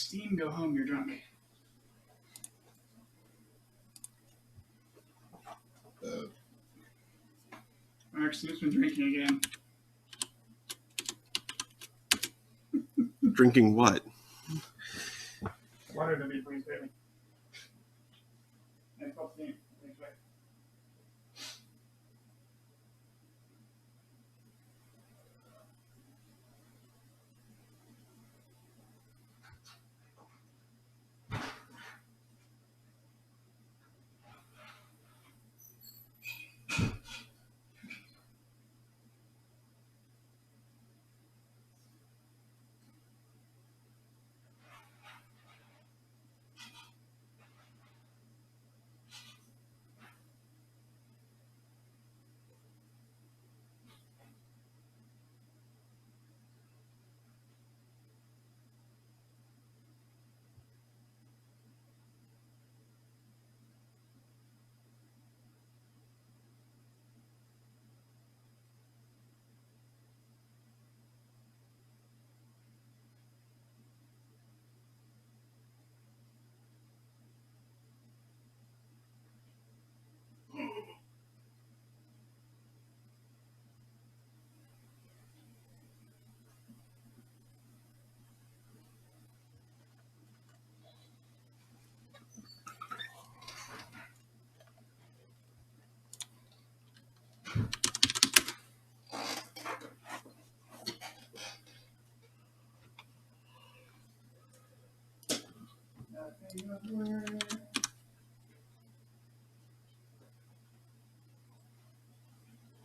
Steam, go home, you're drunk. Mark Snoop's been drinking again. Drinking what? Water to be, please, baby. And full steam. Thanks, babe.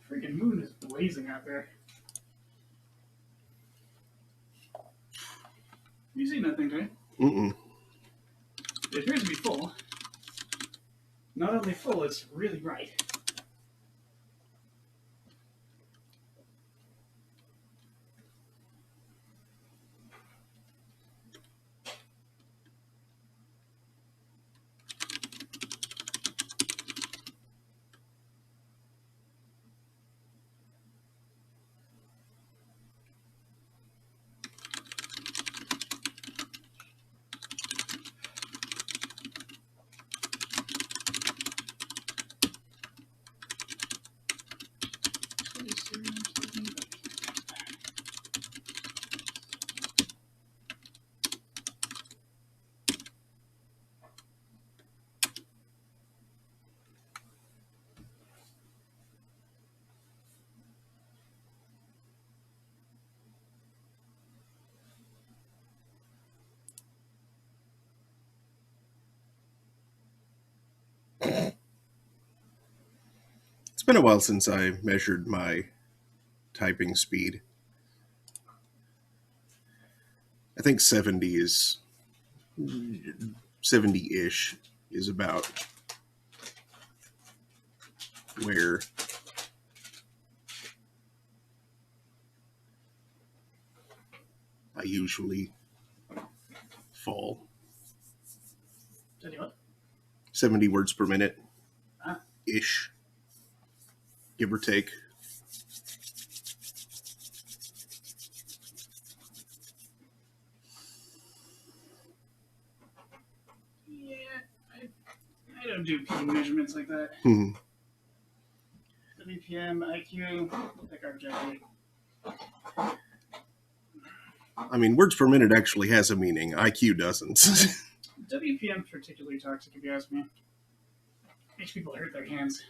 Freaking moon is blazing out there. You see nothing, right? Mm-mm. It appears to be full. Not only full, it's really bright. It's been a while since I measured my typing speed. I think 70-ish is about where I usually fall. 70 words per minute ish, give or take. Yeah, I don't do P measurements like that. WPM, IQ, that garbage I I mean, words per minute actually has a meaning. IQ doesn't. WPM is particularly toxic, if you ask me. Makes people hurt their hands.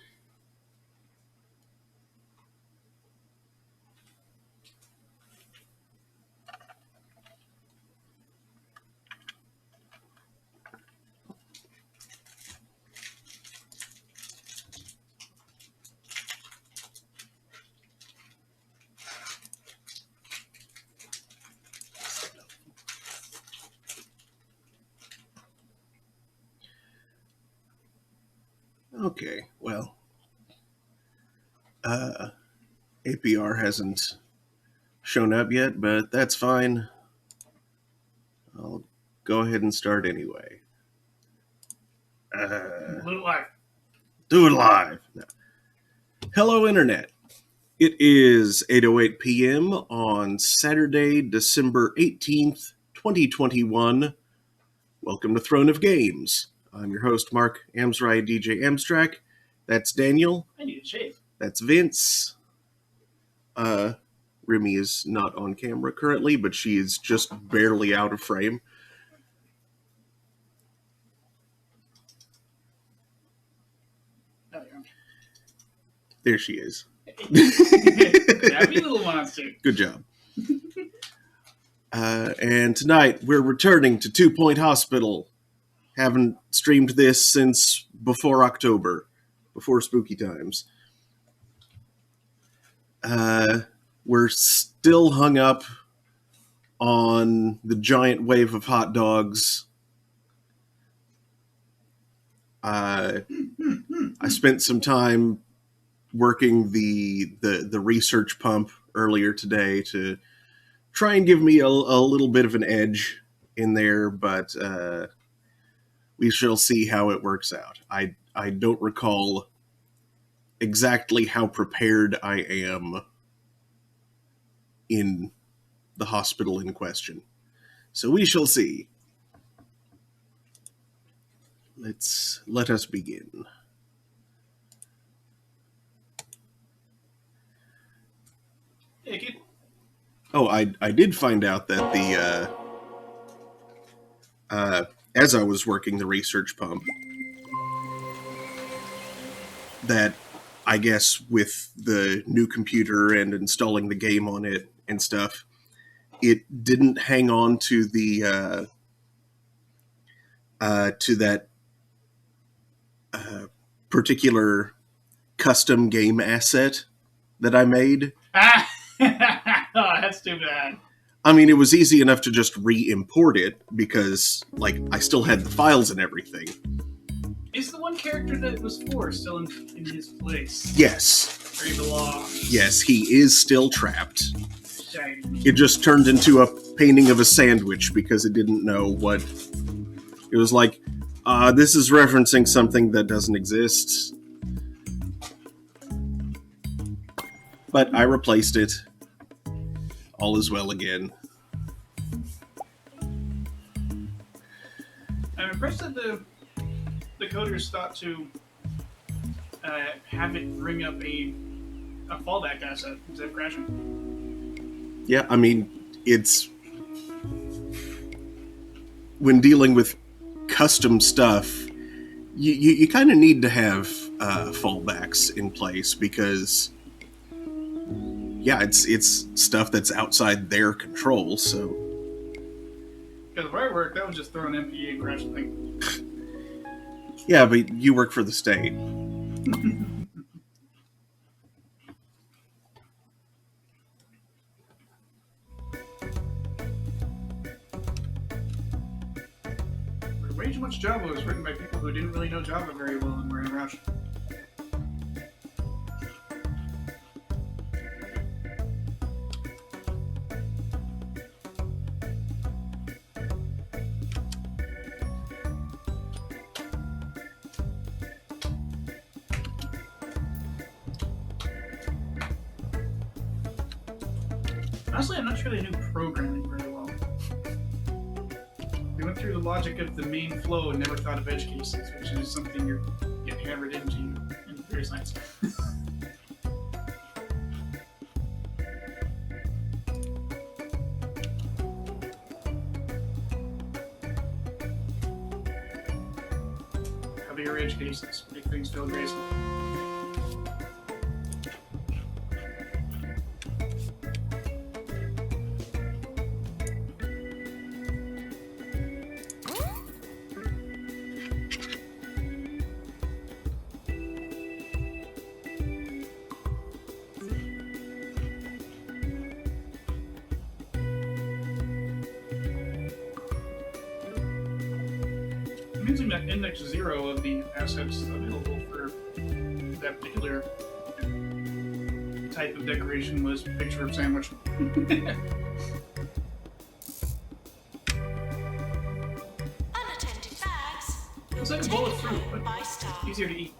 Okay, well, APR hasn't shown up yet, but that's fine. I'll go ahead and start anyway. Do it live. Do it live. No. Hello, Internet. It is 8:08 p.m. on Saturday, December 18th, 2021. Welcome to Throne of Games. I'm your host, Mark Amsrai, DJ Amstrak. That's Daniel. I need a shave. That's Vince. Remy is not on camera currently, but she is just barely out of frame. Oh, yeah. There she is. Happy little monster. Good job. And tonight we're returning to 2 Point Hospital. Haven't streamed this since before October, before spooky times. We're still hung up on the giant wave of hot dogs. I spent some time working the research pump earlier today to try and give me a little bit of an edge in there, but we shall see how it works out. I don't recall exactly how prepared I am in the hospital in question. So we shall see. Let us begin. Hey, kid. Oh, I did find out that as I was working the research pump, that I guess with the new computer and installing the game on it and stuff, it didn't hang on to the to that particular custom game asset that I made. Ah! Oh, that's too bad. I mean, it was easy enough to just re-import it because, like, I still had the files and everything. Is the one character that was for still in his place? Yes. Where he belongs? Yes, he is still trapped. Shame. It just turned into a painting of a sandwich because it didn't know what... It was like, this is referencing something that doesn't exist. But I replaced it. All is well again. I'm impressed that the coders thought to have it bring up a fallback asset instead of crashing. Yeah, I mean, it's... When dealing with custom stuff, you kind of need to have fallbacks in place because... Yeah, it's stuff that's outside their control, so... Because where I work, that was just throw an MPE and crash the thing. Yeah, but you work for the state. Way too much Java was written by people who didn't really know Java very well and were in a rush. Honestly, I'm not sure they knew programming very well. They went through the logic of the main flow and never thought of edge cases, which is something you get hammered into in computer science. Cover your edge cases, make things feel graceful. I'm using that index 0 of the assets available for that particular type of decoration was picture of sandwich. Unattended bags. It's like a bowl of fruit, but By staff. easier to eat.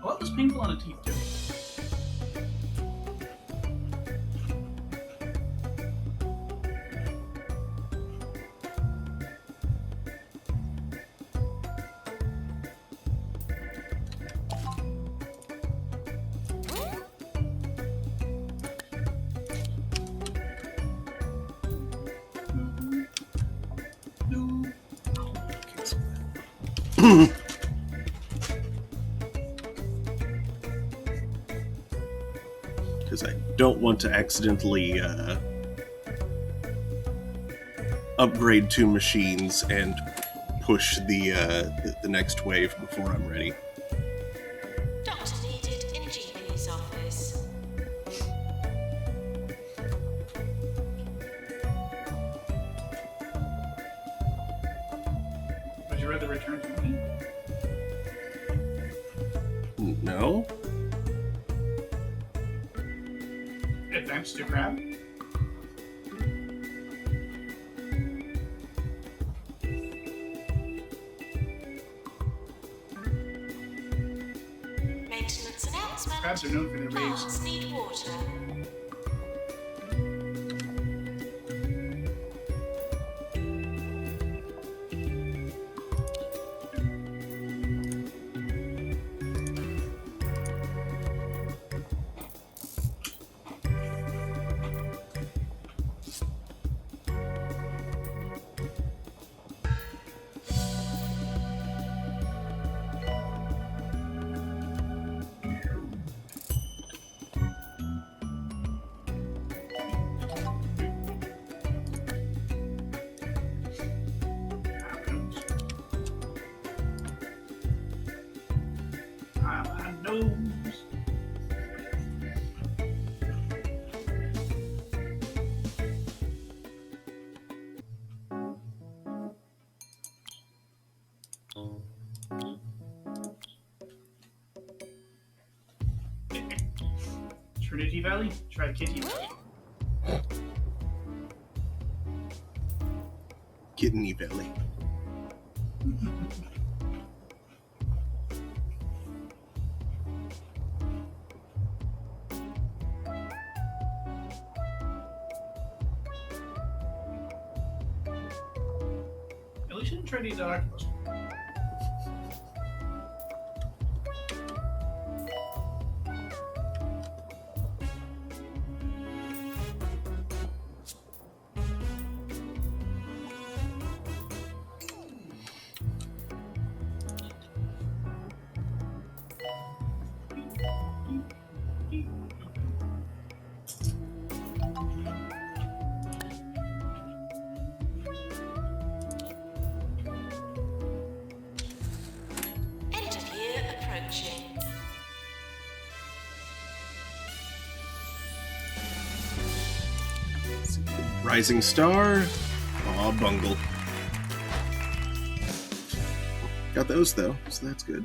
What was painful on a teeth too? Because I don't want to accidentally upgrade 2 machines and push the next wave before I'm ready. Doctor needed in GP's office. Would you rather return to me? No? Advance to grab? Maintenance announcement. Crabs are known for their waves. Plants need water. My nose. Trinity Valley? Try Kitty Valley. Kidney Valley. At least you didn't try to eat that octopus. End of year approaching. Rising Star. Aw, bungle. Got those though, so that's good.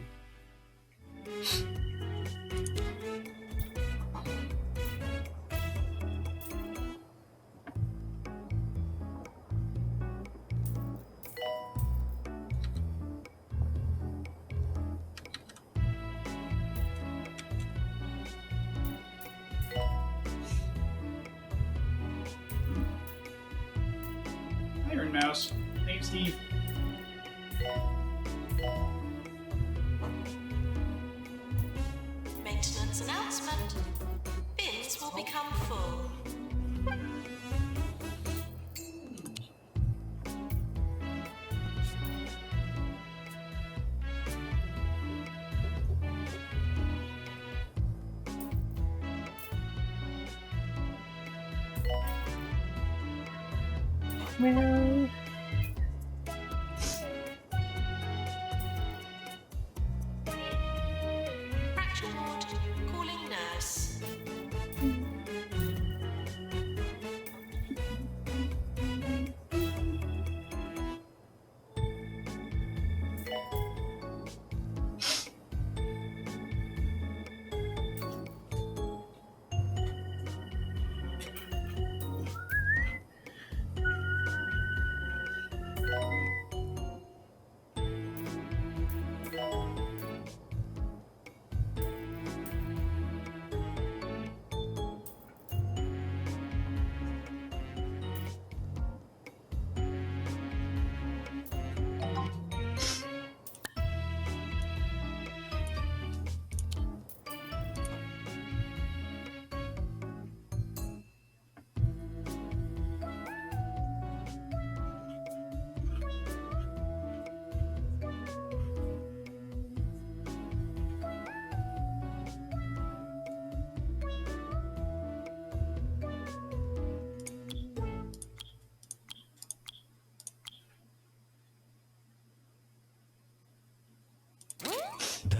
Iron Mouse. Thanks, Steve. Maintenance announcement. Bins will become full. Fracture ward. Calling nurse.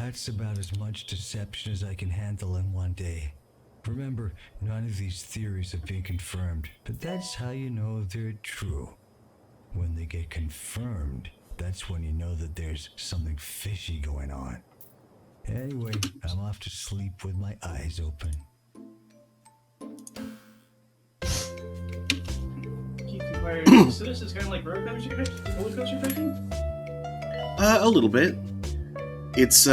That's about as much deception as I can handle in one day. Remember, none of these theories have been confirmed, but that's how you know they're true. When they get confirmed, that's when you know that there's something fishy going on. Anyway, I'm off to sleep with my eyes open. Keep inquiring. So this is kind of like roller coaster typing? A little bit. It's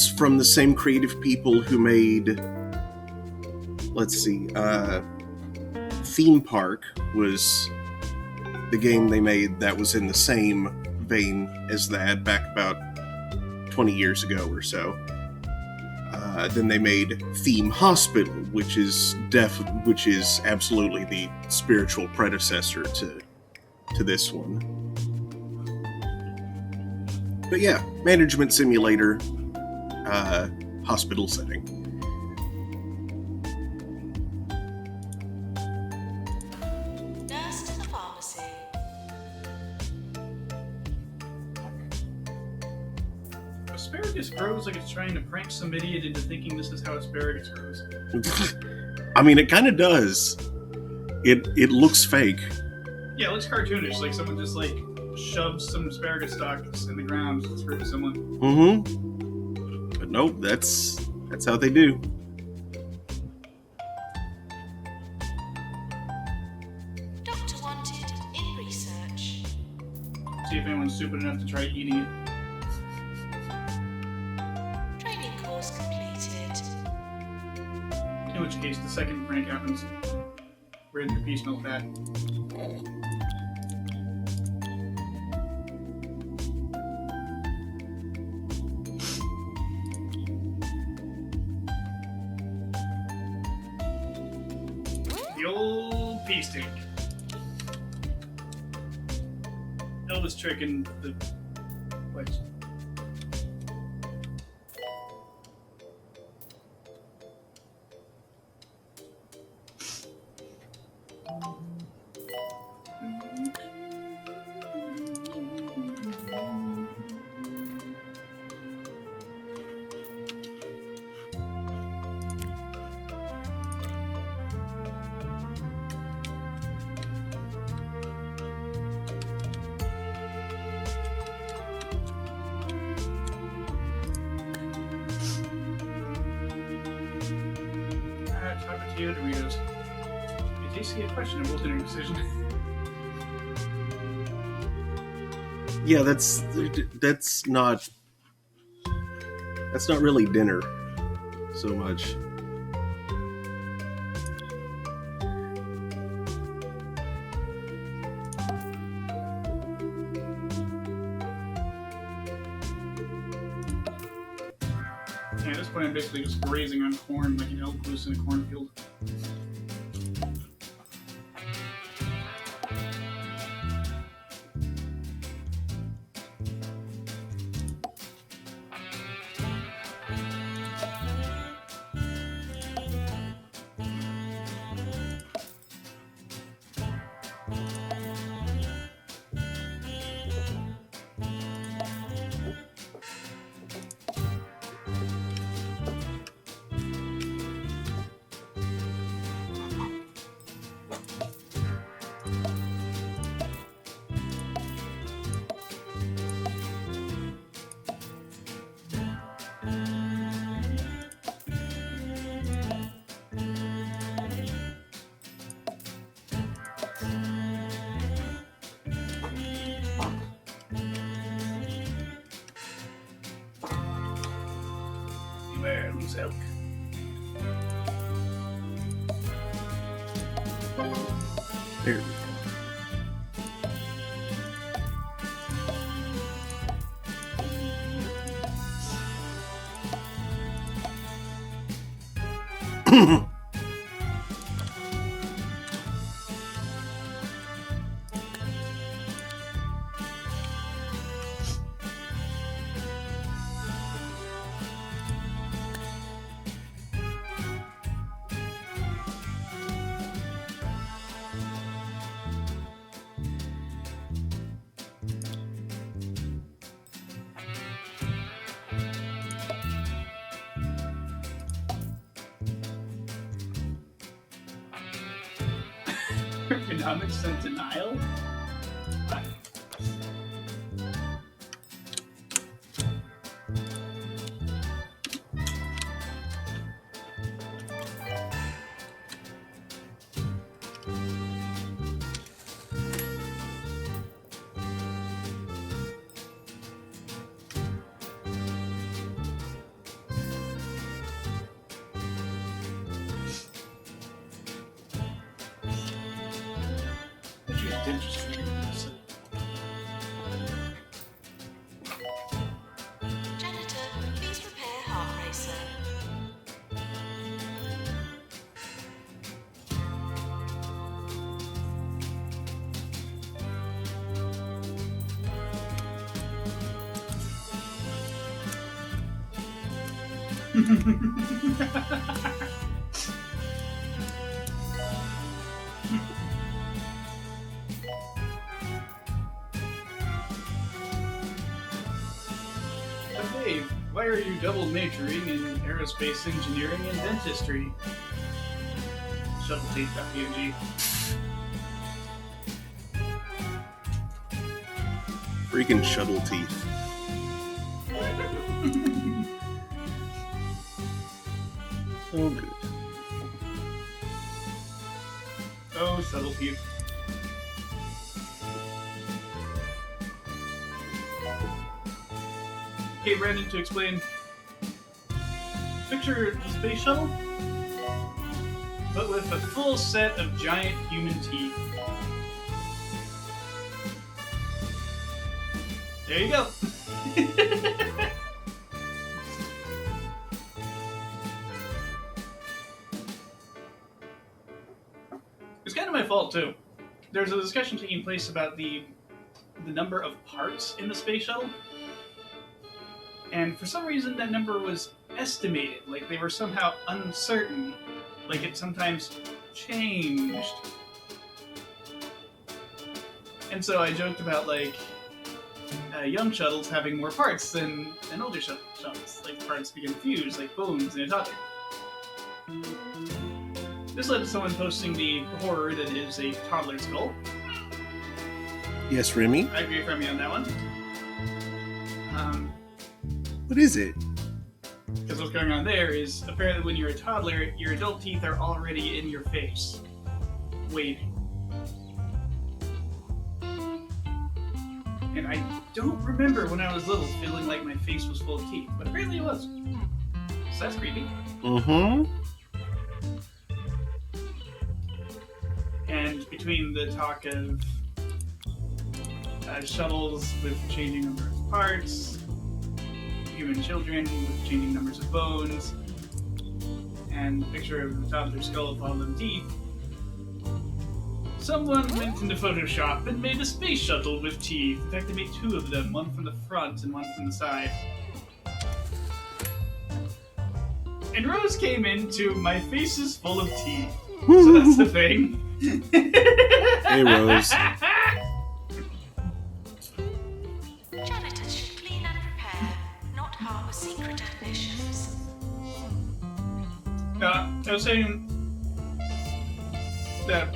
from the same creative people who made, let's see, Theme Park was the game they made that was in the same vein as that back about 20 years ago or so. Then they made Theme Hospital, which is absolutely the spiritual predecessor to this one. But yeah, management simulator, hospital setting. Nurse to the pharmacy. Asparagus grows like it's trying to prank some idiot into thinking this is how asparagus grows. I mean, it kind of does. It looks fake. Yeah, it looks cartoonish, like someone just like shoves some asparagus stalks in the ground to screw someone. Mm-hmm. But nope, that's how they do. Doctor wanted in research. See if anyone's stupid enough to try eating it. Training course completed. In which case, the second prank happens. We're in the piece milk that. The old pea stick. Elvis trick in the place. Tapatio Doritos. It tastes a questionable dinner decision. Yeah, that's not really dinner so much. Yeah, at this point I'm basically just grazing on corn like an elk loose in a cornfield. Beware loose elk. There we go. Ergonomics and denial? What? Which is interesting. So, Janitor, please repair Heart Racer. But Dave, why are you double majoring in aerospace engineering and dentistry? Shovelteeth.png. Freaking shuttle teeth. Oh, good. Oh, subtlety. Okay, Brandon, to explain. Picture the space shuttle, but with a full set of giant human teeth. There you go. It's kind of my fault too. There's a discussion taking place about the number of parts in the space shuttle, and for some reason that number was estimated, like they were somehow uncertain, like it sometimes changed. And so I joked about like young shuttles having more parts than older shuttles, like parts begin to fuse, like bones in a toddler. This led to someone posting the horror that is a toddler skull. Yes, Remy? I agree with Remy on that one. What is it? Because what's going on there is, apparently when you're a toddler, your adult teeth are already in your face, waiting. And I don't remember when I was little feeling like my face was full of teeth, but apparently it was. So that's creepy. Mm-hmm. And between the talk of shuttles with changing number of parts, human children with changing numbers of bones, and the picture of the toddler skull with all them teeth, someone went into Photoshop and made a space shuttle with teeth. In fact, they made two of them, one from the front and one from the side. And Rose came into my face is full of teeth. So that's the thing. Hey, Rose. Janitors should clean and repair, not harbor secret ambitions. I was saying that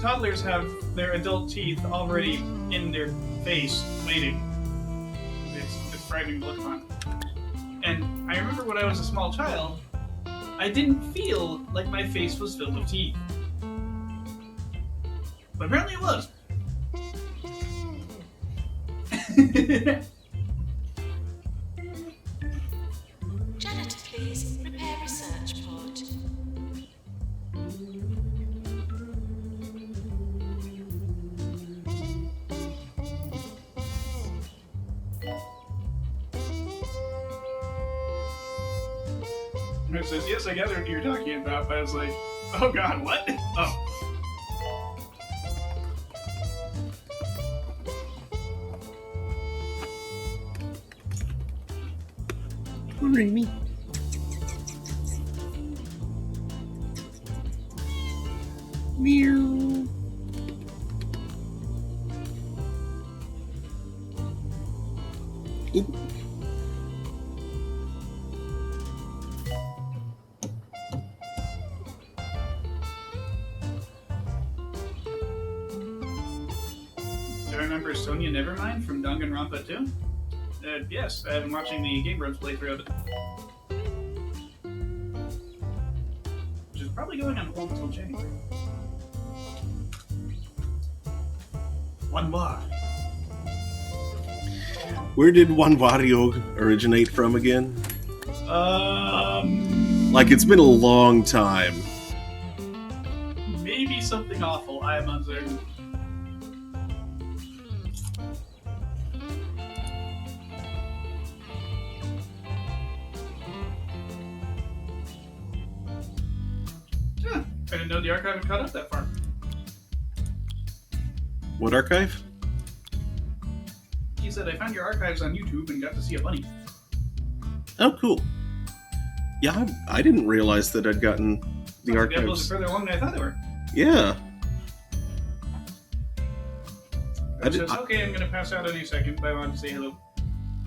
toddlers have their adult teeth already in their face, waiting. It's frightening to look upon. And I remember when I was a small child, I didn't feel like my face was filled with teeth. But apparently it was. Janitor, please repair research pod. And it says, yes, I gathered what you're talking about, but I was like, oh god, what? Oh. Remy. Meow. Oop. Castlevania Nevermind from Danganronpa 2? Yes, I've been watching the Game Grumps playthrough of it. Which is probably going on hold until January. One more. Where did One Wario originate from again? Like, it's been a long time. Maybe something awful. I am uncertain. I didn't know the archive had caught up that far. What archive? He said, I found your archives on YouTube and got to see a bunny. Oh, cool. Yeah, I didn't realize that I'd gotten the The uploads archives. are further along than I thought they were. Yeah. It says, okay, I'm going to pass out any second, but I wanted to say hello.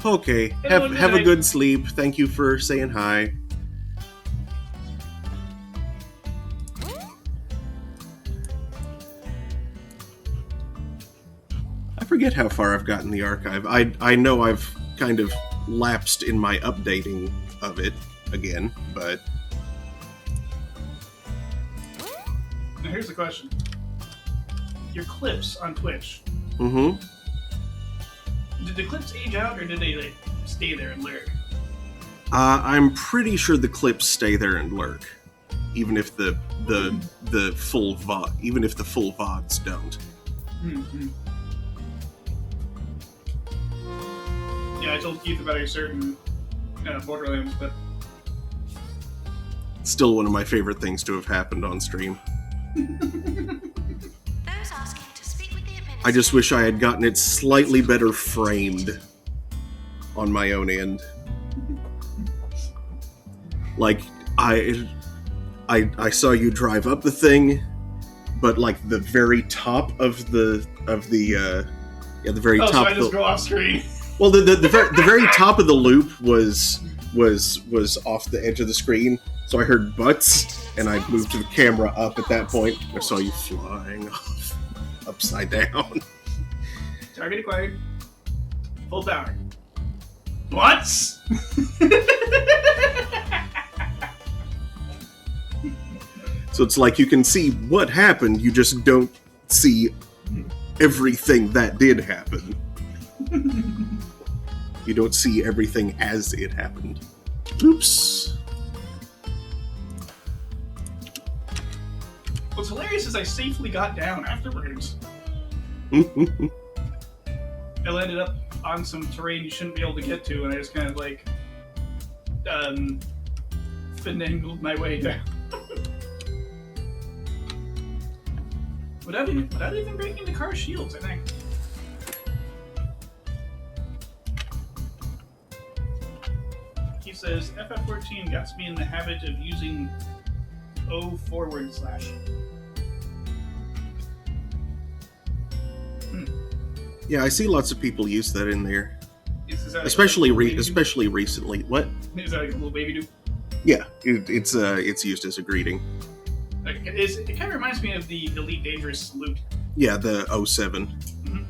Okay. Hello, Have a night. good sleep. Thank you for saying hi. I forget how far I've gotten the archive. I know I've kind of lapsed in my updating of it again, but Now here's the question. Your clips on Twitch, mm-hmm. did the clips age out or did they like stay there and lurk? I'm pretty sure the clips stay there and lurk, even if the full full VODs don't. Mm-hmm. Yeah, I told Keith about a certain Borderlands, but Still one of my favorite things to have happened on stream. Those asking to speak with the administrator. I just wish I had gotten it slightly better framed on my own end. Like, I saw you drive up the thing, but like the very top of the very oh, top. so I of just the, go off screen. well, the very top of the loop was off the edge of the screen, so I heard butts, and I moved the camera up at that point. I saw you flying off upside down. Target acquired. Full power. What? So it's like you can see what happened, you just don't see everything that did happen. You don't see everything as it happened. Oops. What's hilarious is I safely got down afterwards. I landed up on some terrain you shouldn't be able to get to, and I just kind of like finagled my way down. Without even breaking the car shields, I think. He says FF14 got me in the habit of using O /. Yeah, I see lots of people use that in there, Is that especially like a little baby do? especially recently. What? Is that like a little baby do? Yeah, it's used as a greeting. Like, it kind of reminds me of the Elite Dangerous salute. Yeah, the 07. Mhm.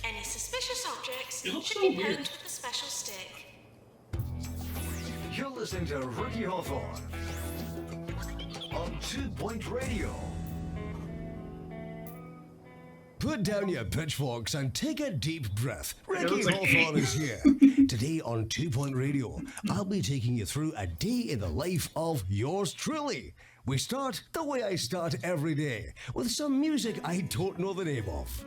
Any suspicious objects It looks should so be weird. poked with a special stick. You're listening to Ricky Hawthorne on 2 Point Radio. Put down your pitchforks and take a deep breath. Ricky looks like Hawthorne me. is here. Today on 2 Point Radio, I'll be taking you through a day in the life of yours truly. We start the way I start every day, with some music I don't know the name of.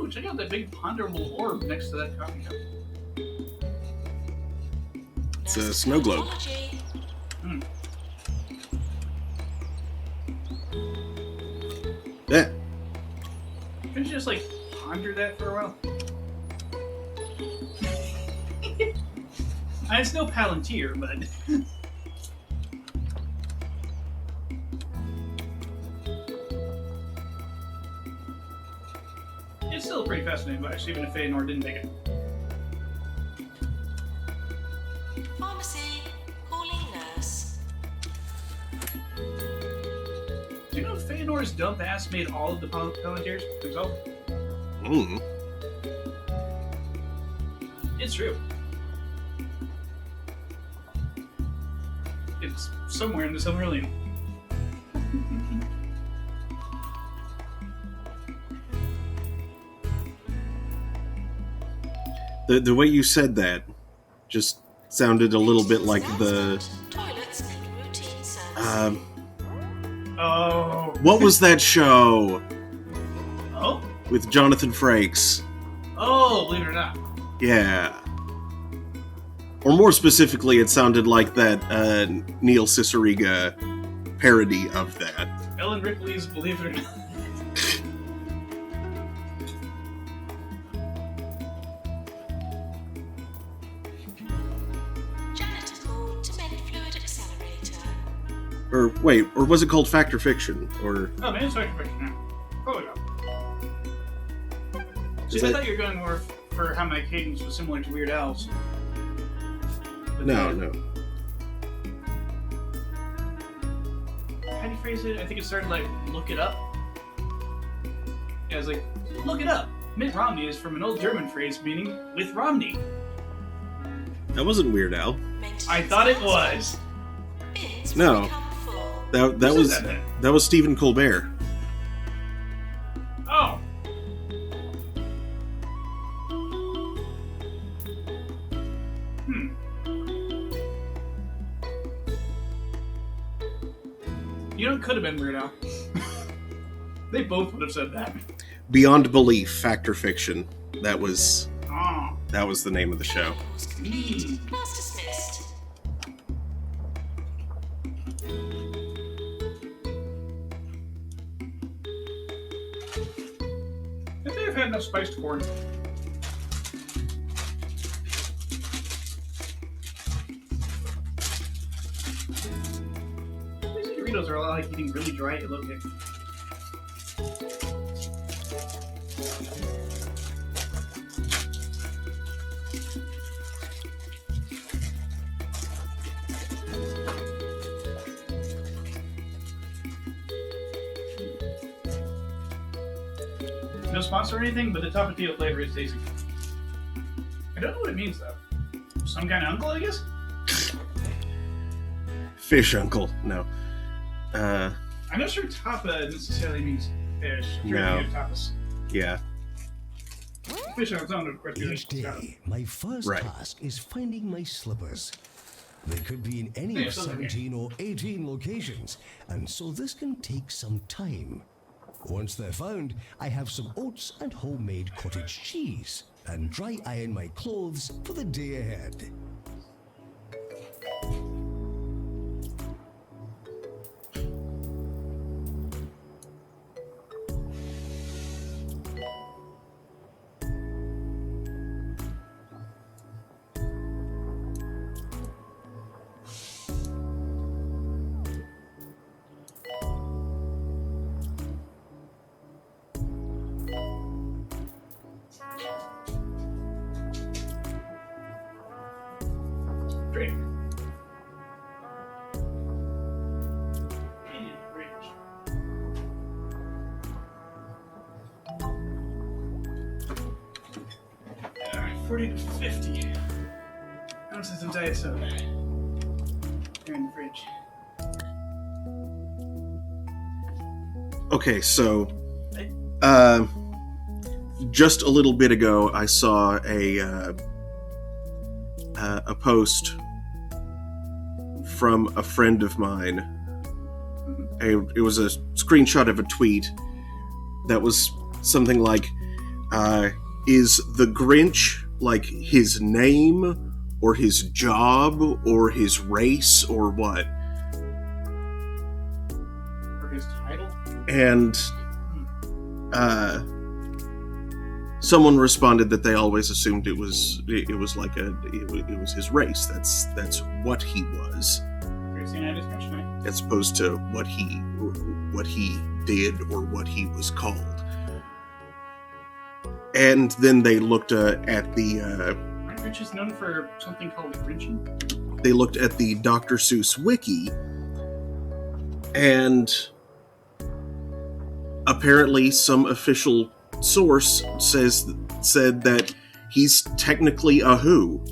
Ooh, check out that big ponderable orb next to that coffee cup. It's a snow globe. Apology. Yeah. Couldn't you just, like, ponder that for a while? It's no Palantir, but... it's still a pretty fascinating device, even if Feanor didn't take it. Pharmacy. Calling nurse. Do you know Feanor's dumb ass made all of the Palantirs himself? Mm. It's true. It's somewhere in the Silmarillion. The way you said that just sounded a little bit like the... Toilets need routine service. Oh. What was that show Oh? with Jonathan Frakes? Oh, believe it or not. Yeah. Or more specifically, it sounded like that Neil Cicierega parody of that. Ellen Ripley's Believe It or Not. Janitor call to mend fluid accelerator. Or wait, or was it called Fact or Fiction? Or Oh, man, it's Fact or Fiction now. Probably not. See, Is I that- thought you were going more for how my cadence was similar to Weird Al's. But no, then- no. How do you phrase it? I think it started like, look it up. Yeah, it's like, look it up. Mitt Romney is from an old German phrase meaning with Romney. That wasn't Weird Al. Maintenance I thought it was. Bins No. become full. That Who was said that? that was Stephen Colbert. Oh. Hmm. You know, it could have been Weird Al. They both would have said that. Beyond Belief, Fact or Fiction. That was Oh. the name of the show. Course complete. Class dismissed. I think I've had enough spiced corn. These Doritos are a lot like eating really dry yellow cake. No sponsor or anything, but the Tapatio flavor is tasty. I don't know what it means though. Some kind of uncle, I guess? Fish Uncle. No. I'm not sure tapa necessarily means fish. I'm sure No. it's tapas. Yeah. Fish on its own, of course, Each is day, my first Right. task is finding my slippers. They could be in any Yeah, of sounds okay. 17 or 18 locations, and so this can take some time. Once they're found, I have some oats and homemade cottage cheese, and dry iron my clothes for the day ahead. Drink. And fridge. Alright, 40 to 50 ounces of diet soda. They're in the fridge. Okay, so just a little bit ago, I saw a post from a friend of mine. It was a screenshot of a tweet that was something like, Is the Grinch like his name, or his job, or his race, or what? Or his title? And someone responded that they always assumed it was like it was his race. That's what he was, Thursday night is Grinch night. as opposed to what he did or what he was called. And then they looked at the Aren't Grinches known for something called Grinchin? they looked at the Dr. Seuss wiki, and apparently some official source said that he's technically a who.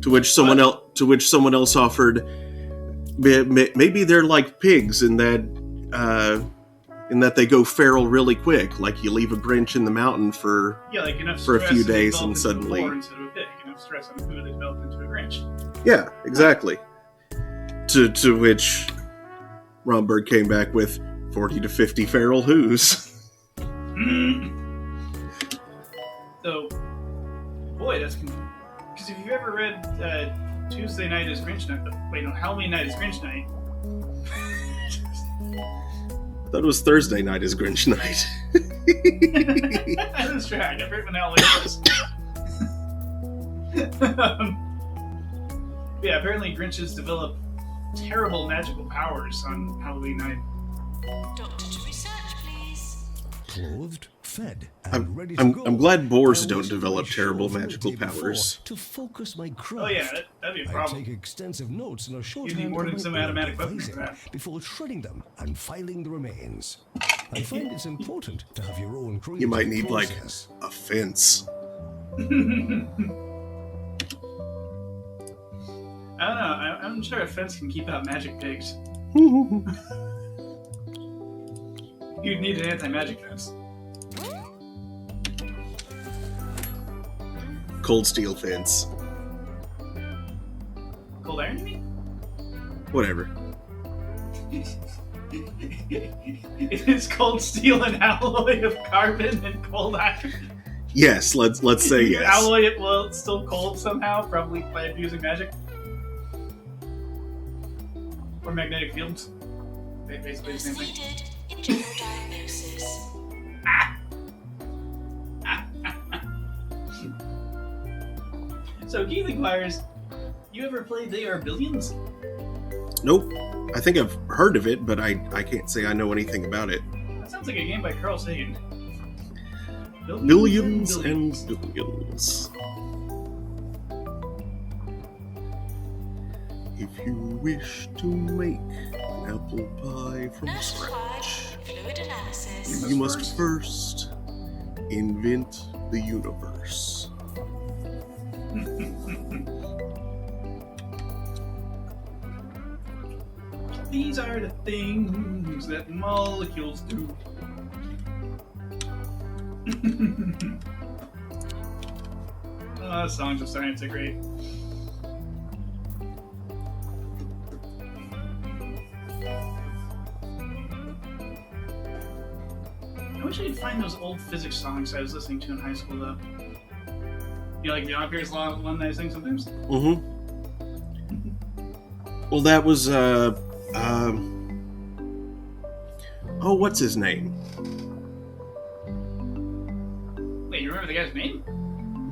To which someone else offered, maybe they're like pigs in that they go feral really quick. Like you leave a Grinch in the mountain for Yeah, like enough For a stress few to days develop and into a suddenly- boar instead of a pig. Enough stress on food to develop into a Grinch. yeah, exactly. To which Romberg came back with 40 to 50 feral who's. So, boy, that's because if you've ever read Tuesday Night is Grinch Night, wait, no, Halloween Night is Grinch Night. That was Thursday night is Grinch night. I lose track. I forget when Halloween was. Yeah, apparently Grinches develop terrible magical powers on Halloween night. Doctor to research, please. Clothed, fed, and ready to I'm go. glad boars I don't was develop pretty terrible sure from the magical day before powers. To focus my craft. Oh yeah, that'd be a I problem. take extensive notes in a short You need more than some automatic weapons for that. before shredding them and filing the remains. I find it's important to have your own creative You might need like process. a fence. I don't know. I'm sure a fence can keep out magic pigs. You'd need an anti-magic fence. Cold steel fence. Cold iron, you mean? Whatever. It's cold steel and alloy of carbon and cold iron. Yes, let's say You yes. alloy it while it's still cold somehow, probably by abusing magic. Or magnetic fields. Basically the As same thing. needed in general diagnosis. So, Keith inquires, you ever played They Are Billions? Nope. I think I've heard of it, but I can't say I know anything about it. That sounds like a game by Carl Sagan. Billions and billions. If you wish to make an apple pie from Nurse required. scratch, Fluid analysis. you must first invent the universe. These are the things that molecules do. Songs of science are great. I wish I could find those old physics songs I was listening to in high school, though. You know, like the Ampères Law one that I sing sometimes? Mm-hmm. Well, that was, oh, what's his name? Wait, you remember the guy's name?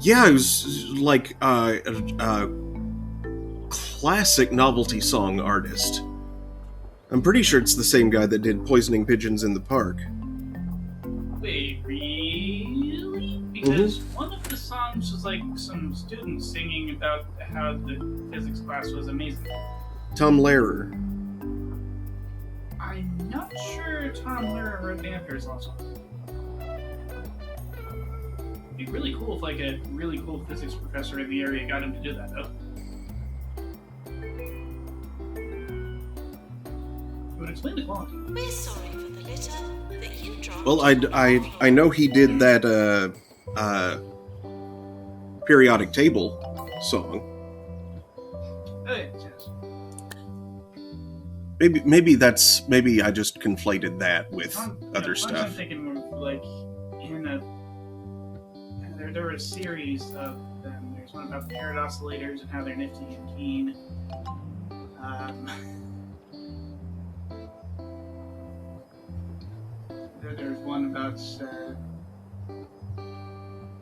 Yeah, it was like a classic novelty song artist. I'm pretty sure it's the same guy that did Poisoning Pigeons in the Park. Wait, really? Because one of the songs was like some students singing about how the physics class was amazing. Tom Lehrer. I'm not sure Tom Lehrer wrote the Ampères Law song. It'd be really cool if like a really cool physics professor in the area got him to do that, though. It would explain the quality. We're sorry for the litter that you dropped. Well, I know he did that periodic table song. Oh, yeah, yes. Maybe I just conflated that with other I'm stuff. thinking more there were a series of them. There's one about the parrot oscillators and how they're nifty and keen. There's one about,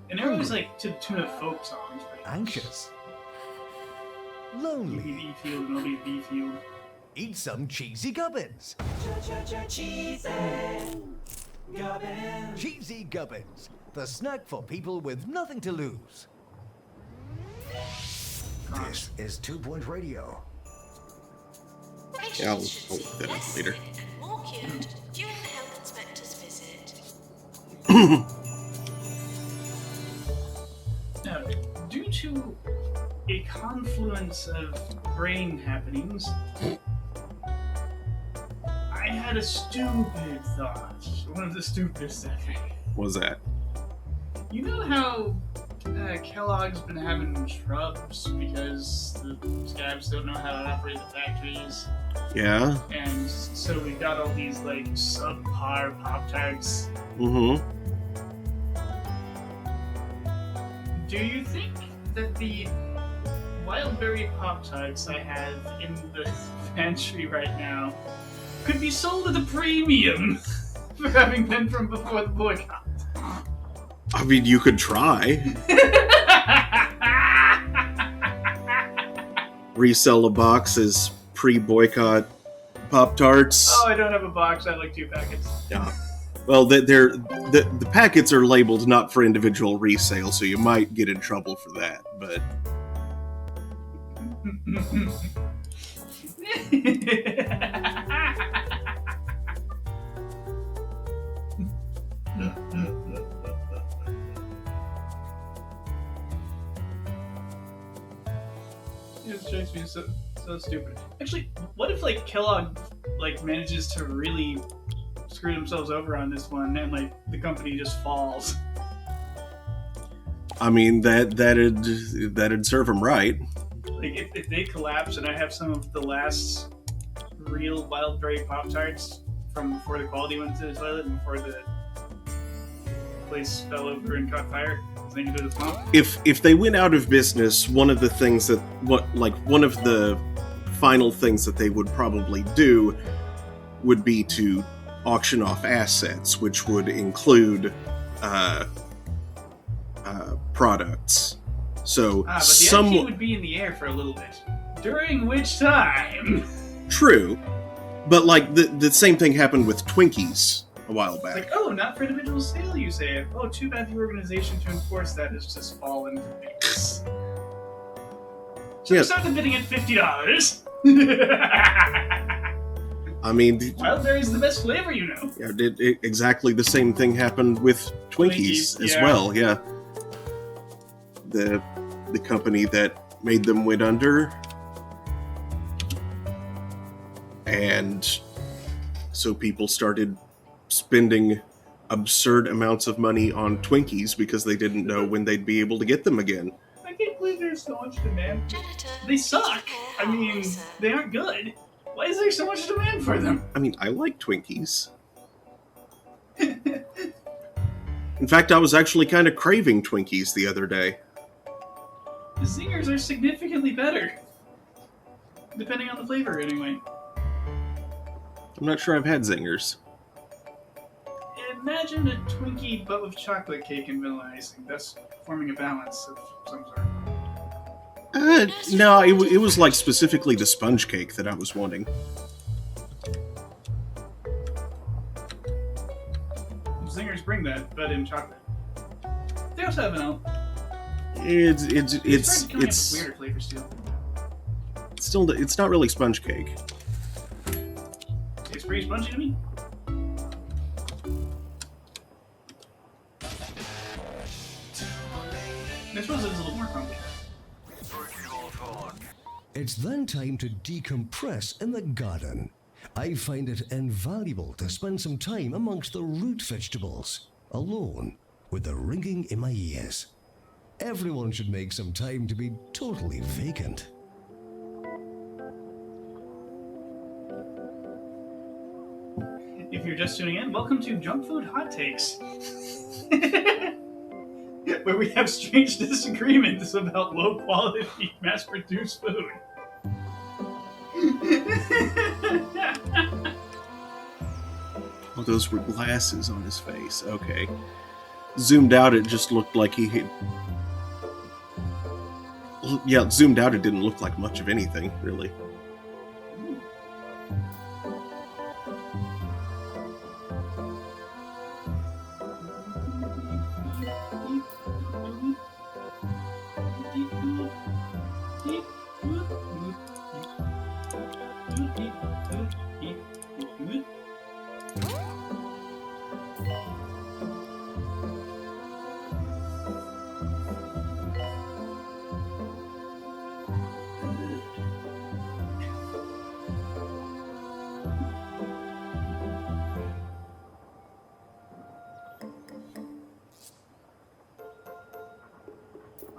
and they're always like to the tune of folk songs. Like, Anxious. You'll Lonely. be E-field and I'll be B-field. Eat some cheesy gubbins. Cheesy gubbins. The snack for people with nothing to lose. This is 2 Point Radio. Yeah, I'll Patients look should that up seem later. less sick and more cured during the health inspector's visit. Now, due to a confluence of brain happenings, I had a stupid thought. One of the stupidest ever. What was that? You know how Kellogg's been having shrubs because the scabs don't know how to operate the factories? Yeah. And so we got all these like subpar Pop-Tarts. Mm-hmm. Do you think that the wild berry Pop-Tarts I have in the pantry right now could be sold at a premium for having been from before the boycott? I mean, you could try. Resell a box as pre-boycott Pop-Tarts. Oh, I don't have a box. I like 2 packets. Yeah. Well, the packets are labeled not for individual resale, so you might get in trouble for that. But It strikes me as so stupid. Actually, what if like Kellogg like manages to really screw themselves over on this one, and like the company just falls? I mean, that'd serve them right. Like if they collapse, and I have some of the last real wild berry Pop-Tarts from before the quality went to the toilet and before the place fell over and caught fire, thank you to the swamp. If they went out of business, one of the final things that they would probably do would be to auction off assets, which would include products. So But the IP would be in the air for a little bit. During which time? True, but like the same thing happened with Twinkies a while It's back. like, oh, not for individual sale, you say. Oh, too bad the organization to enforce that has just fallen to bits. So Yeah. we started bidding at $50. I mean, Wild berry is the best flavor, you know. yeah, exactly the same thing happened with Twinkies Twinkies, as yeah. well. Yeah, the company that made them went under, and so people started spending absurd amounts of money on Twinkies because they didn't know when they'd be able to get them again. I can't believe there's so much demand. Janitor, They suck. I mean, Howard, sir. they aren't good. Why is there so much demand for them? I mean, I like Twinkies. In fact, I was actually kind of craving Twinkies the other day. The Zingers are significantly better. Depending on the flavor, anyway. I'm not sure I've had Zingers. Imagine a Twinkie but with chocolate cake and vanilla icing. That's forming a balance of some sort. No, it was like specifically the sponge cake that I was wanting. Zingers bring that, but in chocolate. They also have vanilla. It's weirder flavors too. still it's not really sponge cake. It's pretty spongy to me. I suppose it's a little more complicated. It's then time to decompress in the garden. I find it invaluable to spend some time amongst the root vegetables, alone, with the ringing in my ears. Everyone should make some time to be totally vacant. If you're just tuning in, welcome to Junk Food Hot Takes. where we have strange disagreements about low quality mass produced food. Oh, those were glasses on his face. Okay. Zoomed out, it just looked like he had... Well, yeah, zoomed out, it didn't look like much of anything, really.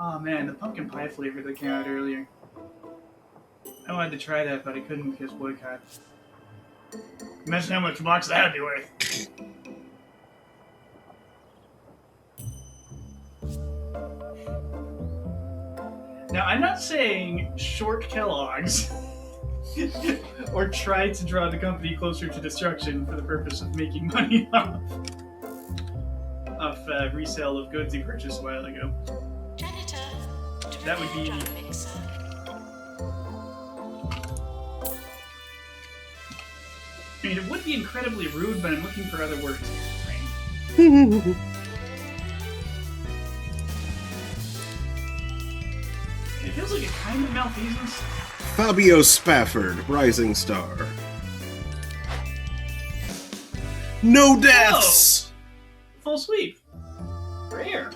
Oh man, the pumpkin pie flavor that came out earlier. I wanted to try that, but I couldn't because boycott. Imagine how much box that would be worth. Now, I'm not saying short Kellogg's or try to draw the company closer to destruction for the purpose of making money off resale of goods he purchased a while ago. Janitor, That would be- drum mixer. I mean, it would be incredibly rude, but I'm looking for other words. Right? It feels like a kind of malfeasance. Fabio Spafford, Rising Star. No deaths! Full sweep. Rare.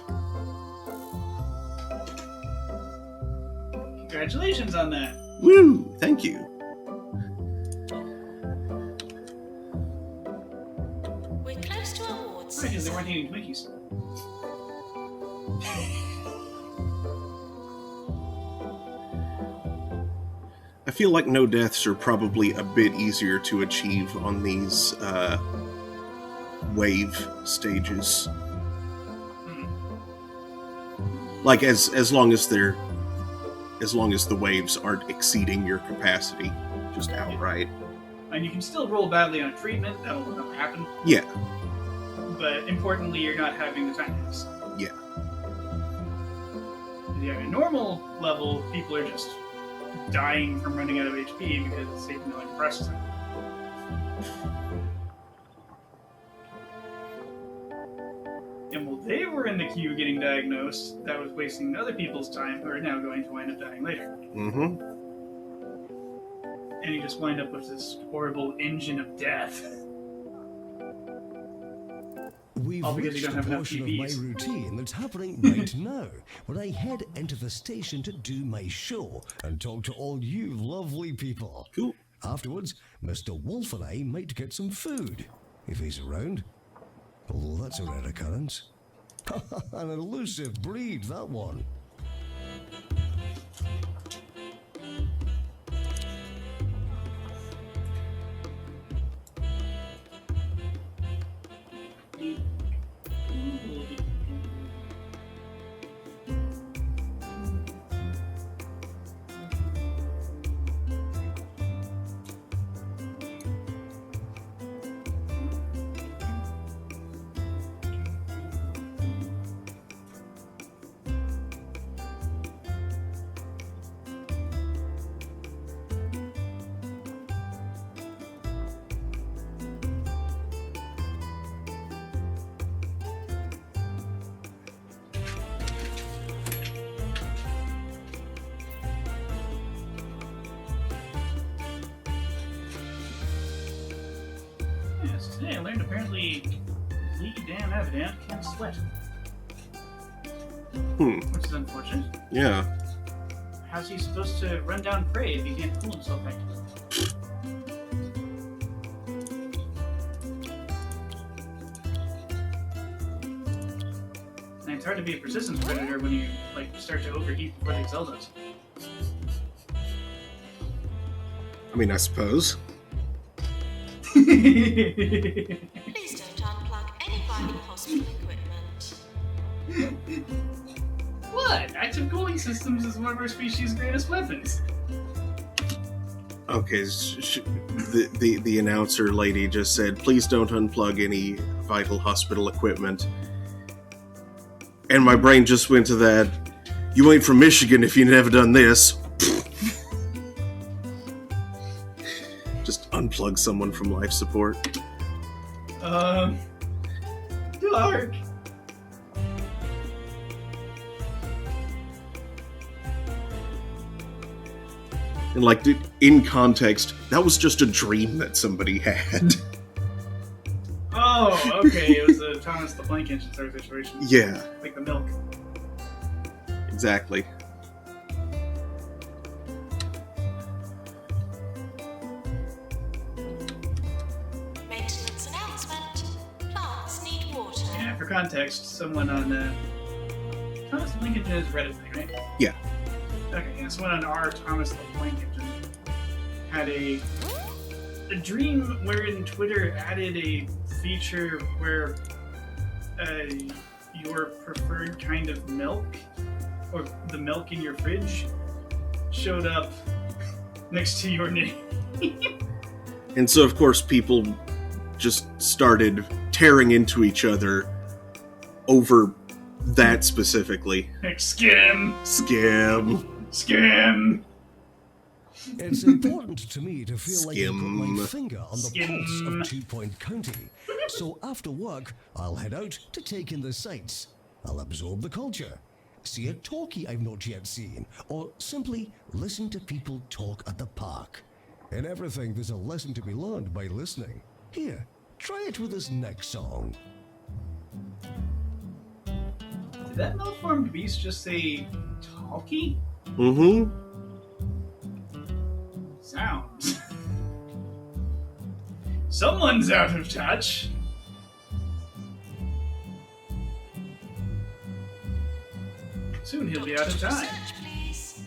Congratulations on that. Woo! Thank you. We're close to awards. Right, because they weren't eating Twinkies. I feel like no deaths are probably a bit easier to achieve on these wave stages. Like as long as the waves aren't exceeding your capacity, just outright. And you can still roll badly on treatment, that'll never happen. Yeah, But importantly, you're not having the time hits. yeah. If you have a normal level, people are just dying from running out of HP because it's taking no antidepressants. And while they were in the queue getting diagnosed, that was wasting other people's time who are now going to wind up dying later. Mm-hmm. And you just wind up with this horrible engine of death. We've All because you reached don't a have enough portion of my TVs. routine that's happening right now, when I head into the station to do my show and talk to all you lovely people. Cool. Afterwards, Mr. Wolf and I might get some food, if he's around. Although that's a rare occurrence. An elusive breed, that one. Yes, today I learned apparently Lee Dan Evident can't sweat. Which is unfortunate. Yeah. How's he supposed to run down prey if he can't cool himself right? And it's hard to be a persistence predator when you start to overheat before the Excel does. I mean, I suppose. Please don't unplug any vital hospital equipment. what? Active cooling systems is one of our species' greatest weapons. Okay, the announcer lady just said, please don't unplug any vital hospital equipment. And my brain just went to that, you ain't from Michigan if you never done this. Just unplug someone from life support. Dark. And like, dude, in context, that was just a dream that somebody had. Oh, okay. It was a Thomas the Plank Engine sort of situation. Yeah, Like the milk. exactly. Maintenance announcement. Plants need water. Yeah, for context, someone on Thomas the Plank Engine is Reddit thing, right? Yeah. Okay, yeah, someone on our Thomas the Plank Engine had a dream wherein Twitter added a feature where your preferred kind of milk, or the milk in your fridge, showed up next to your name. And so, of course, people just started tearing into each other over that specifically. Like, skim! Skim. It's important to me to feel like I put my Skim. finger on the Skim. pulse of 2 Point County. So after work, I'll head out to take in the sights. I'll absorb the culture, see a talkie I've not yet seen, or simply listen to people talk at the park. In everything, there's a lesson to be learned by listening. Here, try it with this next song. Did that malformed beast just say talkie? Mm-hmm. Sounds. Someone's out of touch. Soon he'll be out of time. Search, please.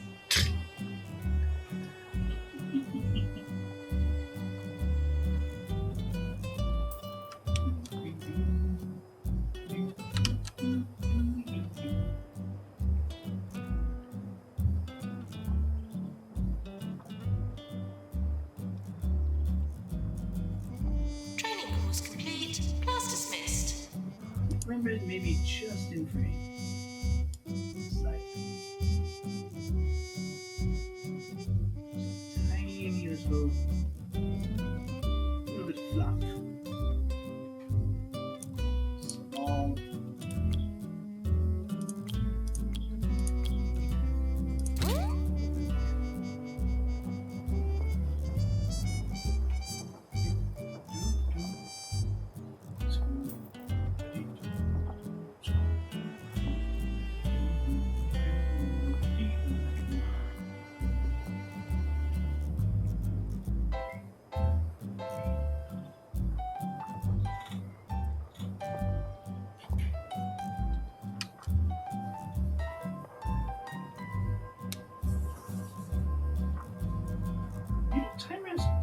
Training course complete. Class dismissed. Remember, maybe just in frame. Slight. Tiny little bit fluff. Small.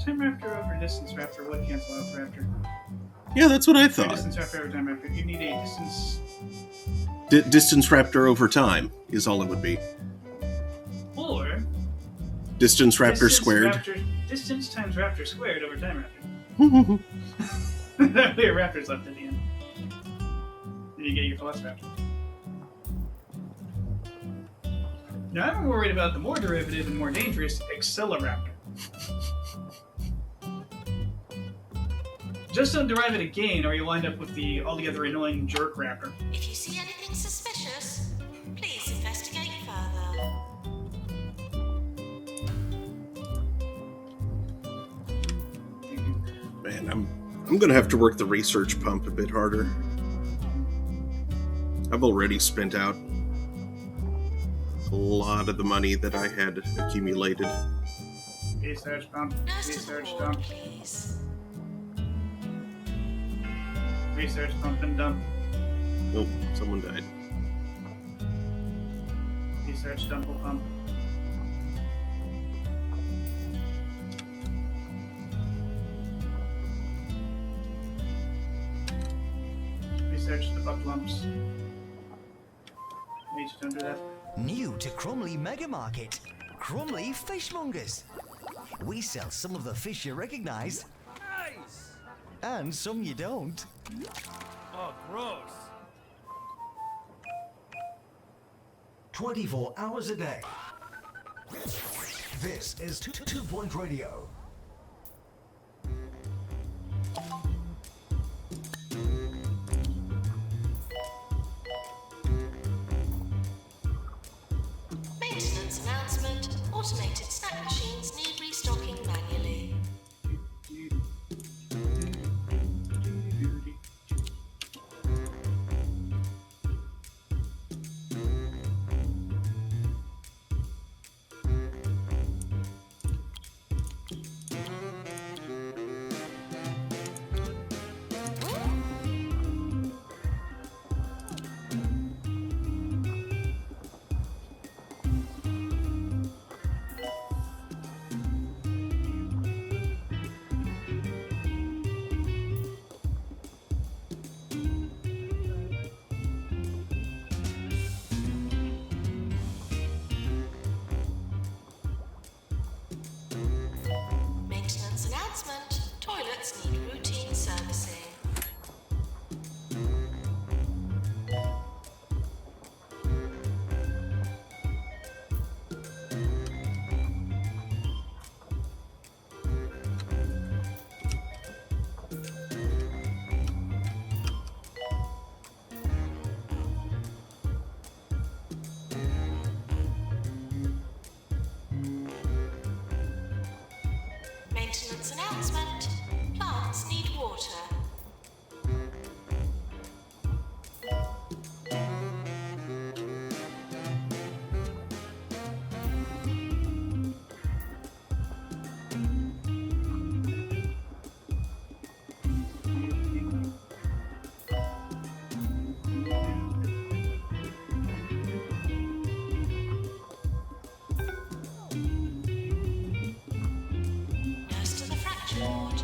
Time Raptor over Distance Raptor would cancel out Raptor. Yeah, that's what I Or thought. Distance Raptor over Time Raptor. You need a distance. Distance Raptor over time is all it would be. Or. Distance Raptor distance squared. Distance times Raptor squared over Time Raptor. That way a Raptor's left at the end. Then you get your Velociraptor. Now I'm worried about the more derivative and more dangerous Acceleraptor. Just don't derive it again, or you'll wind up with the altogether annoying Jerk Raptor. If you see anything suspicious, please investigate further. Man, I'm gonna have to work the research pump a bit harder. I've already spent out a lot of the money that I had accumulated. Research pump, Nurse to the research ward, dump, please. research pump and dump, Oh, someone died. research dump will pump. Research the butt lumps. Please don't do that. New to Crumley Mega Market, Crumley Fishmongers. We sell some of the fish you recognise. Nice! And some you don't. Oh, gross. 24 hours a day. This is 2 Point Radio. Maintenance announcement. Automated snack machines need restocking manually. Maintenance announcement. Toilets need routine servicing. Maintenance announcement. Plants need water. Nurse to the fracture ward.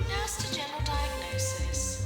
Nurse to general diagnosis.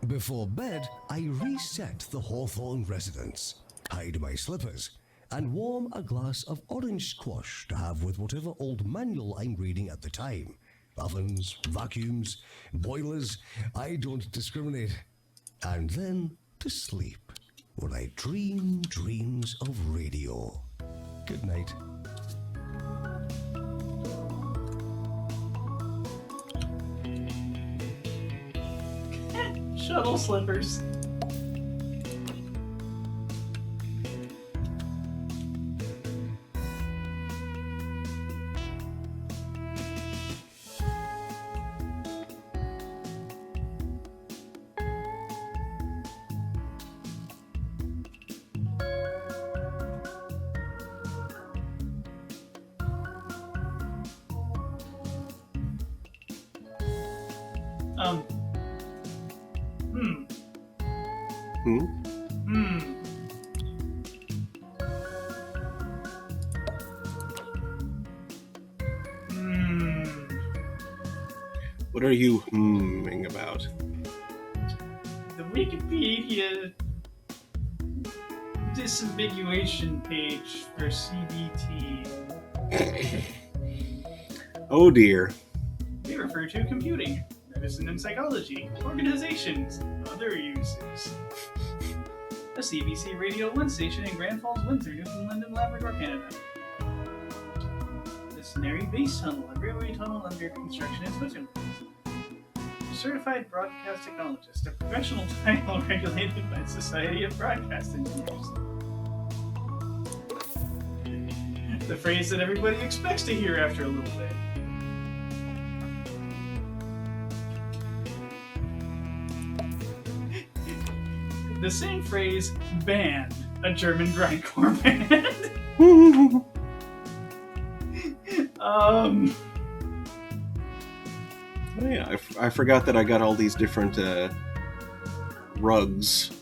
Before bed, I reset the Hawthorne residence, hide my slippers, and warm a glass of orange squash to have with whatever old manual I'm reading at the time. Ovens, vacuums, boilers, I don't discriminate. And then to sleep, where I dream dreams of radio. Good night. Shuttle slippers. What are you hmming about? The Wikipedia disambiguation page for CBT. Oh dear. They refer to computing. medicine and psychology, organizations, and other uses. A CBC Radio 1 station in Grand Falls, Windsor, Newfoundland and Labrador, Canada. The Snary Base Tunnel, a railway tunnel under construction in Switzerland. Certified Broadcast Technologist, a professional title regulated by the Society of Broadcast Engineers. The phrase that everybody expects to hear after a little bit. The same phrase, band, a German grindcore band. Oh yeah, I forgot that I got all these different rugs.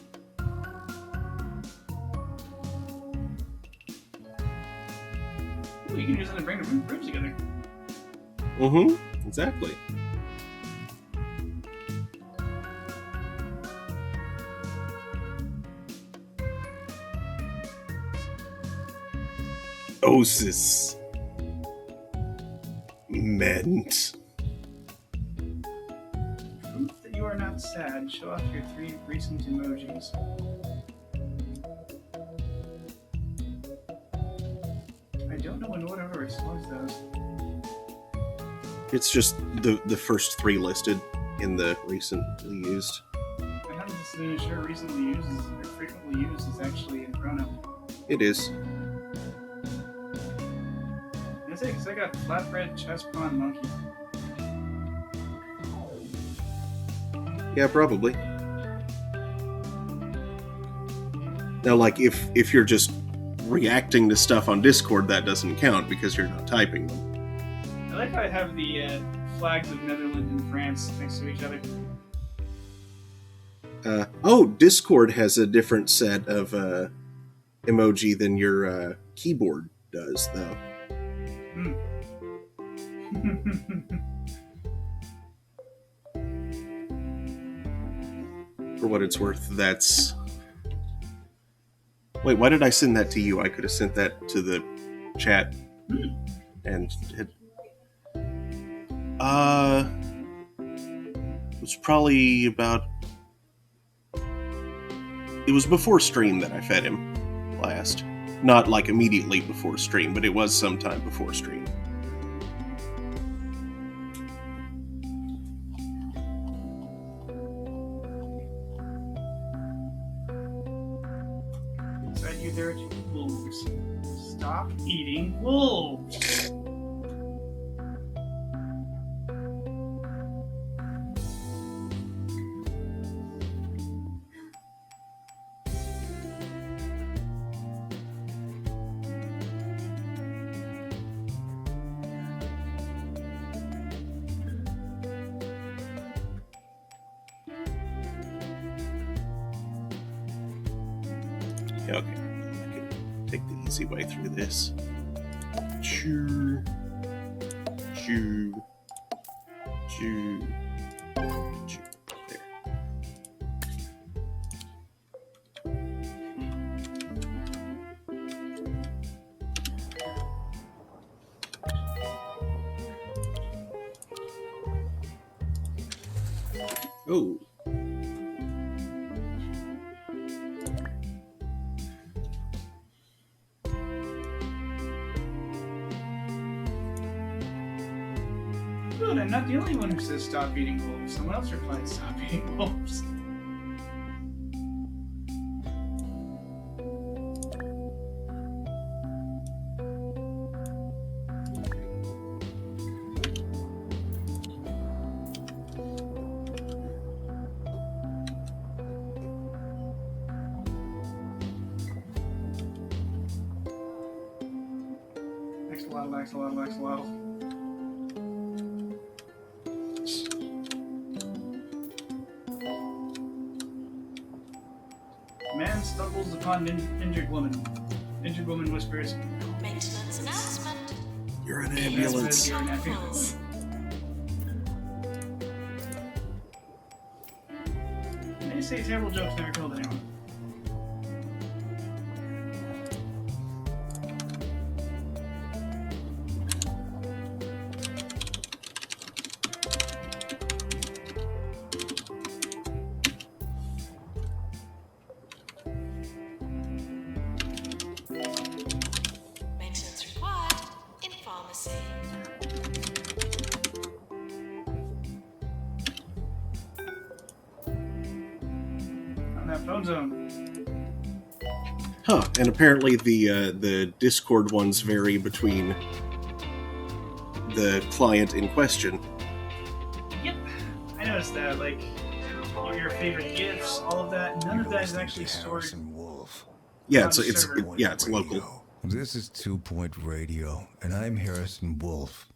Ooh, you can use that to bring the rooms together. Mm-hmm, exactly. Osis. Meant. Proof that you are not sad. Show off your 3 recent emojis. I don't know in what order response those. It's just the first 3 listed in the recently used. I'm not just sure recently used or frequently used is actually a pronoun. It is. That's it, because I got flatbread chest pawn monkey. Yeah, probably. Now, like, if you're just reacting to stuff on Discord, that doesn't count because you're not typing them. I like how I have the flags of Netherlands and France next to each other. Discord has a different set of emoji than your keyboard does, though. For what it's worth, that's... Wait, why did I send that to you? I could have sent that to the chat. And it was probably about... It was before stream that I fed him last. Not like immediately before stream, but it was sometime before stream. Inside you there are 2 wolves. Stop eating wolves! Okay, I can take the easy way through this. Choo. Choo. Choo. Choo. There. Oh. Good, I'm not the only one who says stop eating wolves. Someone else replied stop eating wolves. Axolotl, axolotl, axolotl. Man stumbles upon injured woman. Injured woman whispers, Maintenance announcement. You're an "That's ambulance. you're an ambulance." They say terrible jokes never killed anyone. Phone zone. Huh, and apparently the Discord ones vary between the client in question. Yep. I noticed that. Like, your favorite gifts, all of that. None of that is actually stored. Harrison Wolf. Yeah, On it's server. it's local. This is 2 Point Radio, and I'm Harrison Wolf.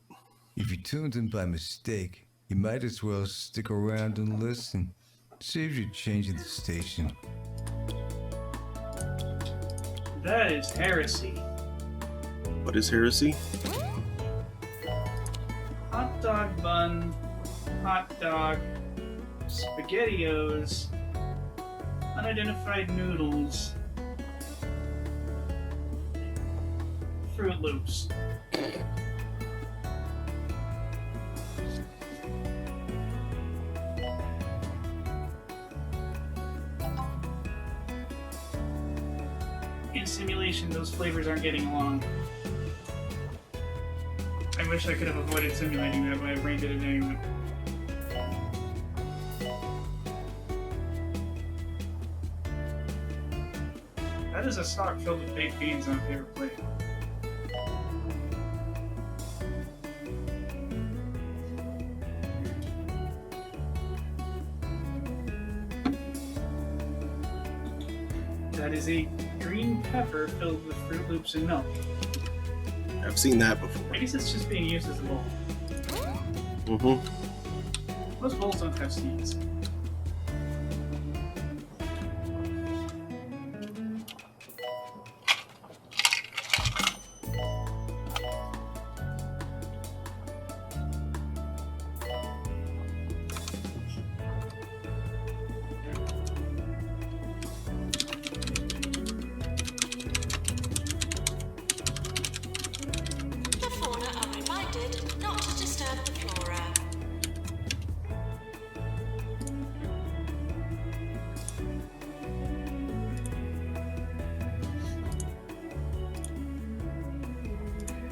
If you tuned in by mistake, you might as well stick around and listen. Saves you changing the station. That is heresy. What is heresy? Hot dog bun, hot dog, SpaghettiOs, unidentified noodles, Fruit Loops. In simulation, those flavors aren't getting along. I wish I could have avoided simulating that, but my brain did it anyway. That is a stock filled with baked beans on a paper plate. That is a green pepper filled with Fruit Loops and milk. I've seen that before. I guess it's just being used as a bowl. Mm-hmm. Most bowls don't have seeds. The fauna are reminded not to disturb the flora.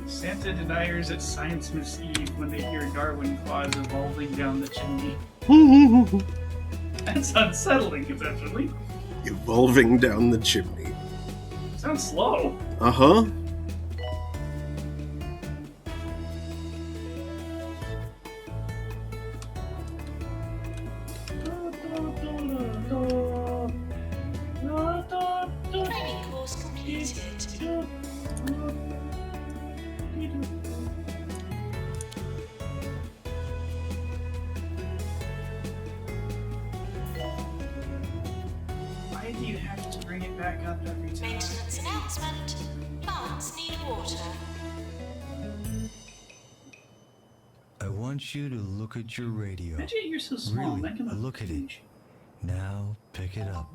Santa deniers at Science Miss Eve when they hear Darwin claws evolving down the chimney. That's unsettling, conceptually. Evolving down the chimney. Sounds slow. Uh-huh. Training course completed. Why do you have to bring it back up every time? Maintenance announcement. Plants need water. I want you to look at your radio. Imagine you're so small. Really, Make him a look at it. huge. Now pick it up.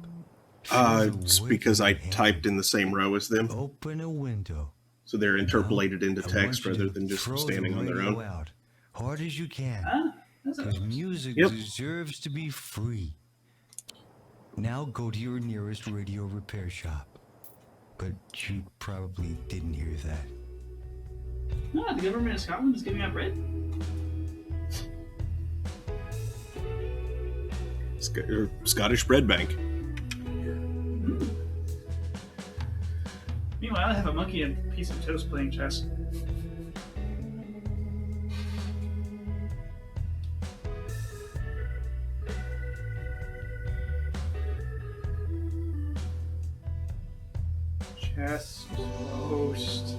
Feel the It's weight because in I your hand. typed in the same row as them, Open a window. so they're interpolated into I text want you rather to than just throw the standing on their radio own. out, hard as you can. Huh? That's Because a... music Yep. deserves to be free. Now go to your nearest radio repair shop. But you probably didn't hear that. Ah, the government of Scotland is giving out bread? Scottish Bread Bank. Meanwhile, I have a monkey and a piece of toast playing chess. Chess toast.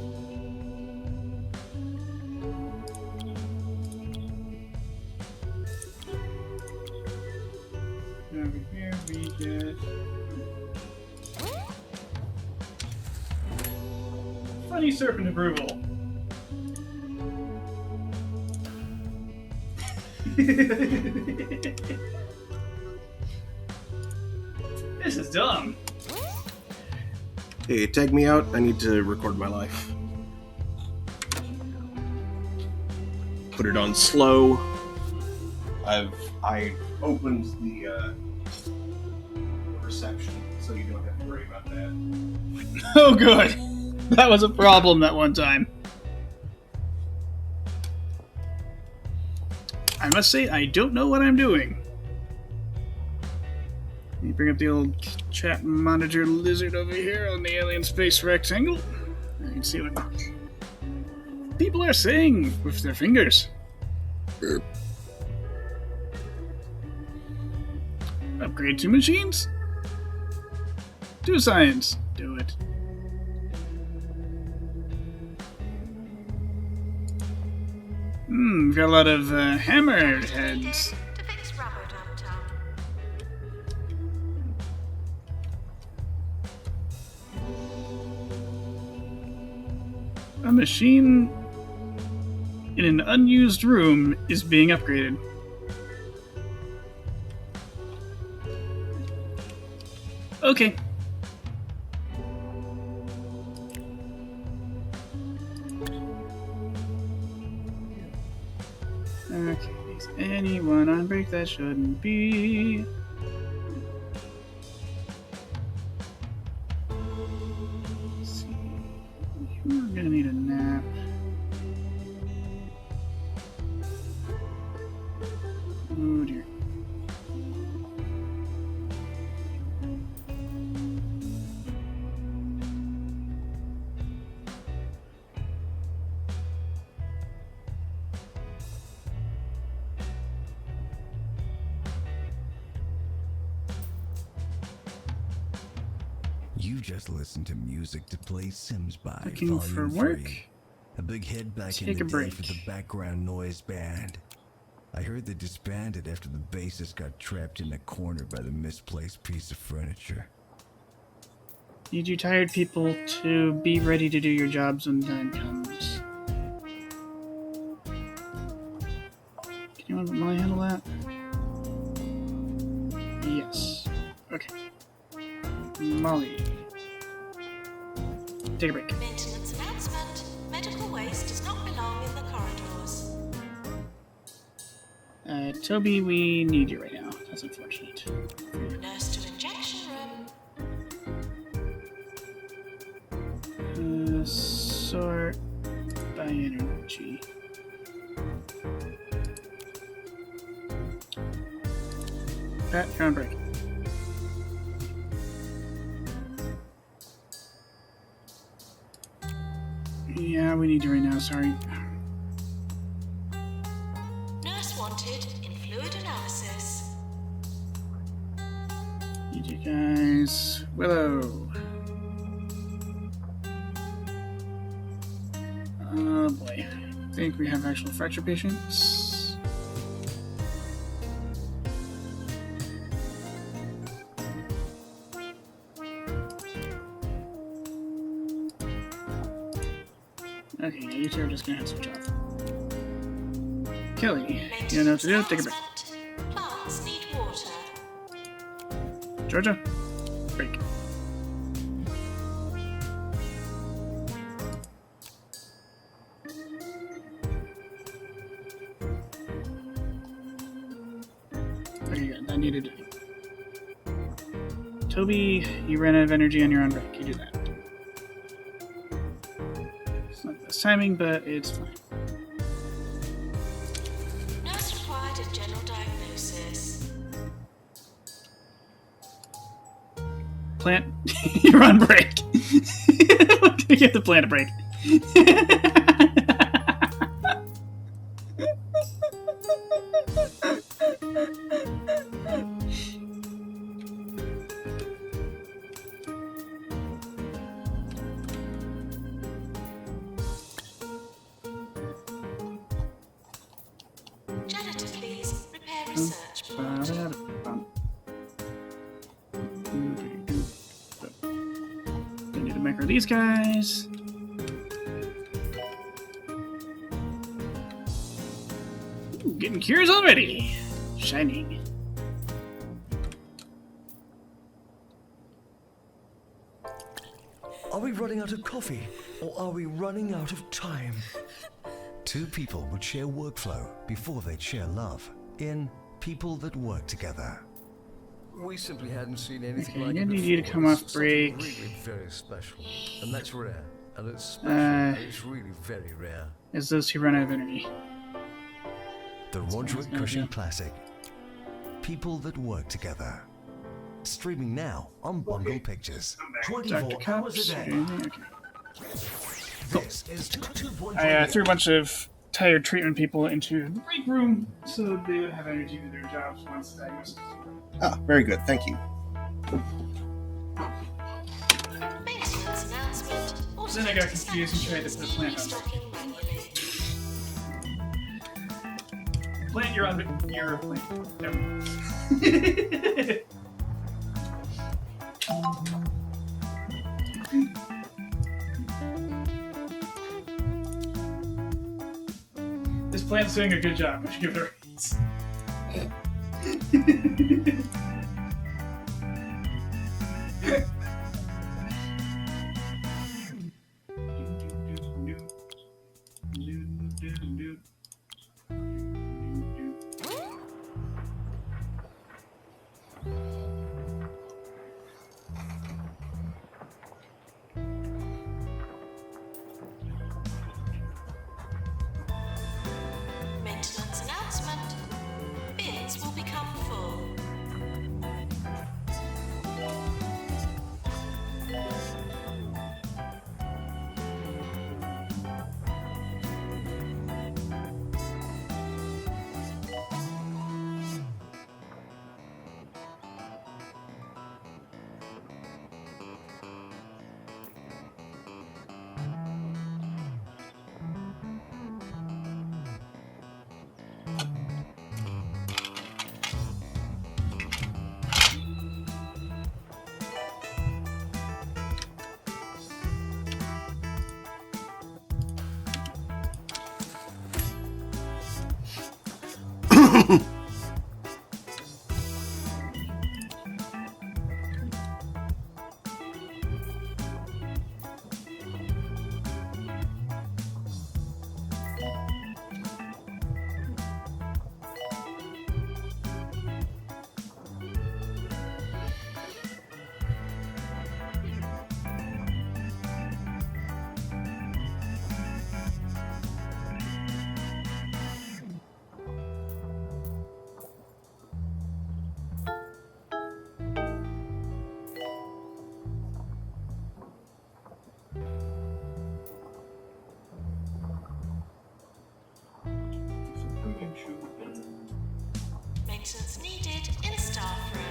Over here we get funny serpent approval. This is dumb. Hey, tag me out. I need to record my life. Put it on slow. I opened the reception, so you don't have to worry about that. Oh, good. That was a problem that one time. I must say, I don't know what I'm doing. Let me bring up the old chat monitor lizard over here on the alien space rectangle. I can see what people are saying with their fingers. Upgrade 2 machines? Do science. Do it. We've got a lot of hammer heads. To fix rubber dum-dum. A machine in an unused room is being upgraded. Okay. Okay, is anyone on break that shouldn't be? Let's see. You're gonna need a nap. Oh dear. You just listened to music to play Sims by Looking Volume for 3. work? A big hit back Take in the a day break. for the background noise band. I heard they disbanded after the bassist got trapped in a corner by the misplaced piece of furniture. Need you tired people to be ready to do your jobs when time comes. Can you want Molly handle that? Yes. Okay. Molly. Take a break. Maintenance announcement. Medical waste does not belong in the corridors. Toby, we need you right now. That's unfortunate. Nurse to injection room. Sort by energy. Pat, you're on break. Yeah, we need you right now, sorry. Nurse wanted in fluid analysis. Need you guys. Willow. Oh boy. I think we have actual fracture patients. Okay, yeah, you two are just gonna have to switch off. Kelly, you know what to do? Take a break. Announcement. Plants need water. Georgia, break. Okay, good. That needed to be. Toby, you ran out of energy and you're on break. You do that. It's not the best timing, but it's fine. Nurse required in general diagnosis. Plant, you're on break. I'm gonna give the plant a break. Janitor, please. Repair research pod. Don't need to macro these guys. Ooh, getting cures already. Shining. Are we running out of coffee or are we running out of time? Two people would share workflow before they'd share love in People That Work Together. We simply hadn't seen anything Okay, like I it need you to before. come It's off something break. Really very special, and that's rare. And it's special. And it's really very rare. As those who run out of energy. The Roderick Cushing Classic. People That Work Together. Streaming now on Bungle Pictures. Dr. 24 hours a day. Okay. This is 2.0. I threw a bunch of tired treatment people into the break room so they would have energy for their jobs once the diagnosis. Ah, very good. Thank you. Maintenance announcement. Then I got confused and tried to put a plant on. Restocking regularly. Plant, you're on your plant. Never mind. This plant's doing a good job. I should give it a raise. Maintenance announcement. Bins will become full. Maintenance needed in staff room.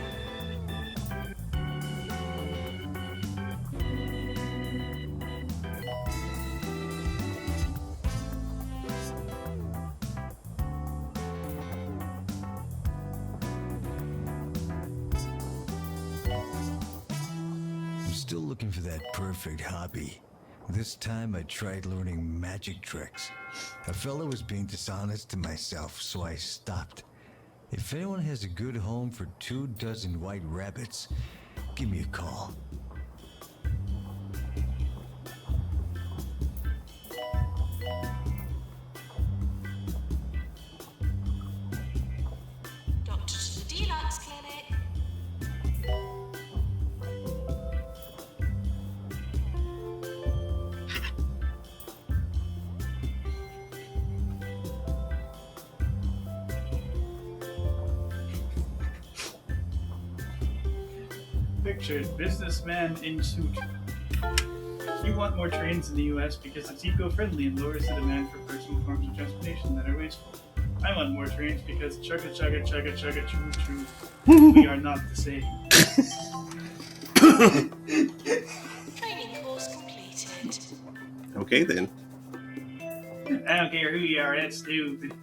I'm still looking for that perfect hobby. This time I tried learning magic tricks. I felt I was being dishonest to myself, so I stopped. If anyone has a good home for 24 white rabbits, give me a call. Doctor to the Deluxe Clinic. Pictured businessman in suit. You want more trains in the US because it's eco-friendly and lowers the demand for personal forms of transportation that are wasteful. I want more trains because chugga chugga chugga chugga choo choo. We are not the same. Training course completed. Okay then. I don't care who you are, that's stupid.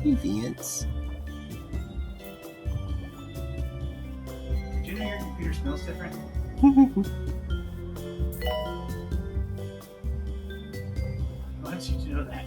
Events. Do you know your computer smells different? I want you to know that.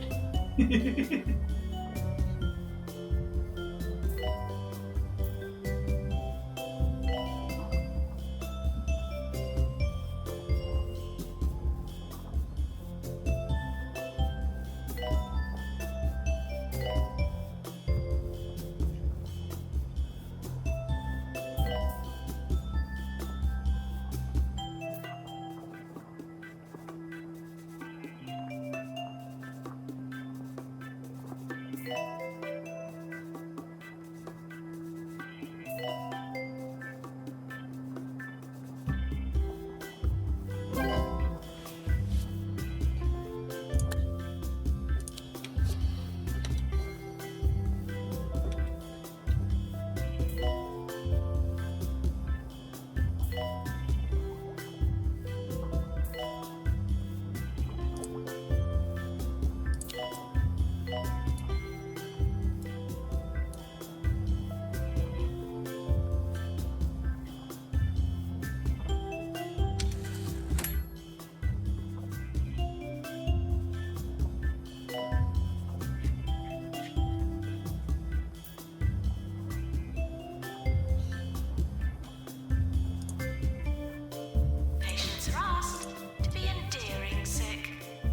Patients are asked to be endearing sick,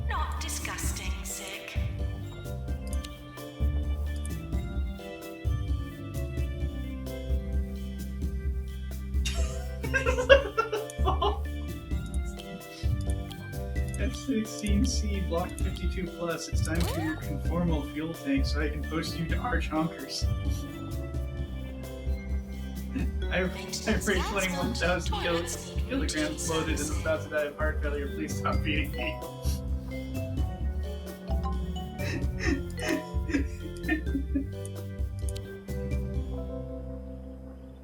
not disgusting sick. F-16C Block 52 Plus. It's time for your conformal fuel tank so I can post you to Arch Honkers. I weigh 21,000 kilograms loaded and I'm about to die of heart failure. Please stop feeding me.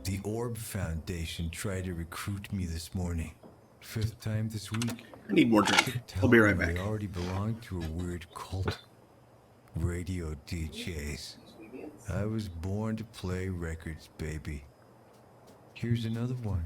The Orb Foundation tried to recruit me this morning. 5th time this week. I need more drink. I'll be right back. I already belong to a weird cult. Radio DJs. I was born to play records, baby. Here's another one.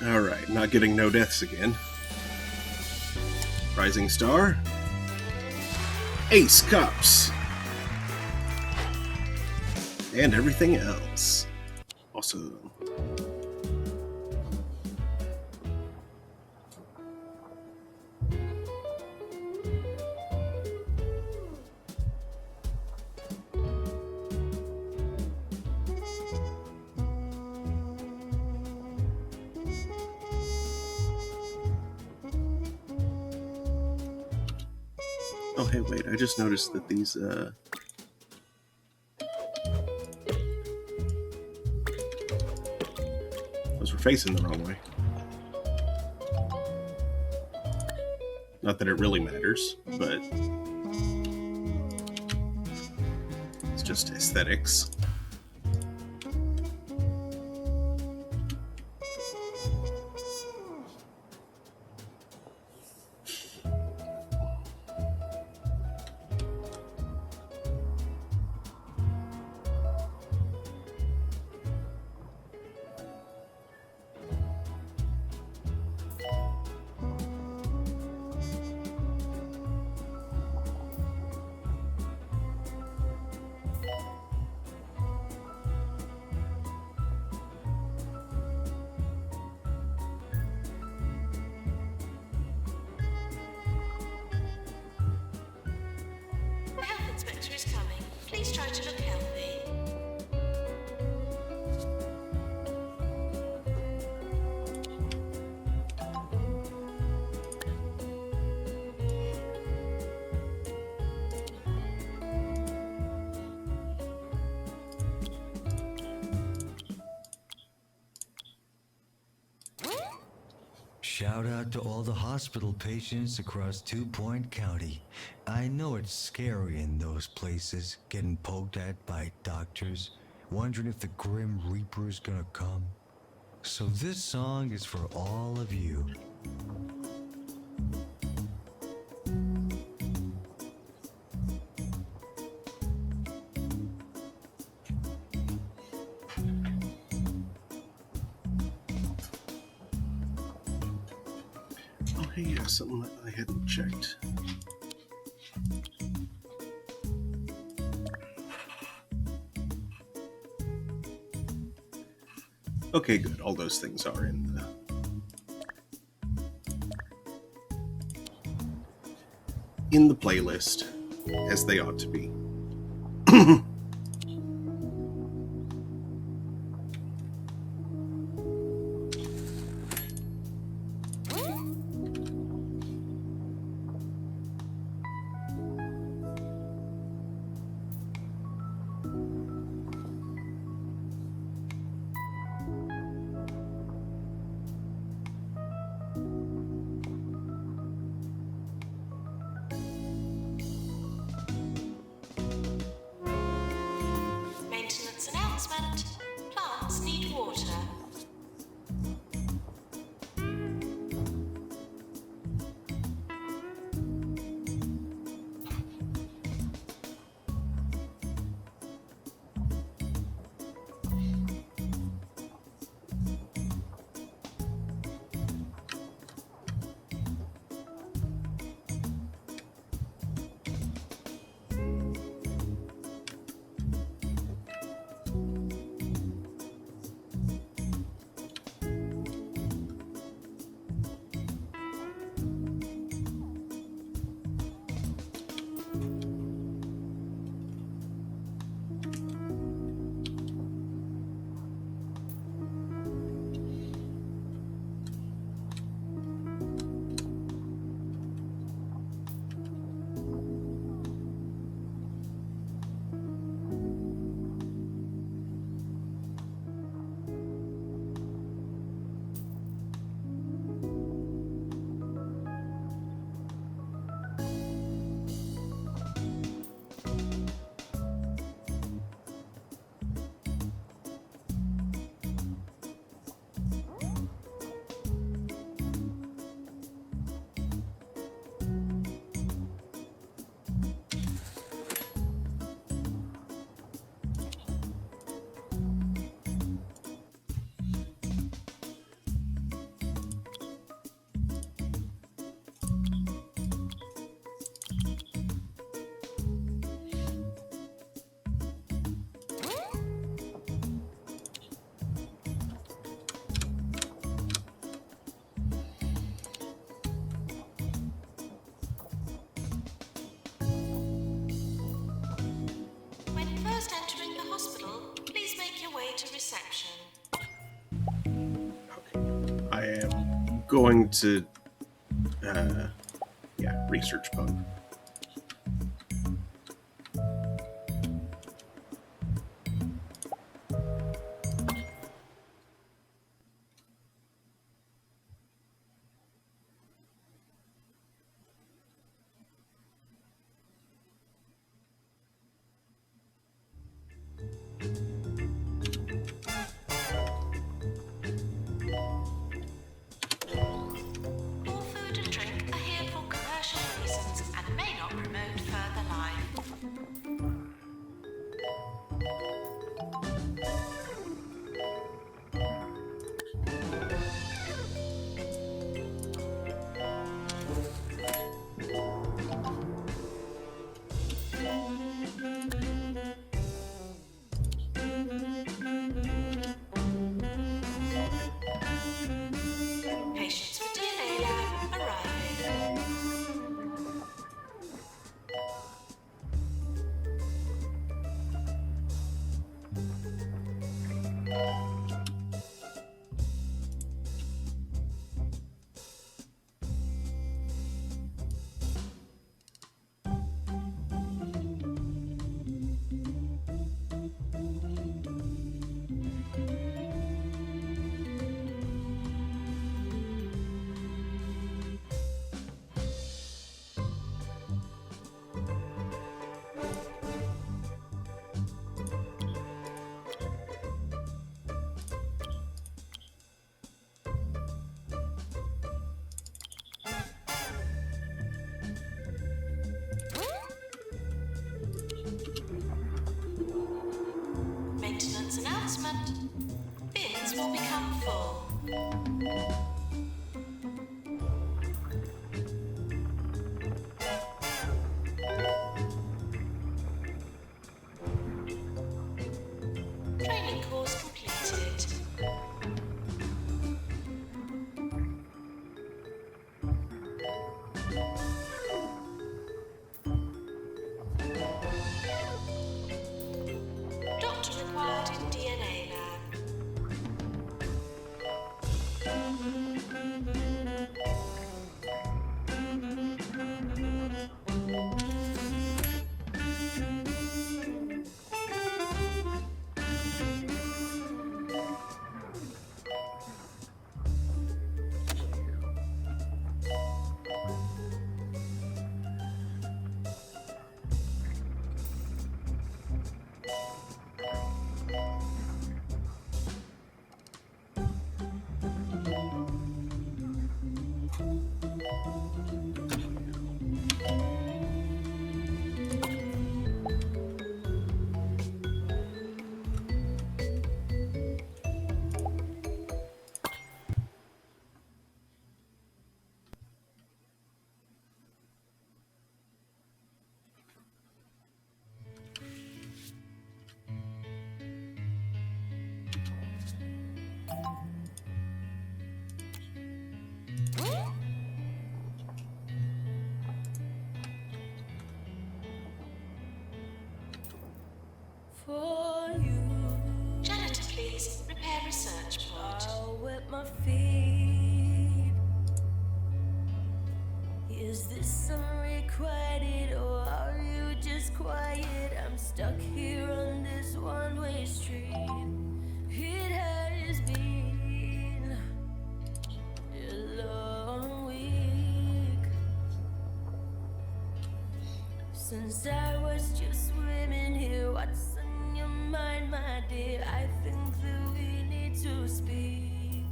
Alright, not getting no deaths again. Rising Star. Ace Cups. And everything else. Awesome. Oh, hey, wait, I just noticed that these, Those were facing the wrong way. Not that it really matters, but it's just aesthetics. The health inspector is coming. Please try to look healthy. Shout out to all the hospital patients across 2 Point County. I know it's scary in those places, getting poked at by doctors, wondering if the Grim Reaper's gonna come. So this song is for all of you. Oh, hey, yeah, something that I hadn't checked. Okay, good. All those things are in the playlist, as they ought to be. Maintenance announcement. Plants need water. When first entering the hospital, please make your way to reception. I am going to, research pump. For you, Janitor, please. Repair research pod. I'll wet my feet. Is this unrequited or are you just quiet? I'm stuck here on this one-way street. It has been a long week since I was just swimming here. What's on your mind, my dear? I think that we need to speak.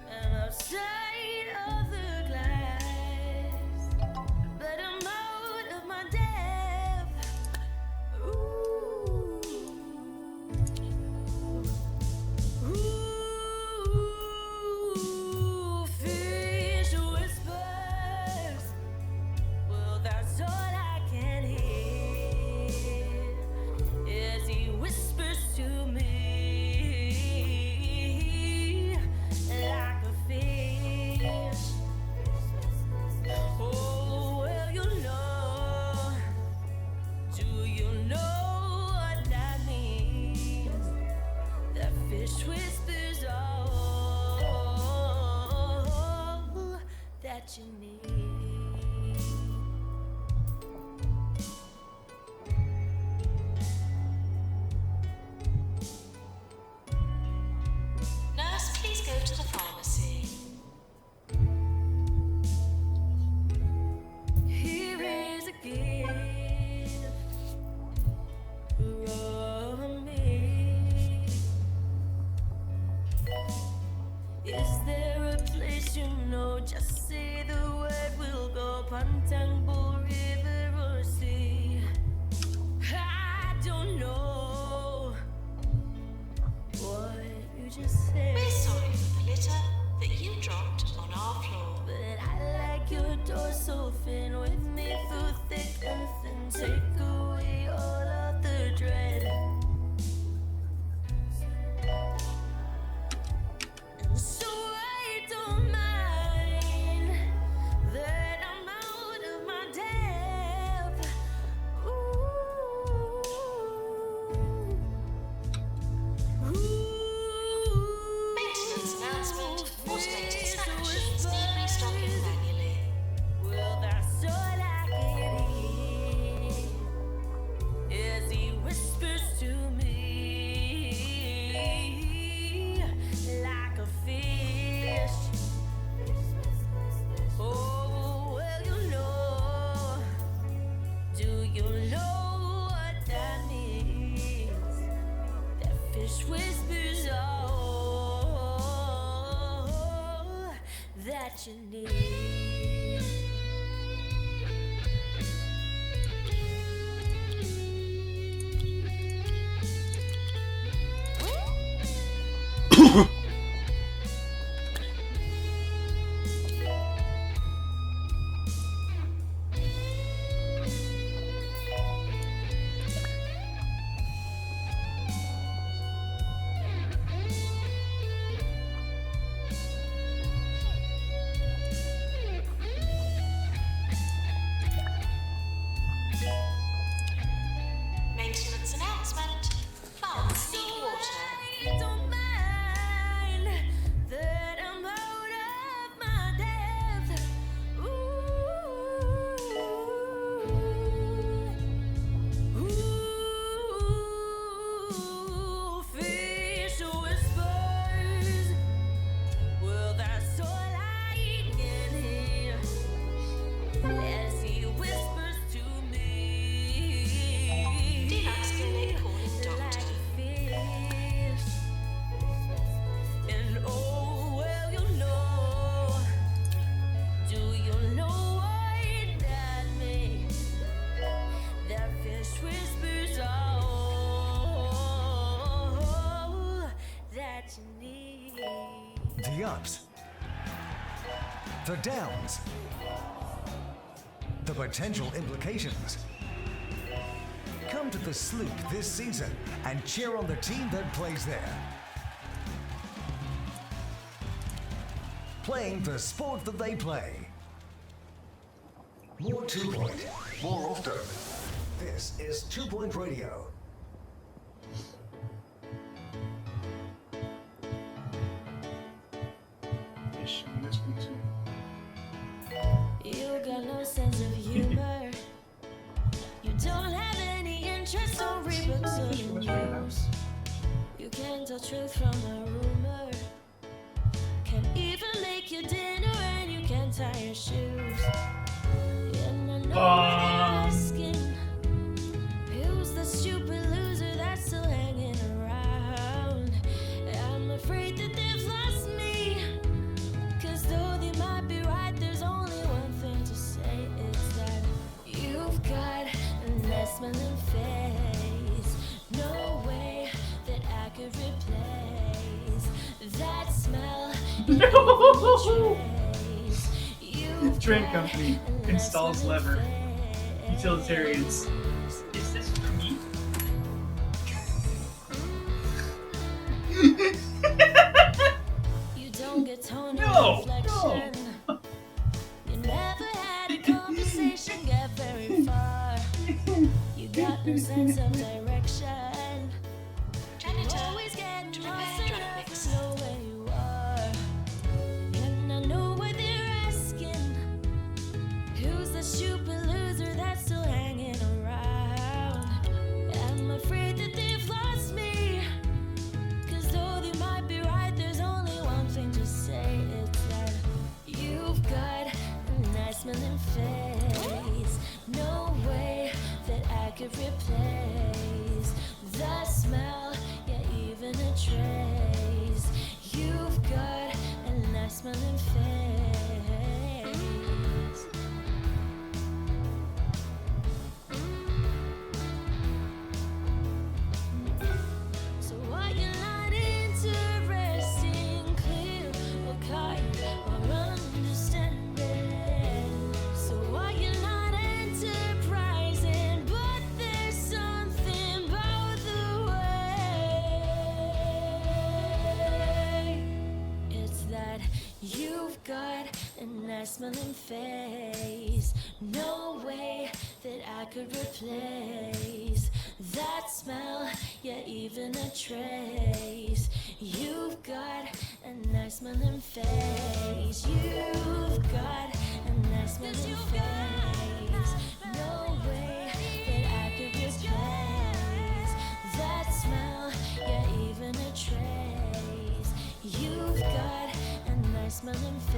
I'm outside of the glass, but I'm out of my depth. Ooh. Ooh, fish whispers. Well, that's all I can hear as he whispers to me like a fish. Oh, well, you know. Do you know what that means? That fish whispers all that you need. Nurse, please go to the pharmacy. Here is a gift from me. Is there a place you know? Just say the word, we'll go Pantangbo River or sea. I don't know what you just said. We're sorry for the litter that you dropped on our floor. But I like your dorsal fin with me through thick and thin. Take away all of the dread. And so I don't mind that I'm out of my depth. Maintenance announcement. Automated snack machines need restocking manually. Well, that's all I can hear as he whispers to me like a fish. Oh, well, you know. Do you know what that means? That fish whispers all that you need. Maintenance announcement. Plants need water. I don't mind that I'm out of my depth. Ooh, fish whispers. Well, that's all I can hear as he whispers to me. Demasculate calling doctor. Fish. And oh, well, you know. Do you know what that means? That fish whispers all that you need. The ups, the downs, the potential implications. come to the Sloop this season and cheer on the team that plays there. Playing the sport that they play. More 2 Point, more often. This is 2 Point Radio. Fish on this one too. You got no sense of humor. You don't have any interest or rebooks or the news. You can't tell truth from a rumor. Can't even make your dinner and you can't tie your shoes. And I know what you're asking. Who's the stupid loser that's still hanging around? I'm afraid that they've lost me. 'Cause though they might be right, there's only one thing to say. It's that you've got a nice smelling face. No way that I could replace that smell. Train company installs lever. Utilitarians. Is this for me? You don't get tone No, reflection. You never had a conversation get very far. You got no sense of direction. Janitor, Always getting prepare lost drug enough mix. to know where you are. And I know what they're asking. Who's the stupid loser that's still hanging around? I'm afraid that they've lost me. 'Cause though they might be right, there's only one thing to say. It's that you've got a nice smelling face. No way that I could replace the smell, yeah, even a trace. You've got a nice smelling face. So are you not interesting, clear or kind or understanding? So are you not enterprising, but there's something about the way. It's that you've got a nice smelling face. No way that I could replace that smell, yeah, even a trace. You've got a nice smelling face. You've got a nice smelling face. No way that I could replace that smell, yeah, even a trace. You've got a nice smelling face.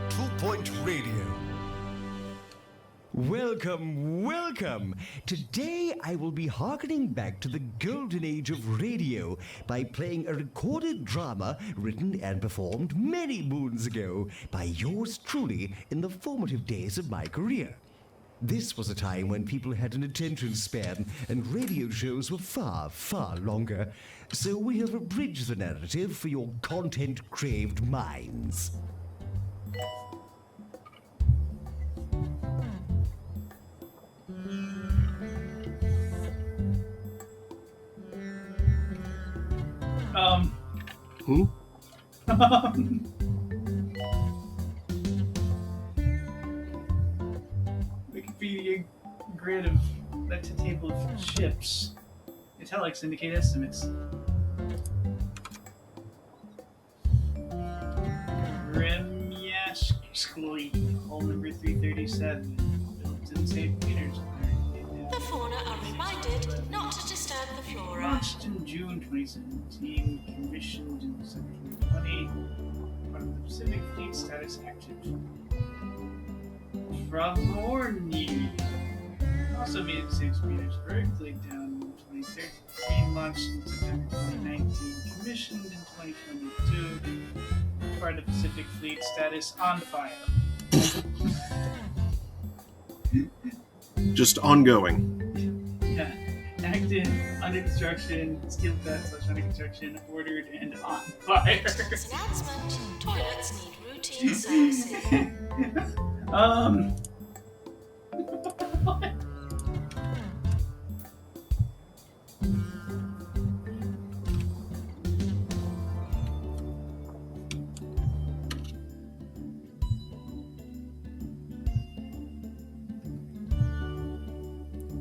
2 Point Radio. Welcome, welcome! Today I will be harkening back to the golden age of radio by playing a recorded drama written and performed many moons ago by yours truly in the formative days of my career. This was a time when people had an attention span and radio shows were far, far longer. So we have abridged the narrative for your content-craved minds. Wikipedia grid of that's a table of ships. Italics indicate estimates. Remyaskskoy, hull number 337, built in St. Petersburg. The fauna are reminded not to disturb the flora. Launched in June 2017, commissioned in December 2020, part of the Pacific Fleet Status Active. Fravorni also made it to St. Petersburg, laid down in 2013, launched in September 2019, commissioned in 2022, part of the Pacific Fleet Status on fire. Just ongoing. Yeah. Active, under construction, steel cut / under construction, ordered and on fire. Announcement: toilets need routine servicing.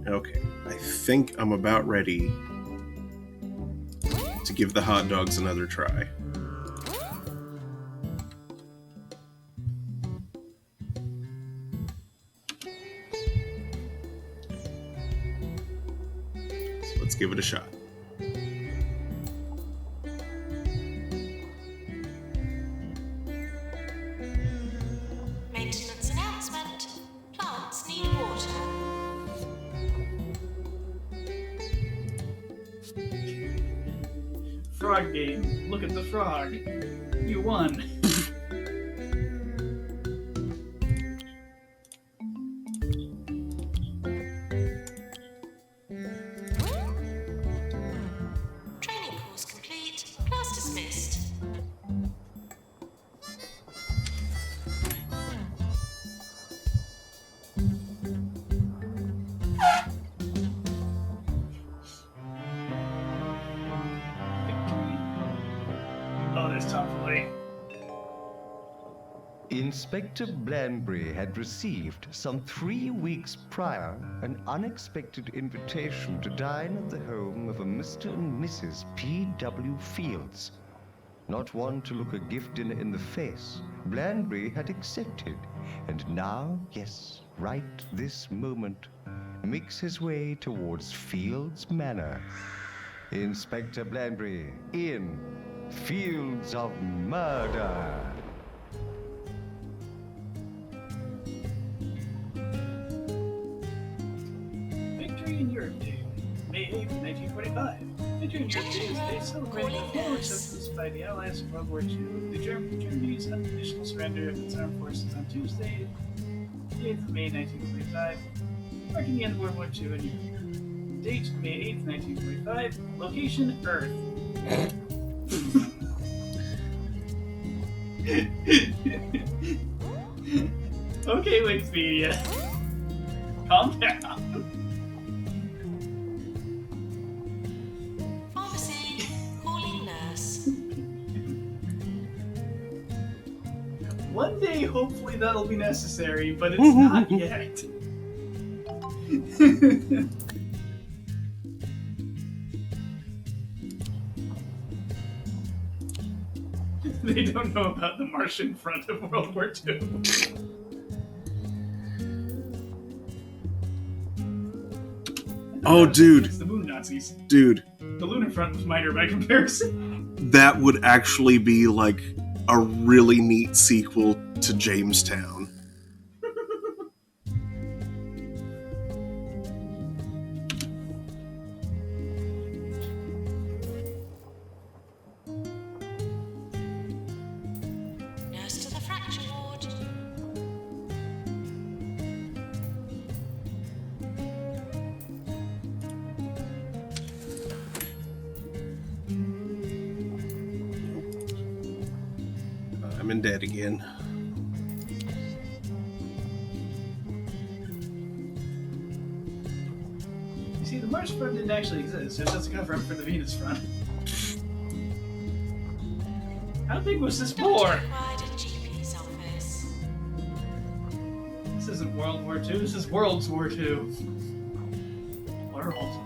Okay, I think I'm about ready to give the hot dogs another try. So let's give it a shot. Maintenance announcement. Plants need water. Frog game. Look at the frog. You won. Training course complete. Class dismissed. Oh, there's Tom Filet. Inspector Blandbury had received, some 3 weeks prior, an unexpected invitation to dine at the home of a Mr. and Mrs. P.W. Fields. Not one to look a gift dinner in the face, Blandbury had accepted, and now, yes, right this moment, makes his way towards Fields Manor. Inspector Blandbury in Fields of Murder. Victory in Europe Day, May 8th, 1945. Victory in Europe Day is a day celebrating the full acceptance by the Allies of World War II of Germany's unconditional surrender of its armed forces on Tuesday, the 8th of May 1945, marking the end of World War II in Europe. Date, May 8th, 1945. Location, Earth. Okay, Wikipedia. Calm down. Pharmacy. Calling nurse. One day, hopefully, that'll be necessary, but it's not yet. They don't know about the Martian front of World War II. Oh, dude. It's the moon Nazis. Dude, The lunar front was minor by comparison. that would actually be like a really neat sequel to Jamestown. Nurse to the fracture ward. I'm in debt again. You see, the Mars front didn't actually exist. It was just a cover-up for the Venus front. How big was this Doctor war? required in GP's office. This isn't World War II. This is World's War II. World.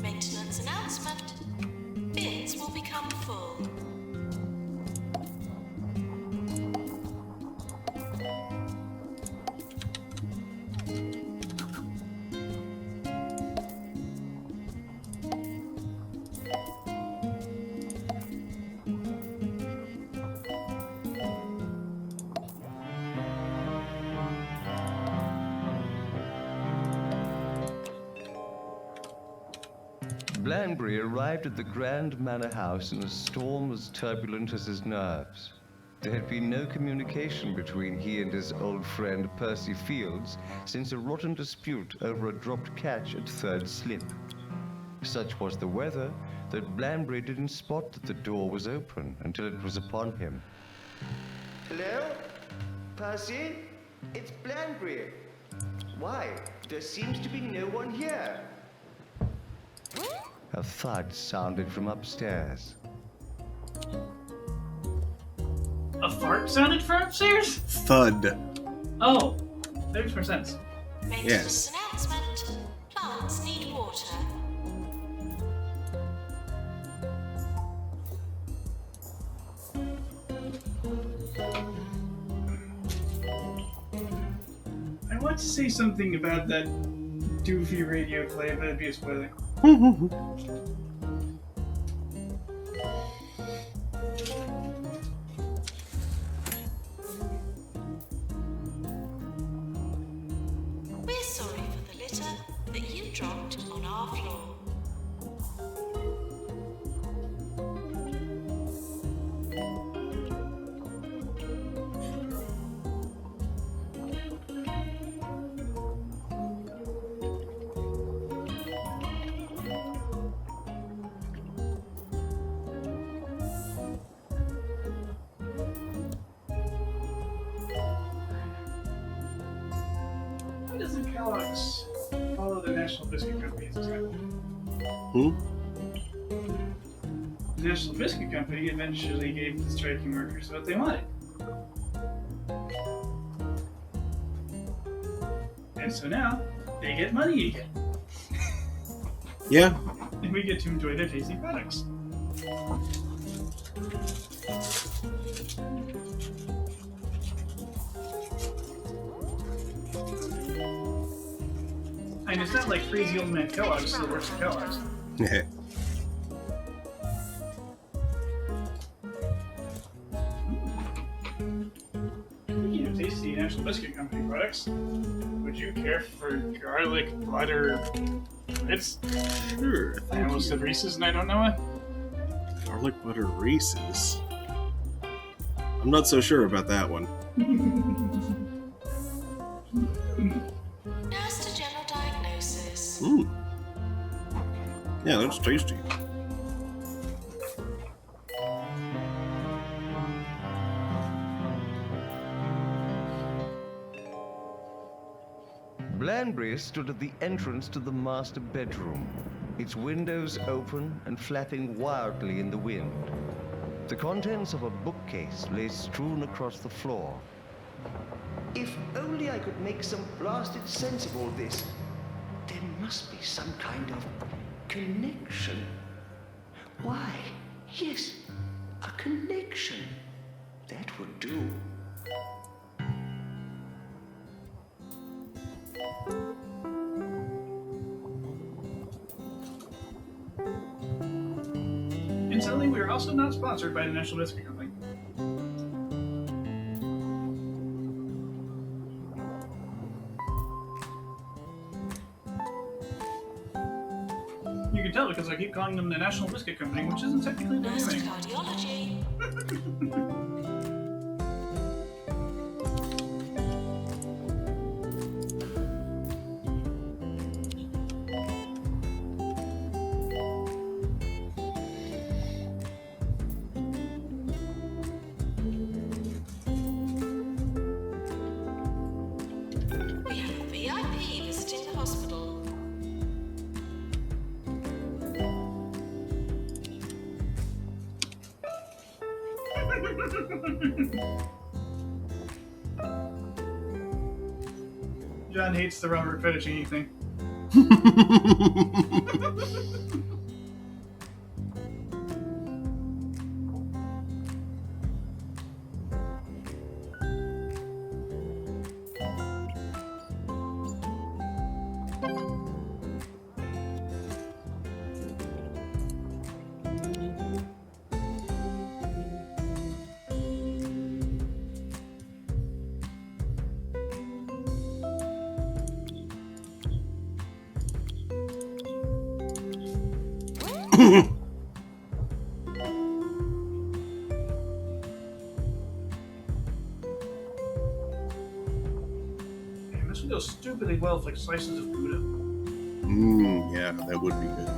Maintenance announcement. Bins will become full. Blanbury arrived at the Grand Manor House in a storm as turbulent as his nerves. There had been no communication between he and his old friend Percy Fields since a rotten dispute over a dropped catch at Third Slip. Such was the weather that Blanbury didn't spot that the door was open until it was upon him. Hello? Percy? It's Blanbury. Why? There seems to be no one here. A thud sounded from upstairs. A fart sounded from upstairs? Thud. Oh, that makes more sense. Maintenance announcement. Plants need water. I want to say something about that doofy radio play, but it'd be a spoiler. We're sorry for the litter that you dropped on our floor. Why doesn't Kellogg's follow the National Biscuit Company's example? Hmm? The National Biscuit Company eventually gave the striking workers what they wanted. And so now, they get money again. Yeah. And we get to enjoy their tasty products. And it's not like crazy old man Kellogg still works at Kellogg's. Speaking of tasty National Biscuit Company products, would you care for garlic butter bits? Sure. I almost said Reese's and I don't know it. Garlic butter Reese's. I'm not so sure about that one. Nurse to general diagnosis. Mm. Yeah, that's tasty. Blanbury stood at the entrance to the master bedroom, its windows open and flapping wildly in the wind. The contents of a bookcase lay strewn across the floor. If only I could make some blasted sense of all this. There must be some kind of connection. Why, yes, a connection. That would do. Incidentally, we are also not sponsored by the National Biscuit Company. You can tell because I keep calling them the National Biscuit Company, which isn't technically their Nurse to name. cardiology. We have a VIP visiting the hospital. John hates the Robert Fettuccine thing. Man, this would go stupidly well with like slices of Gouda. Yeah, that would be good.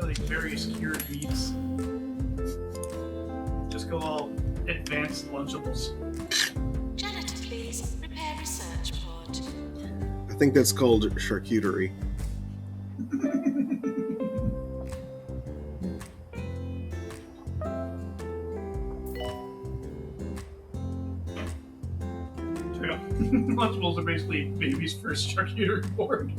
Like various cured meats. Just go all advanced Lunchables. Janitor, please. Repair research pod. I think that's called charcuterie. Yeah. Lunchables are basically baby's first charcuterie board.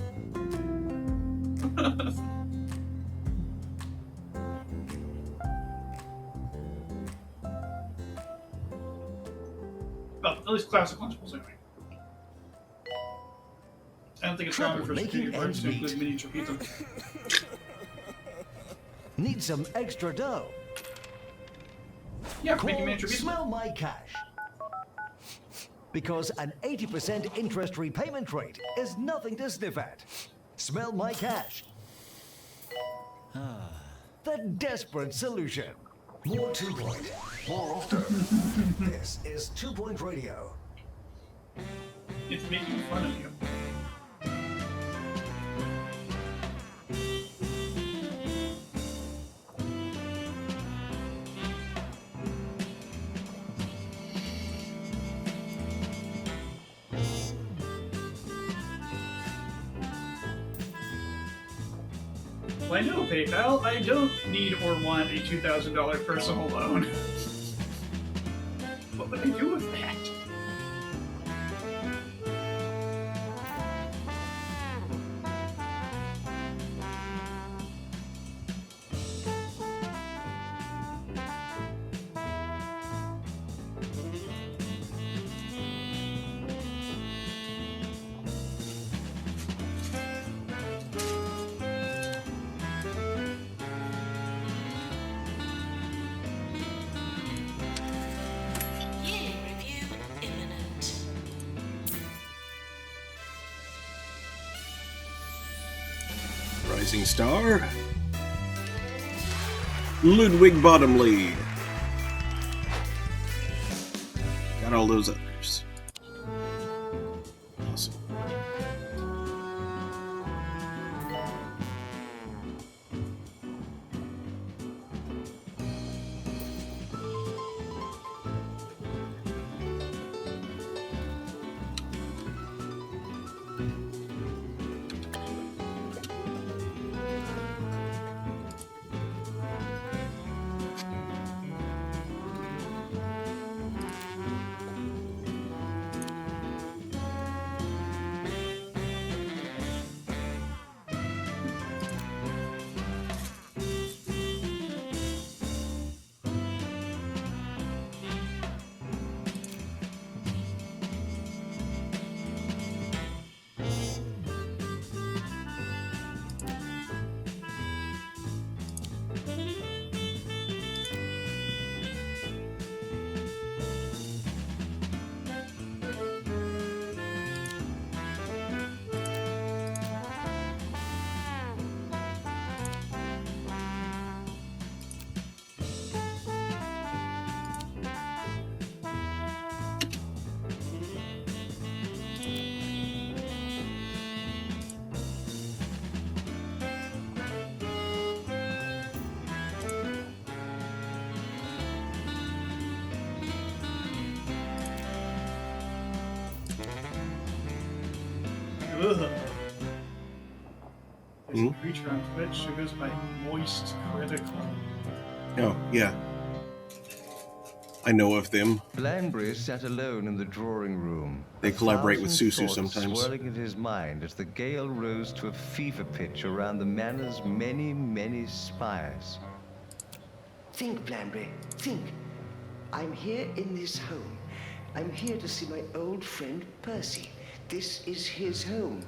Well, at least classic Lunchables anyway. I don't think it's common for Making charcuterie boards ends to include meet. miniature pizza. Need some extra dough? Yeah, making Call miniature pizza. Smell My Cash. Because an 80% interest repayment rate is nothing to sniff at. Smell My Cash. The desperate solution. More 2 Point. More often. This is 2 Point Radio. It's making fun of you. Well, I know, PayPal. I don't need or want a $2,000 personal loan. What would I do with that? Yearly review imminent. Rising star. Ludwig Bottomley. Got all those others. Awesome. Ugh. There's a creature on Twitch who goes by Moist Critical. Oh, yeah. I know of them. Blanbury sat alone in the drawing room. They collaborate with 1,000 Susu thoughts sometimes. swirling in his mind as the gale rose to a fever pitch around the manor's many, many spires. Think, Blanbury, think. I'm here in this home. I'm here to see my old friend Percy. This is his home.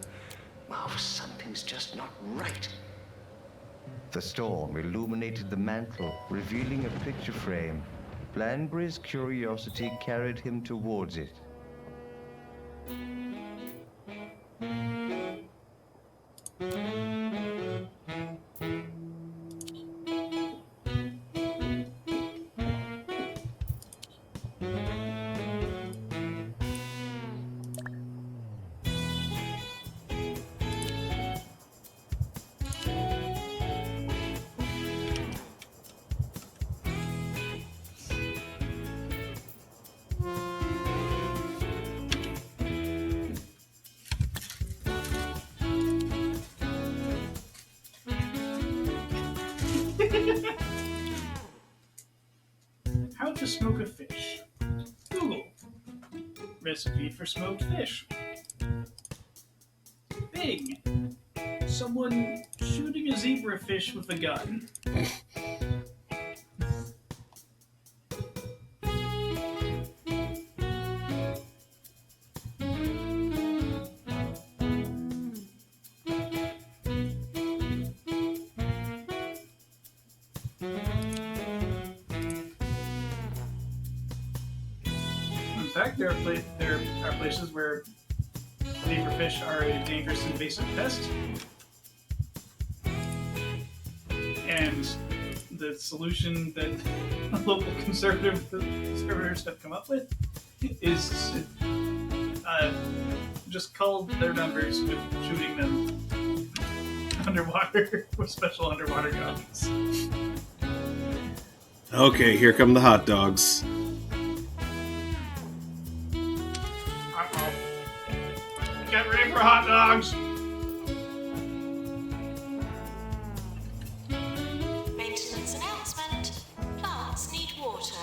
Oh, something's just not right. The storm illuminated the mantle, revealing a picture frame. Blandbury's curiosity carried him towards it. How to smoke a fish. Google. Recipe for smoked fish. Bing. Someone shooting a zebra fish with a gun. In fact, there are places where zebrafish are a dangerous invasive pest, and the solution that local conservators have come up with is just cull their numbers with shooting them underwater with special underwater guns. Okay, here come the hot dogs. Uh-oh. Get ready for hot dogs! Maintenance announcement. Plants need water.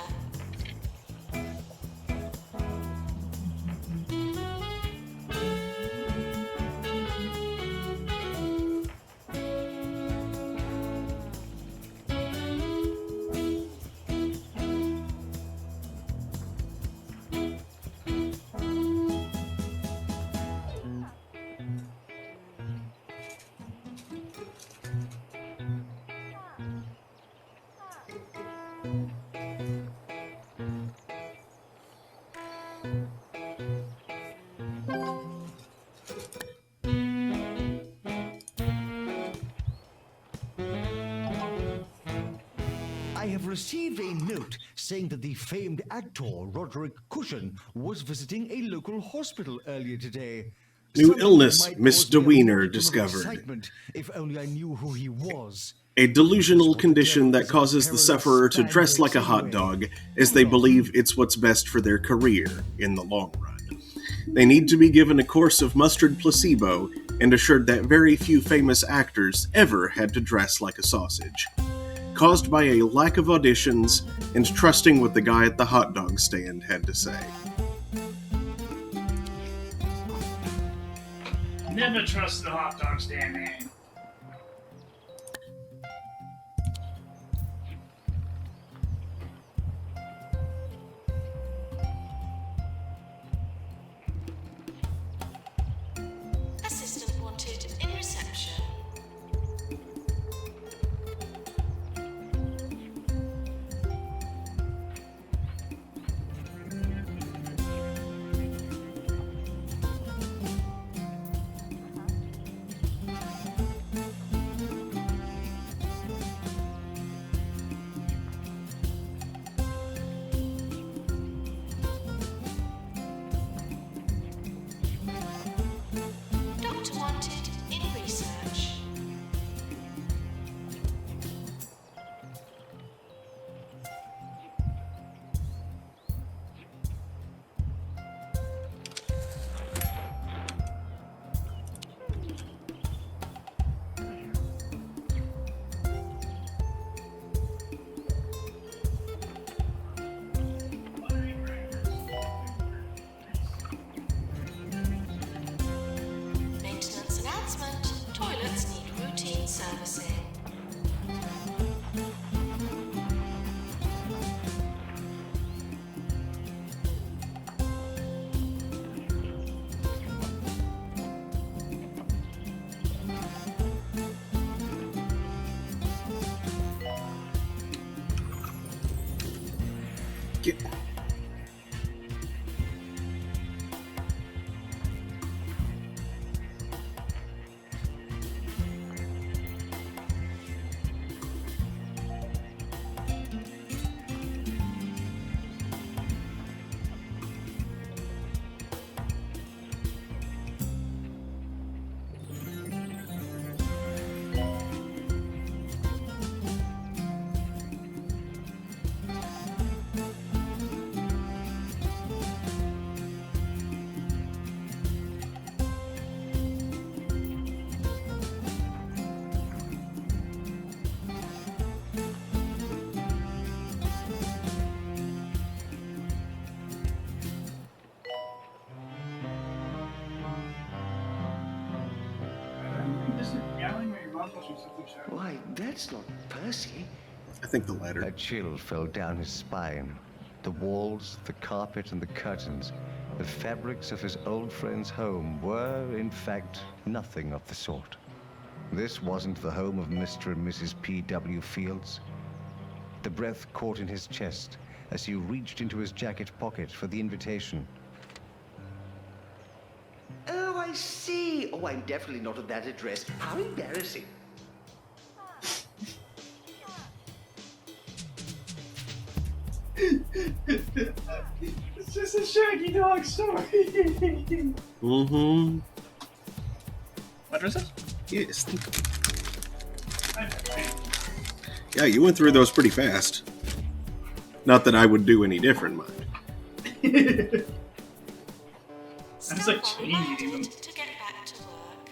I have received a note saying that the famed actor Roderick Cushion was visiting a local hospital earlier today. New Something illness might Miss cause me a DeWiener moment of discovered. excitement, if only I knew who he was. A delusional condition that causes the sufferer to dress like a hot dog, as they believe it's what's best for their career in the long run. They need to be given a course of mustard placebo and assured that very few famous actors ever had to dress like a sausage. Caused by a lack of auditions and trusting what the guy at the hot dog stand had to say. Never trust the hot dog stand man. Assistant wanted in reception. Doctor wanted in research. Maintenance announcement. Toilets need routine servicing. Get- Just yelling at your mom while she's something shouting. Why, that's not Percy. I think the latter. A chill fell down his spine. The walls, the carpet, and the curtains, the fabrics of his old friend's home were, in fact, nothing of the sort. This wasn't the home of Mr. and Mrs. P.W. Fields. The breath caught in his chest as he reached into his jacket pocket for the invitation. Oh, I see. Oh, I'm definitely not at that address. How embarrassing. It's just a Shaggy Dog story. Mm-hmm. What was it? Yes. Yeah, you went through those pretty fast. Not that I would do any different, mind. Sounds like changing them. To get back to work.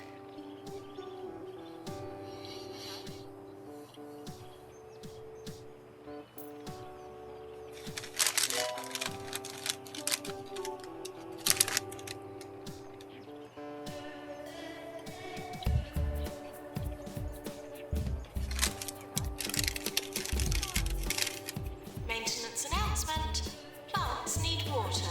Maintenance announcement. Plants need water.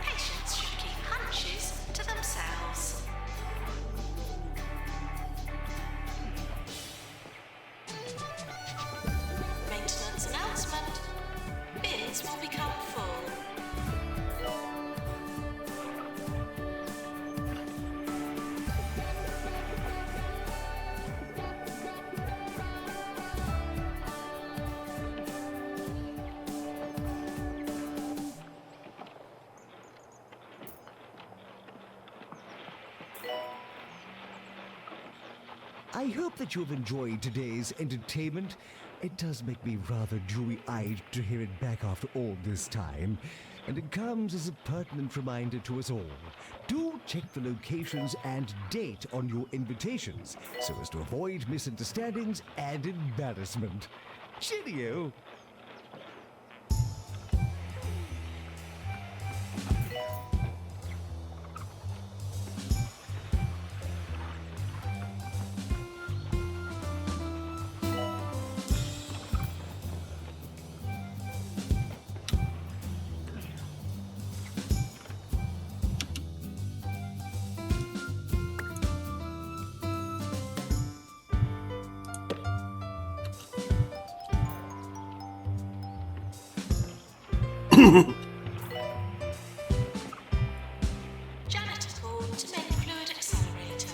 Patients should keep hunches to themselves. Maintenance announcement. Bins will become full. I hope that you've enjoyed today's entertainment. It does make me rather dewy-eyed to hear it back after all this time. And it comes as a pertinent reminder to us all. Do check the locations and date on your invitations so as to avoid misunderstandings and embarrassment. Cheerio! Janitor's board to main fluid accelerator.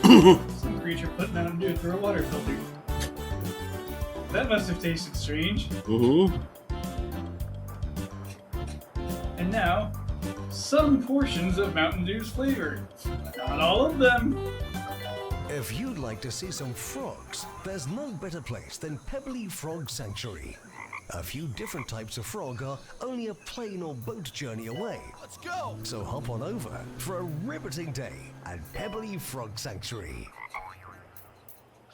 Some creature put Mountain Dew through a water filter. That must have tasted strange. Mm-hmm. And now, some portions of Mountain Dew's flavor. Not all of them. If you'd like to see some frogs, there's no better place than Pebbly Frog Sanctuary. A few different types of frog are only a plane or boat journey away. Let's go! So hop on over for a riveting day at Pebbly Frog Sanctuary.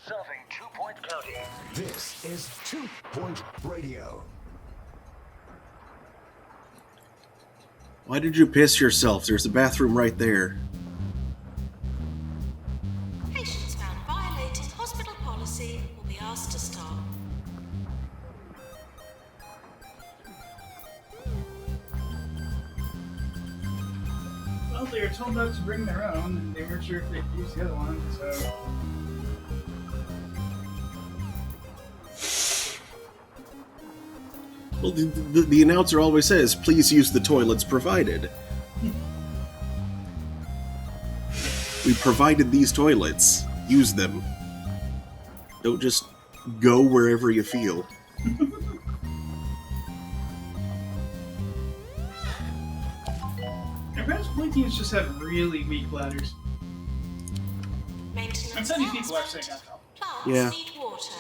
Serving 2 Point County. This is 2 Point Radio. Why did you piss yourself? There's a bathroom right there. Patients found violating hospital policy will be asked to stop. Well, they were told not to bring their own, and they weren't sure if they'd use the other one, so... Well, the announcer always says, please use the toilets provided. We provided these toilets. Use them. Don't just go wherever you feel. And perhaps Blinkians just have really weak bladders. Maintenance I'm telling you, people are saying announcement. that. Plants Yeah. need water.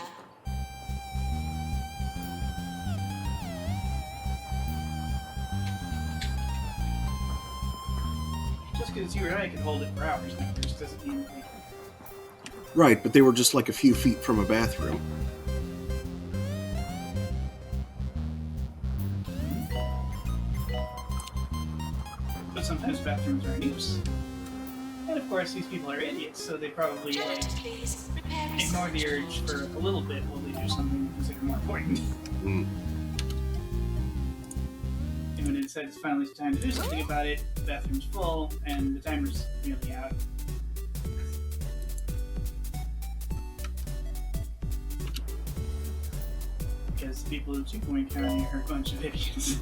Just because you or I can hold it for hours now, just doesn't mean anything. Right, but they were just like a few feet from a bathroom. But sometimes bathrooms are in use. And of course, these people are idiots, so they probably Janitor, please. Repair ignore the urge for a little bit while they do something they consider more important. Mm. And when it decides it's finally time to do something about it, the bathroom's full and the timer's nearly out. Because the people of 2 Point County are a bunch of idiots.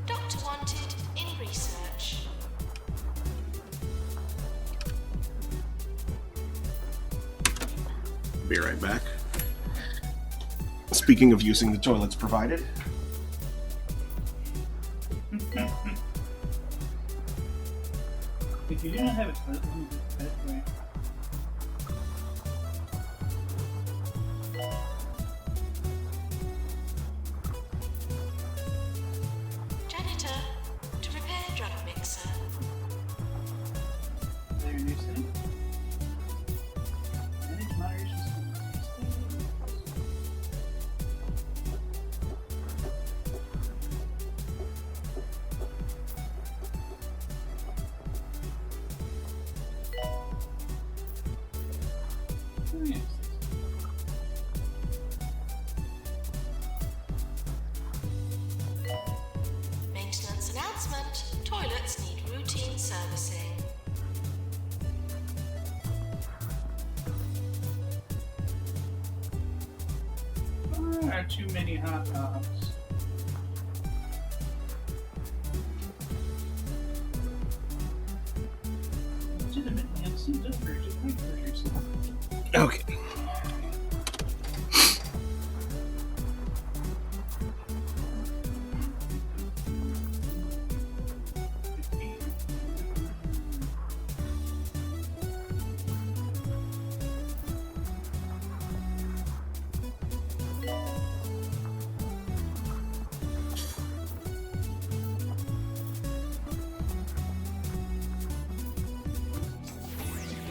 Doctor wanted in research. Be right back. Speaking of using the toilets provided. If you do not have a toilet, let me put that away. Janitor, to repair drug mixer. Is there a new setting? Manage moderation speed. Oh, yes. Maintenance announcement. Toilets need routine servicing. There are too many hot dogs. Legitimately unsealed beverage of burgers. Okay.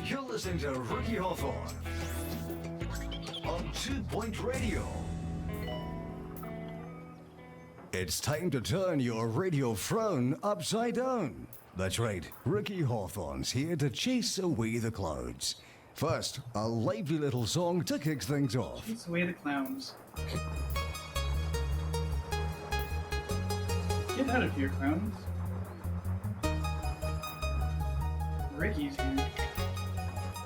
You're listening to Ricky Hawthorne on 2 Point Radio. It's time to turn your radio throne upside down. That's right, Ricky Hawthorne's here to chase away the clouds. First, a lively little song to kick things off. Chase away the clowns. Get out of here, clowns. Ricky's here.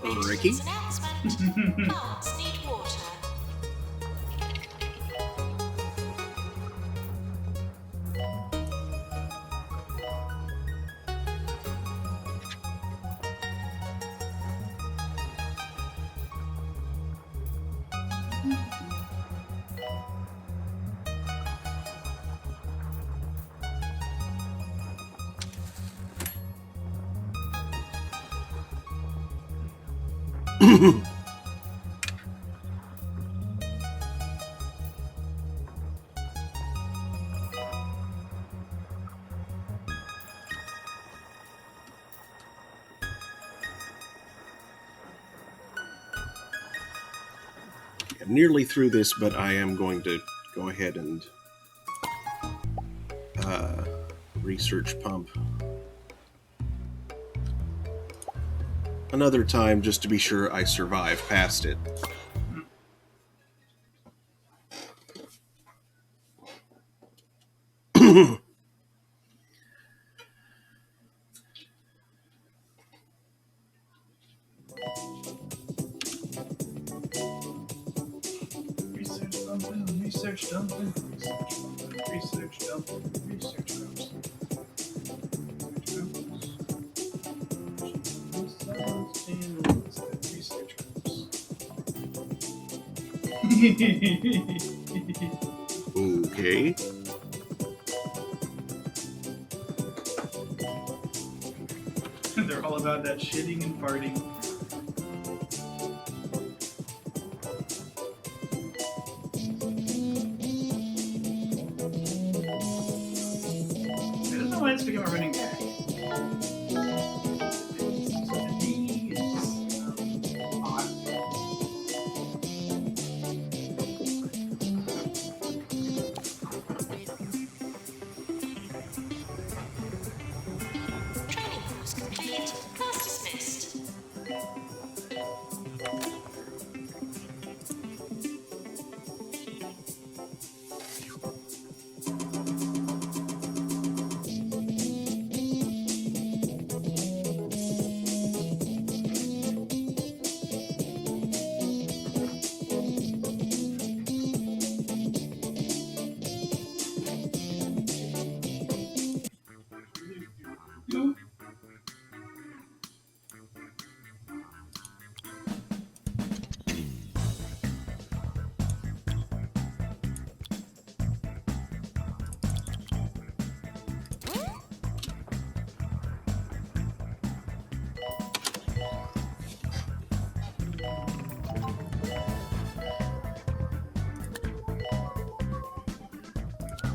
Ricky? Maintenance announcement. Plants need water. I'm nearly through this, but I am going to go ahead and research pump another time just to be sure I survive past it. Research dumping, research dumping, research dumping, research dumping, research Okay. They're all about that shitting and farting. I don't know why it's become a running gag. Training course complete. Class dismissed.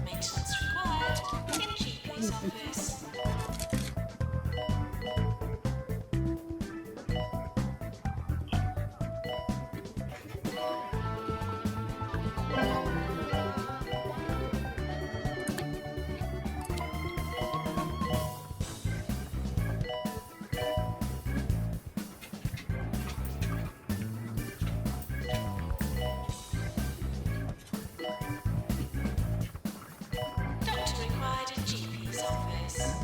Maintenance required. In GP's office. Doctor required in GP's office.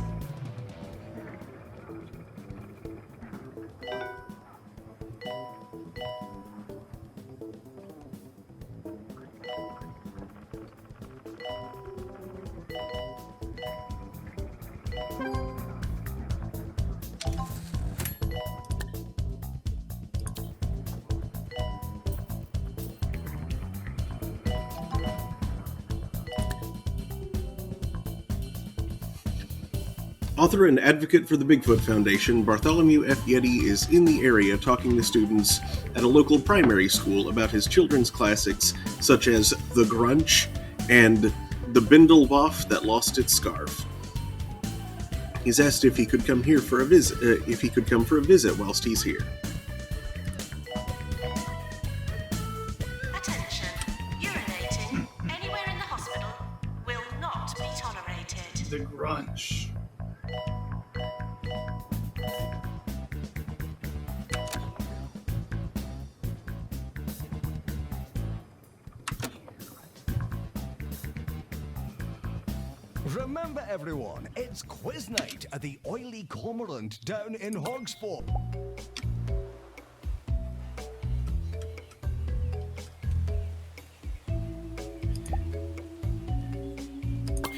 Author and advocate for the Bigfoot Foundation, Bartholomew F. Yeti is in the area talking to students at a local primary school about his children's classics such as The Grunch and The Bindlewaff That Lost Its Scarf. He's asked if he could come here for a visit, whilst he's here. Attention. Urinating anywhere in the hospital will not be tolerated. The Grunch. Remember, everyone, it's quiz night at the Oily Cormorant down in Hogsport.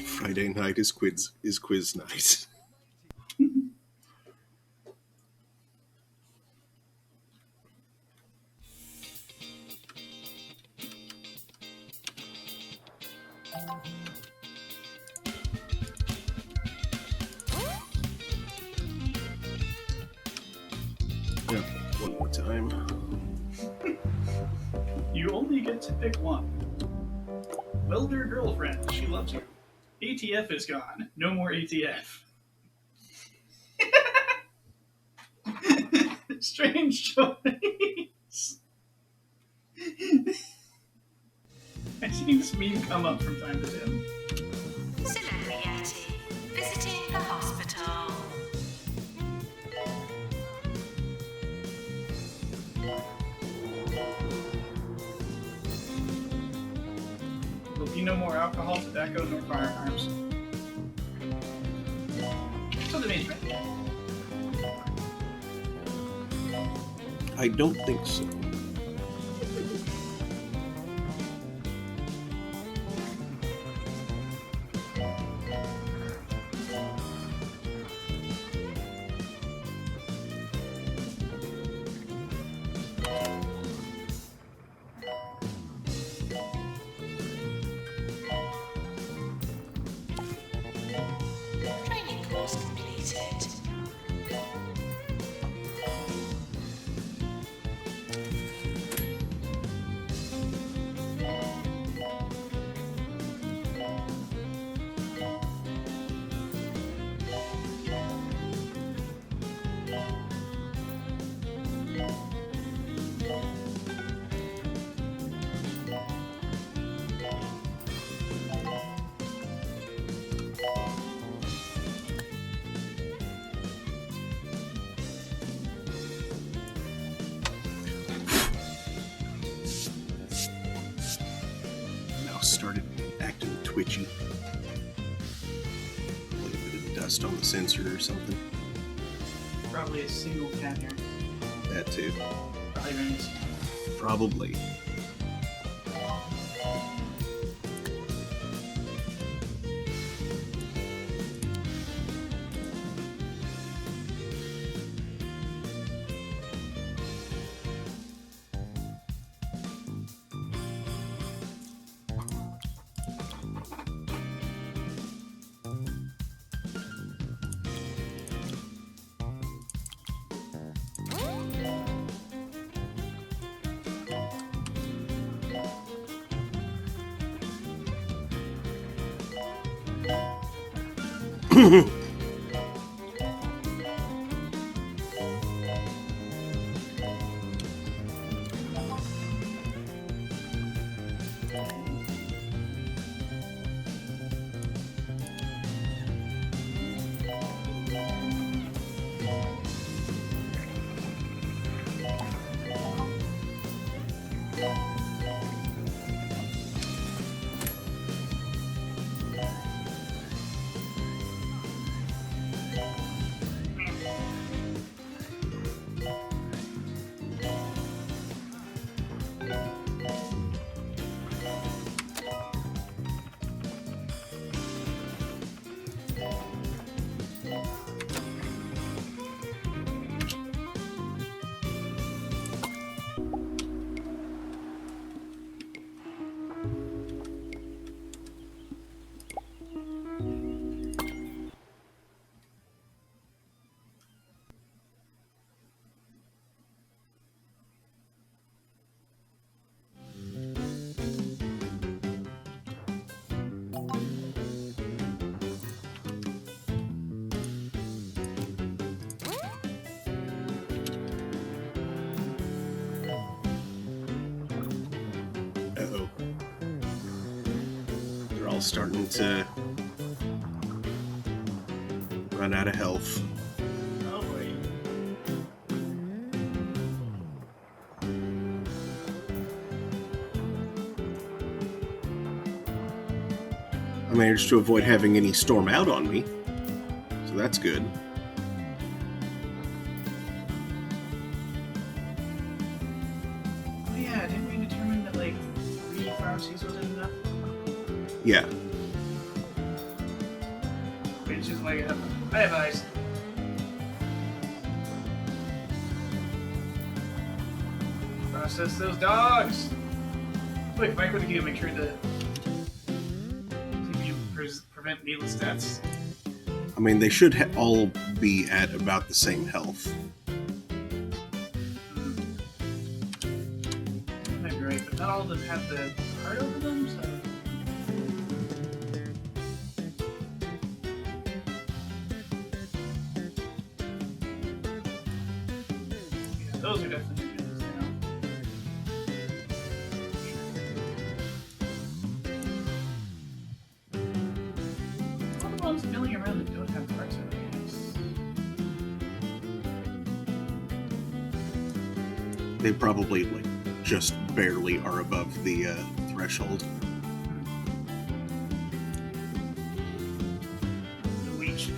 Friday night is quiz night. Yeah, one more time. You only get to pick one. Welder girlfriend, she loves you. ATF is gone. No more ATF. Strange choice. I see this meme come up from time to time. Celebrity visiting the hospital. There'll be no more alcohol, tobacco, nor firearms. So the main thing. I don't think so. Training course completed. Mouse started acting twitchy. A little bit of dust on the sensor or something. Probably a single cat hair. That too. Probably rings. Probably. Uh-oh. They're all starting to run out of health. Oh boy. I managed to avoid having any storm out on me, so that's good. Oh yeah, didn't we determine that like 3 pharmacies wasn't enough? Yeah. It's just like I have eyes. Process those dogs. Wait, Mike, what do you make sure that you prevent needless deaths? I mean, they should all be at about the same health. That might be right, but not all of them have the heart over them, so. Yeah, those are definitely good. All the ones milling around that don't have hearts are nice. They probably like just barely are above the threshold. No HP.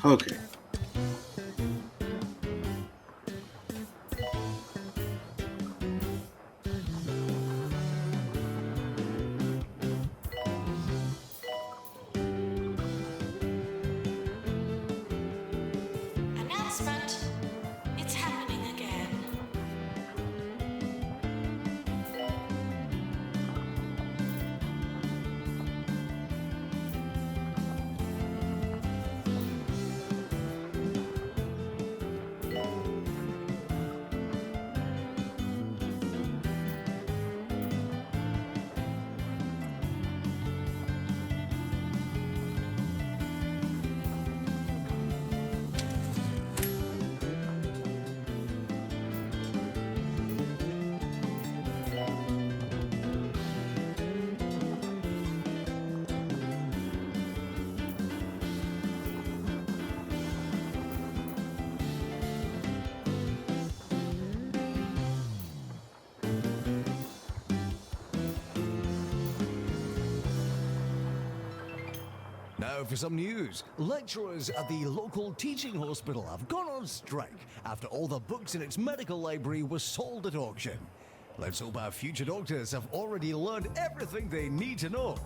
Okay. Announcement. It's happening again. Now for some news. Lecturers at the local teaching hospital have gone on strike after all the books in its medical library were sold at auction. Let's hope our future doctors have already learned everything they need to know.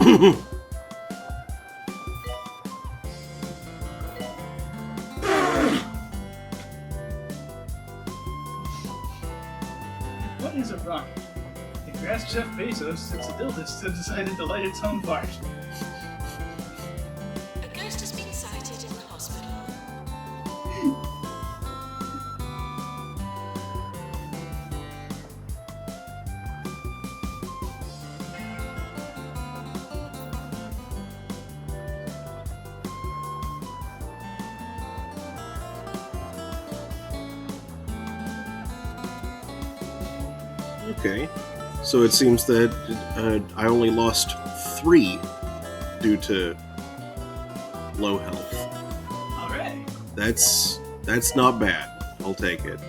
What is a rocket? If you ask Jeff Bezos, it's a dildo that decided to light its own fire. A ghost has been sighted in the hospital. Okay, so it seems that I only lost 3 due to low health. Alright. That's not bad. I'll take it.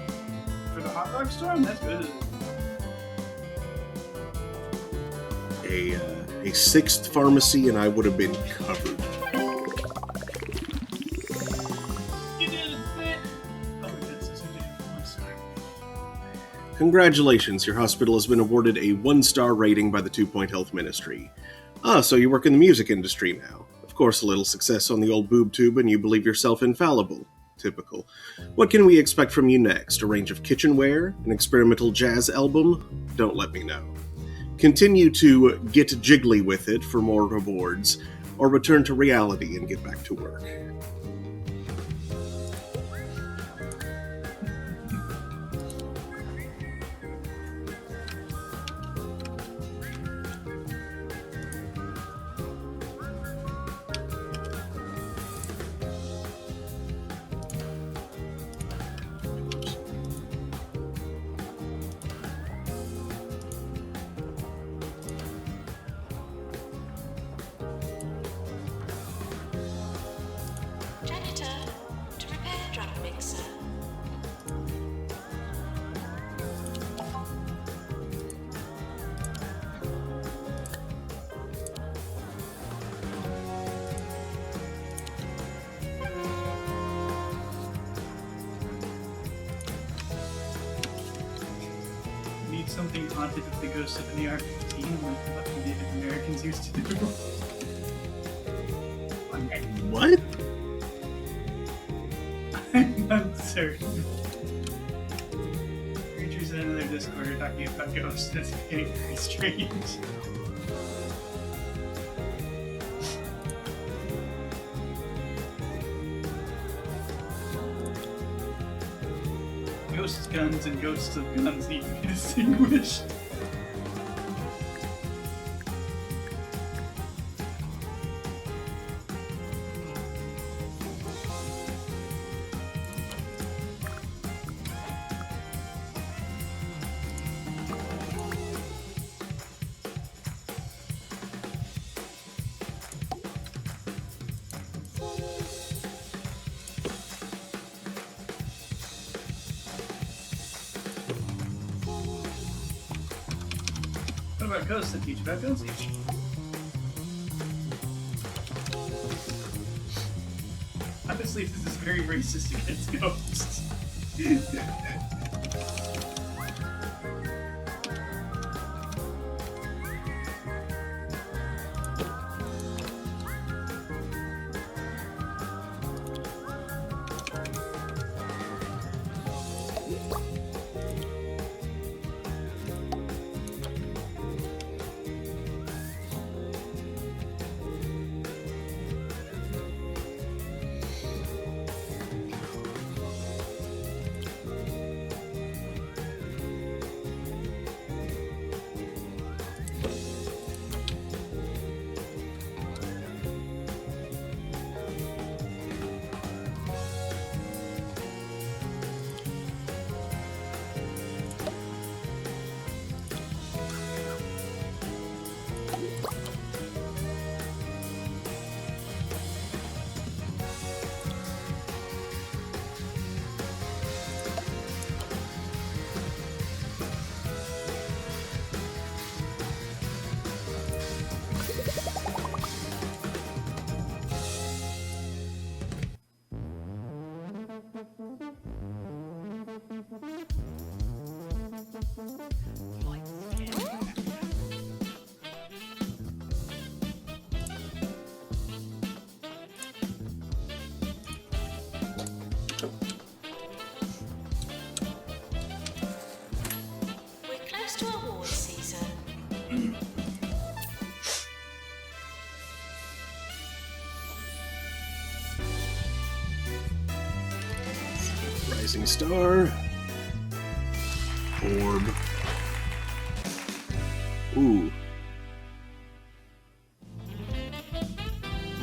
For the hot dog storm, that's good. A 6th pharmacy and I would have been covered. You did it! Oh, that's such a different story. Congratulations, your hospital has been awarded a 1-star rating by the 2 Point Health Ministry. Ah, so you work in the music industry now. Of course, a little success on the old boob tube and you believe yourself infallible. Typical. What can we expect from you next? A range of kitchenware? An experimental jazz album? Don't let me know. Continue to get jiggly with it for more rewards, or return to reality and get back to work. Janitor, to repair drum mixer. Need something haunted with the ghost of an AR-15 like the fucking Native Americans used to do. What? I'm not certain. Creatures in another Discord are talking about ghosts. That's getting very strange. Ghosts, guns, and ghosts of guns need to be distinguished. What about ghosts that teach about ghosts? Honestly, this is very racist against ghosts. Rising Star. Orb. Ooh.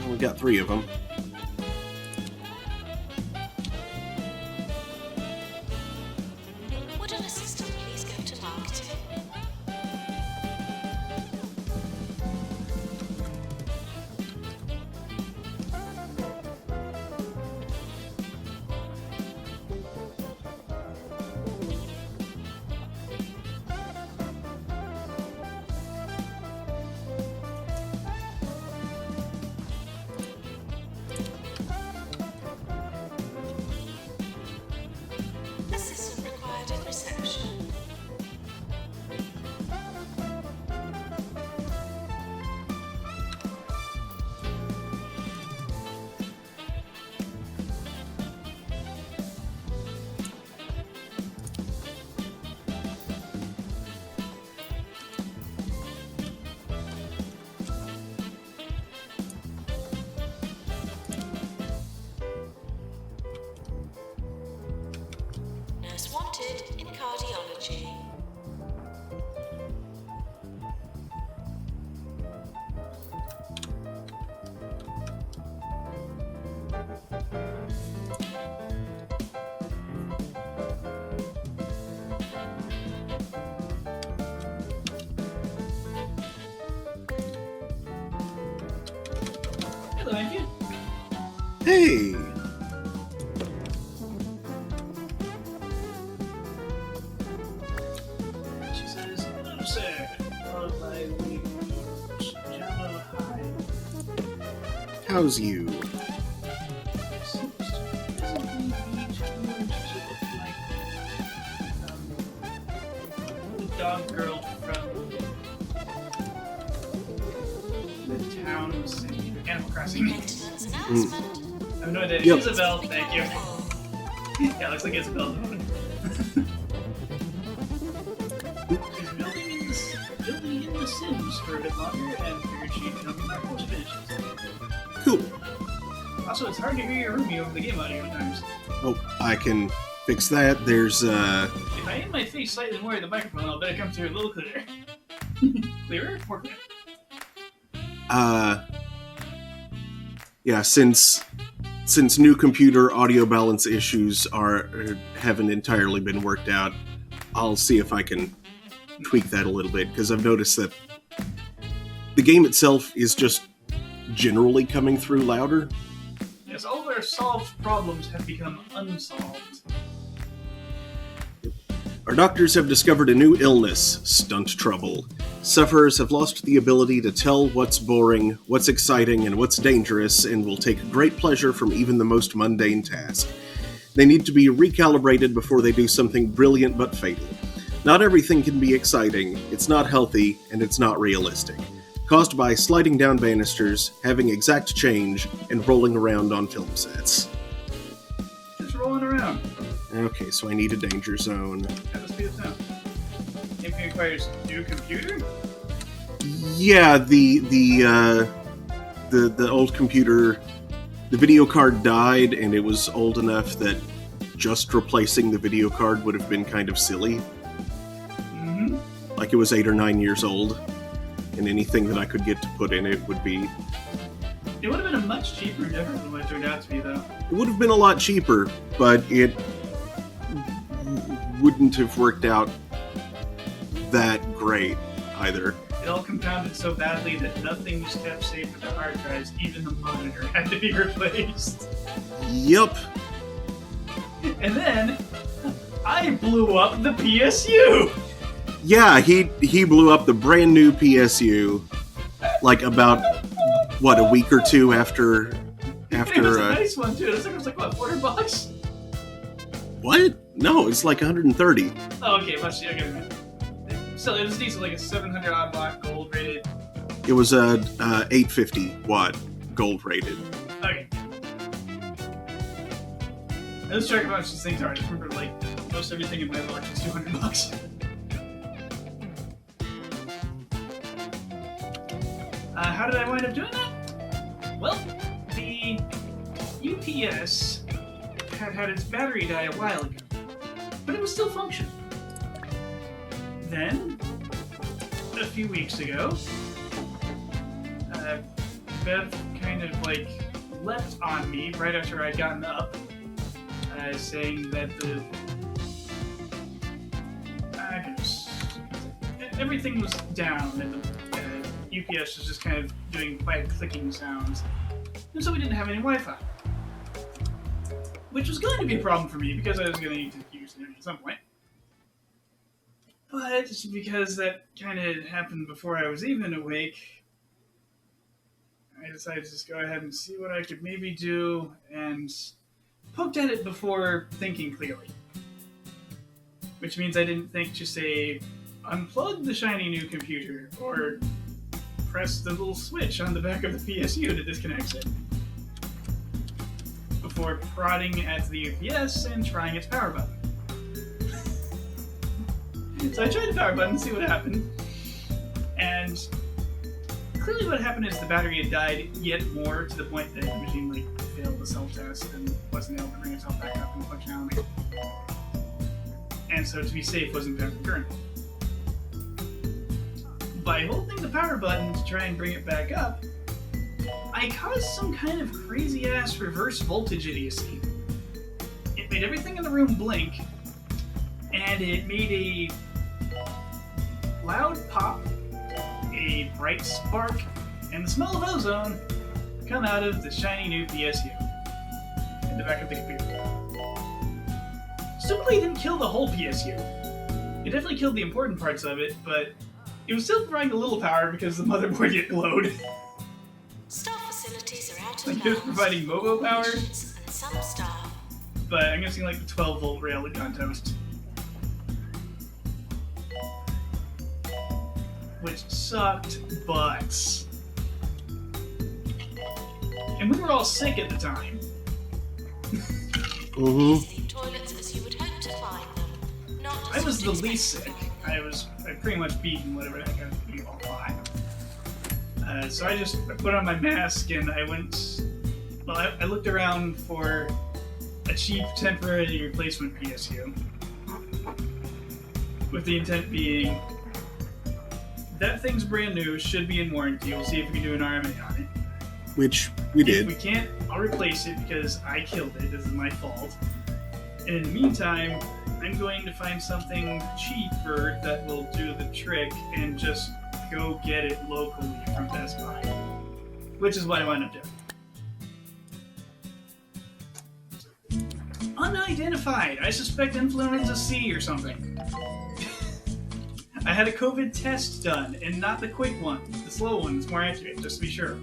We got 3 of them. Would an assistant please go to marketing? Assistant required at reception. Nurse wanted in cardiology. Hello, Andrew. Hey! She says, hello, sir. Followed by the Jalo High. How's you? Seems to presently be too much to look like the dog girl from the town city, Animal Crossing. Maintenance announcement. I have no idea. Yep. Isabel, thank you. Yeah, looks like Isabel. She's building in the Sims for a bit longer, and figured she'd come back when she finishes. Cool. Also, it's hard to hear your roomie over the game audio at times. Oh, I can fix that. There's, If I aim my face slightly more at the microphone, I'll bet it comes through a little clearer. Clearer? More clear. yeah, since new computer audio balance issues haven't entirely been worked out, I'll see if I can tweak that a little bit, because I've noticed that the game itself is just generally coming through louder. Yes, all of our solved problems have become unsolved. Our doctors have discovered a new illness, stunt trouble. Sufferers have lost the ability to tell what's boring, what's exciting, and what's dangerous, and will take great pleasure from even the most mundane task. They need to be recalibrated before they do something brilliant but fatal. Not everything can be exciting, it's not healthy, and it's not realistic. Caused by sliding down banisters, having exact change, and rolling around on film sets. Just rolling around. Okay, so I need a danger zone. At the speed of sound. If it requires new computer? Yeah, the old computer, the video card died, and it was old enough that just replacing the video card would have been kind of silly. Mm-hmm. Like it was 8 or 9 years old, and anything that I could get to put in it would be... It would have been a much cheaper endeavor than what it turned out to be, though. It would have been a lot cheaper, but it wouldn't have worked out that great either. It all compounded so badly that nothing was kept safe for the hard drives, even the monitor had to be replaced. Yup. And then, I blew up the PSU! Yeah, he blew up the brand new PSU, like about, what, a week or two after... It was a nice one, too. It was like, what, $400? What? No, it's like 130. Oh, okay, must be, okay. So it was decent, like a 700 odd watt gold rated. It was a 850 watt gold rated. Okay. Let's check how much these things are. I just remember, like, most everything in my lodge is $200. How did I wind up doing that? Well, the UPS had its battery die a while ago, but it was still functioning. Then, a few weeks ago, Bev kind of like leapt on me right after I'd gotten up, saying that everything was down and the UPS was just kind of doing quiet clicking sounds, and so we didn't have any Wi-Fi. Which was going to be a problem for me because I was going to need to use it at some point. But because that kind of happened before I was even awake, I decided to just go ahead and see what I could maybe do, and poked at it before thinking clearly. Which means I didn't think to say, unplug the shiny new computer, or press the little switch on the back of the PSU to disconnect it. Before prodding at the UPS and trying its power button. So I tried the power button to see what happened, and clearly what happened is the battery had died yet more to the point that the machine failed the self-test and wasn't able to bring itself back up in functionality. And so to be safe wasn't back current. By holding the power button to try and bring it back up, I caused some kind of crazy-ass reverse voltage idiocy. It made everything in the room blink, and it made a loud pop, a bright spark, and the smell of ozone come out of the shiny new PSU in the back of the computer. Stupidly, it didn't kill the whole PSU. It definitely killed the important parts of it, but it was still providing a little power because the motherboard get glowed. Staff facilities are out of Like it was providing MOBO power, and some staff. but I'm guessing the 12-volt rail had gone toast. Which sucked butts. And we were all sick at the time. Sleep toilets as you would hope to find them. Not I was the as least sick. I pretty much beaten whatever the heck I was being all fine. So I put on my mask and I went. Well, I looked around for a cheap temporary replacement PSU, with the intent being that thing's brand new, should be in warranty. We'll see if we can do an RMA on it. Which we did. If we can't, I'll replace it because I killed it. This is my fault. And in the meantime, I'm going to find something cheaper that will do the trick and just go get it locally from Best Buy. Which is what I wound up doing. Unidentified. I suspect influenza C or something. I had a COVID test done, and not the quick one. The slow one is more accurate, just to be sure.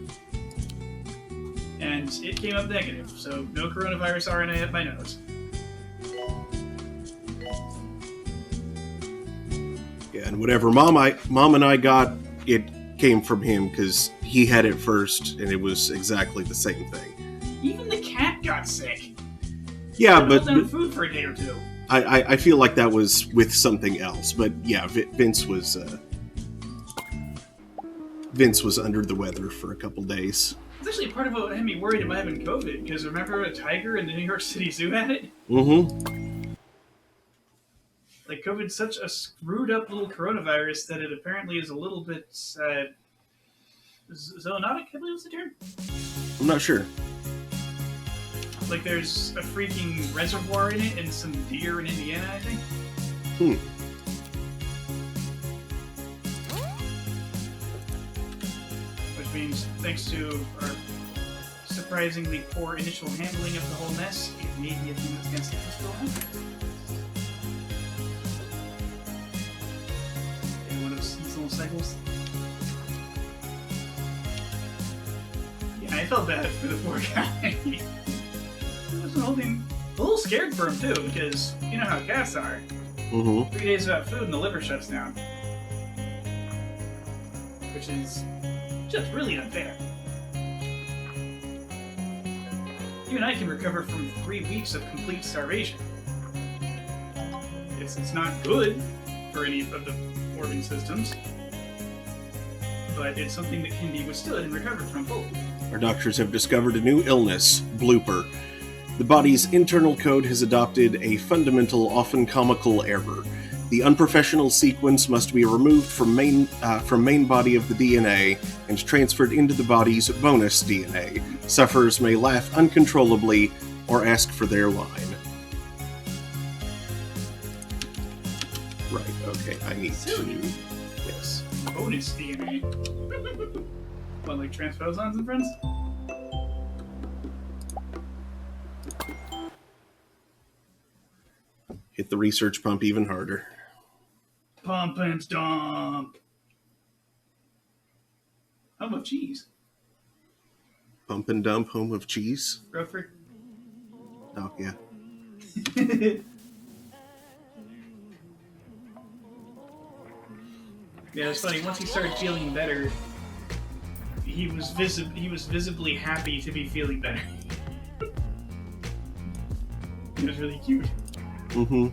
And it came up negative, so no coronavirus RNA at my nose. Yeah, and whatever Mom and I got, it came from him because he had it first, and it was exactly the same thing. Even the cat got sick. Yeah, I but down food for a day or two. I feel like that was with something else. But yeah, Vince was under the weather for a couple days. It's actually part of what had me worried about having COVID, because remember a tiger in the New York City Zoo had it? Mm-hmm. Like, COVID's such a screwed up little coronavirus that it apparently is a little bit, zoonotic, I believe is the term? I'm not sure. Like, there's a freaking reservoir in it and some deer in Indiana, I think. Which means, thanks to our surprisingly poor initial handling of the whole mess, it may be a thing that's against it still happen. In one of those seasonal cycles. Yeah, I felt bad for the poor guy. I was a little scared for him too, because you know how cats are. 3 days without food and the liver shuts down. Which is just really unfair. You and I can recover from 3 weeks of complete starvation. It's not good for any of the organ systems, but it's something that can be withstood and recovered from fully. Our doctors have discovered a new illness, blooper. The body's internal code has adopted a fundamental, often comical error. The unprofessional sequence must be removed from main body of the DNA and transferred into the body's bonus DNA. Sufferers may laugh uncontrollably or ask for their line. Right, okay, I need to... Yes. Bonus DNA. What, like transposons and friends? Hit the research pump even harder. Pump and dump. Home of cheese. Pump and dump, home of cheese? Rutherford. Oh, yeah. Yeah, it's funny. Once he started feeling better, he was visibly happy to be feeling better. It was really cute. Mm-hmm.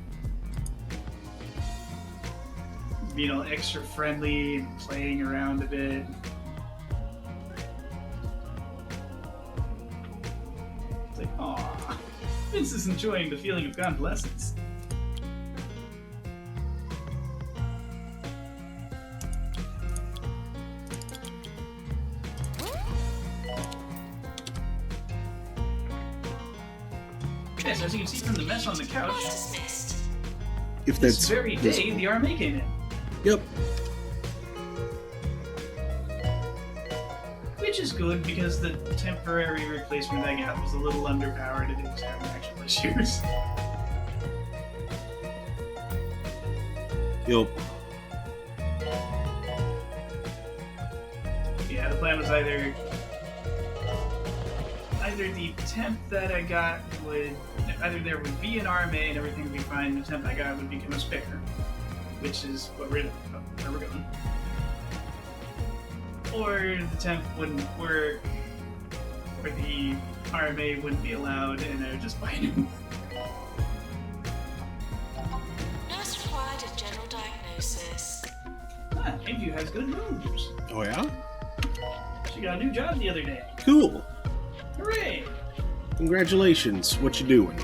Being all extra friendly and playing around a bit. It's like, aw, Vince is enjoying the feeling of convalescence. Yes, as you can see from the mess on the couch, If this that's very day visible. the RMA came in. Yep. Which is good because the temporary replacement I got was a little underpowered and it was having actual issues. Yep. Yeah, the plan was either the temp that I got would either there would be an RMA and everything would be fine, the temp I got would become a spare, which is what where we're going. Or the temp wouldn't work, or the RMA wouldn't be allowed, and I would just buy a new one. Nurse required a general diagnosis. Ah, Greenview has good moves. Oh, yeah? She got a new job the other day. Cool. Hooray! Congratulations. What you doing?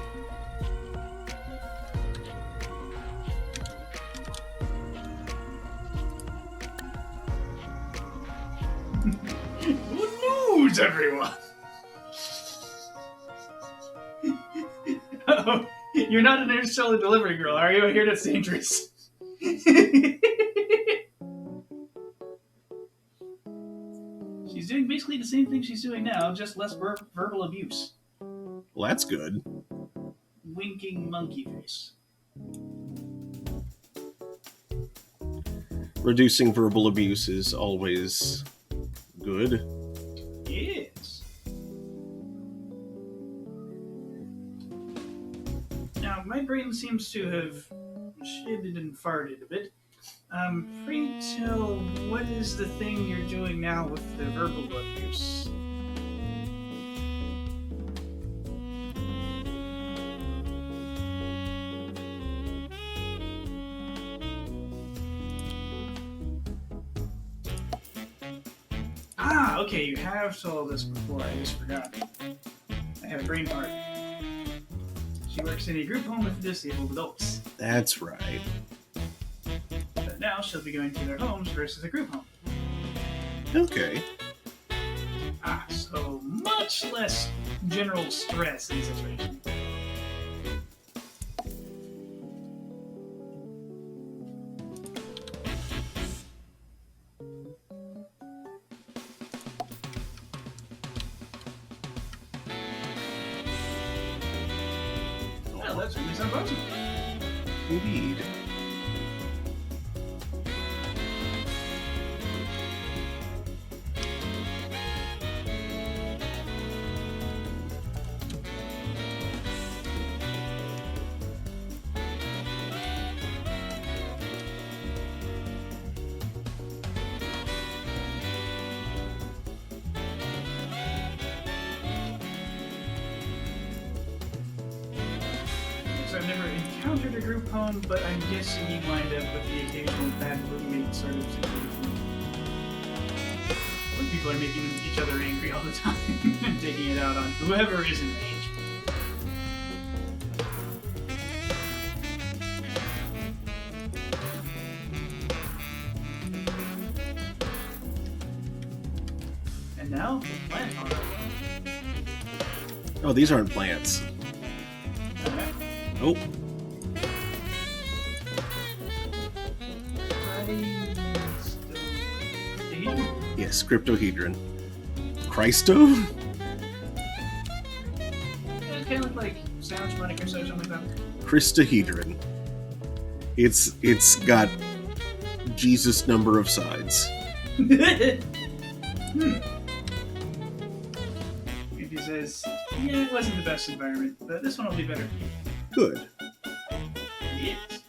Good news, everyone! Oh, you're not an interstellar delivery girl, are you? I hear that's dangerous. She's doing basically the same thing she's doing now, just less verbal abuse. Well, that's good. Winking monkey face. Reducing verbal abuse is always good. Yes. Now, my brain seems to have shitted and farted a bit. Pray tell, what is the thing you're doing now with the verbal abuse? Ah, okay, you have told us before, I just forgot. I have a brain fart. She works in a group home with disabled adults. That's right. But now she'll be going to their homes versus a group home. Okay. Ah, so much less general stress in the situation. Well, that certainly sounds awesome. Indeed. So I've never encountered a group home, but I'm guessing you wind up with the occasional bad roommate sort of situation. When people are making each other angry all the time and taking it out on whoever is in range. Oh, these aren't plants. Okay. Nope. Yes, Cryptohedron. Christo? Yeah, it kind of looked like Sounds Money or something like that. Christohedron. It's got Jesus number of sides. If he says, yeah, it wasn't the best environment, but this one will be better. Good. Yes.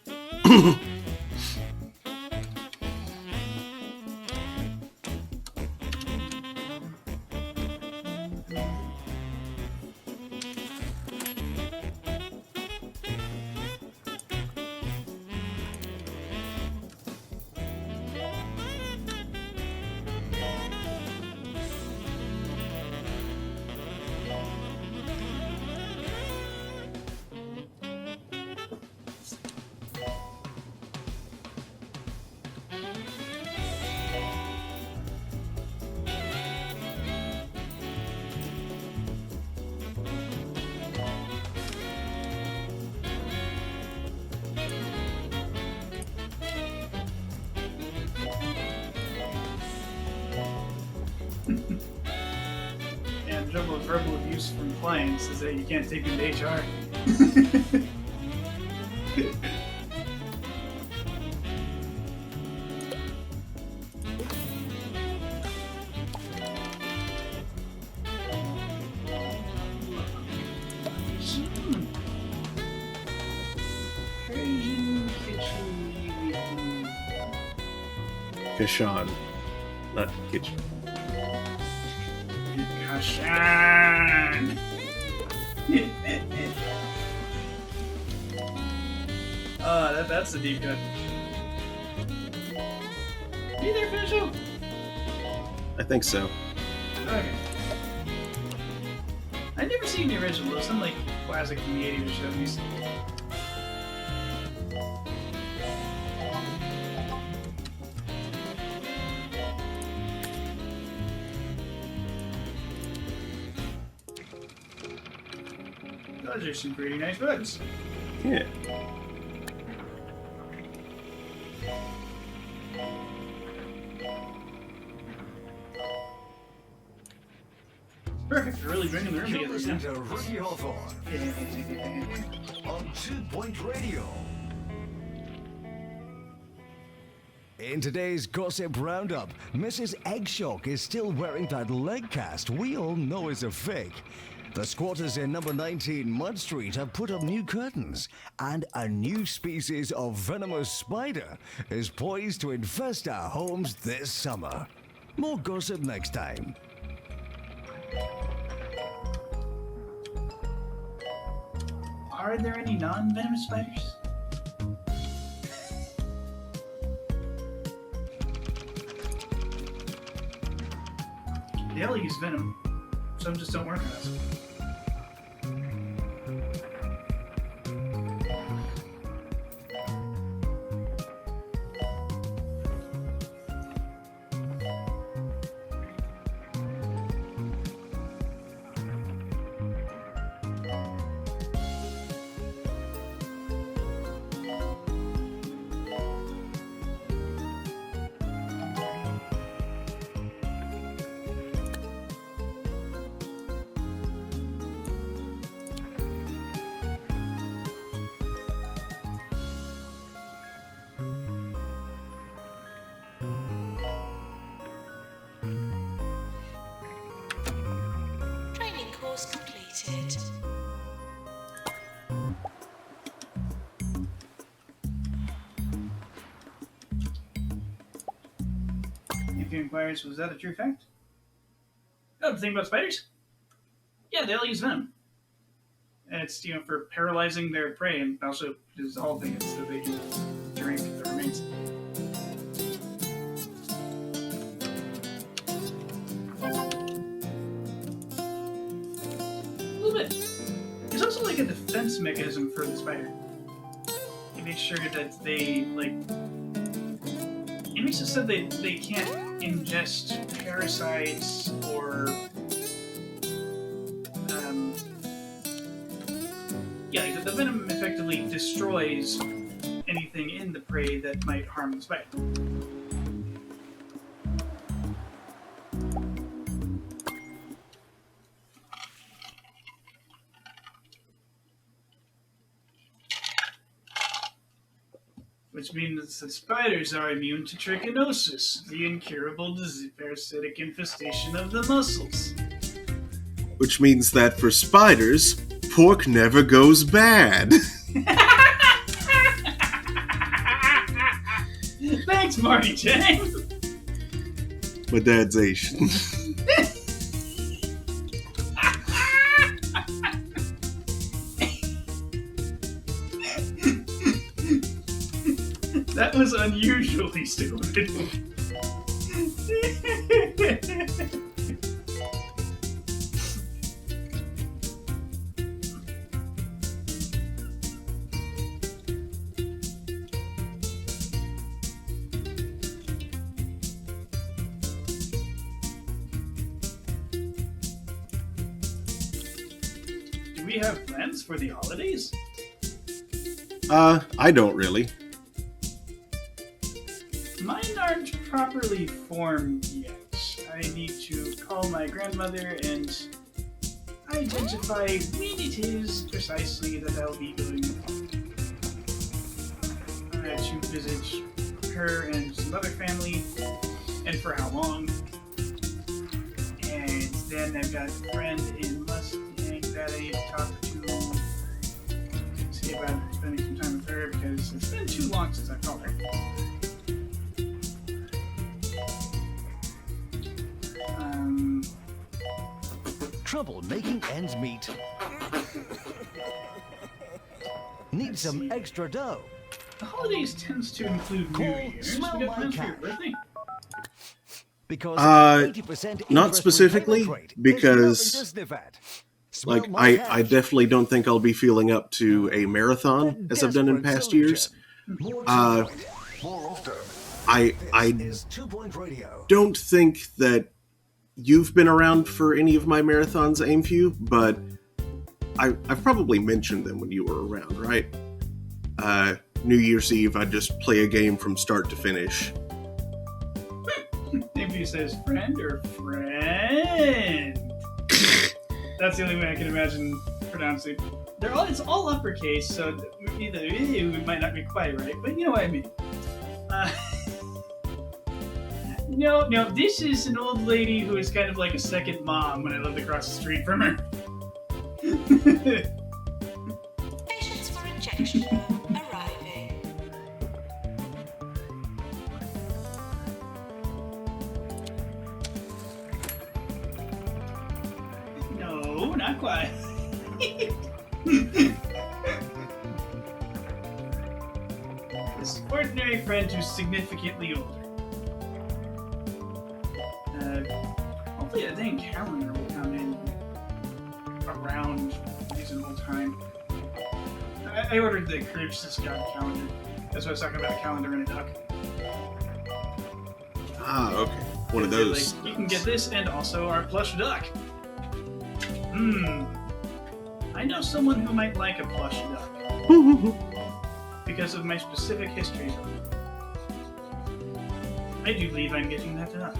And the trouble with verbal abuse from clients is that you can't take them to HR. Kashan. Not kitchen. Kashan! That's the deep cut. You there, Fisho? I think so. Okay. I've never seen the original. It's some like classic from the 80s or 70s. Those are some pretty nice books. Yeah. Perfect. They're really bringing the room You're together. listening Now. to Ricky Hawthorne on 2 Point Radio. In today's Gossip Roundup, Mrs. Eggshock is still wearing that leg cast we all know is a fake. The squatters in number 19 Mud Street have put up new curtains, and a new species of venomous spider is poised to infest our homes this summer. More gossip next time. Are there any non-venomous spiders? They all use venom. Some just don't work on us. Training course completed. If you inquires, was that a true fact? Oh, the thing about spiders? Yeah, they all use venom. And it's, for paralyzing their prey, and also, this the whole thing is so they can drink the remains. A little bit. There's also like a defense mechanism for the spider. It makes sure that they, it makes it so they can't ingest parasites or Yeah, like the venom effectively destroys anything in the prey that might harm the spider. Which means that spiders are immune to trichinosis, the incurable parasitic infestation of the muscles. Which means that for spiders, pork never goes bad. Thanks, Marty Chang. My dad's Asian. That was unusually stupid. Do we have plans for the holidays? I don't really. Mine aren't properly formed yet. I need to call my grandmother and identify when it is precisely that I'll be going to visit her and some other family, and for how long. And then I've got a friend in Mustang that I need to talk to, see about spending some time with her, because it's been too long since I've called her. Trouble making ends meet. Need some extra dough. The holidays tends to include New Year's. Smell We got my plans for your cat. birthday? Because 80% not interest specifically, repayment rate is because, nothing to sniff at. Smell like, my cat. I definitely don't think I'll be feeling up to a marathon as I've done in past years. More often. I Is 2 Point Radio. don't think that you've been around for any of my marathons, Aimfew, but I've probably mentioned them when you were around, right? New Year's Eve, I'd just play a game from start to finish. If he says friend or friend. That's the only way I can imagine pronouncing. It's all uppercase, so either it might not be quite right, but you know what I mean. No, this is an old lady who is kind of like a second mom when I lived across the street from her. Patients for injection arriving. No, not quite. This ordinary friend who's significantly older. Hopefully the dang calendar will come in around reasonable time. I ordered the Courage to Scout calendar. That's what I was talking about, a calendar and a duck. Ah, okay. One of those. Like, you can get this and also our plush duck. I know someone who might like a plush duck. Because of my specific history. I do believe I'm getting that duck.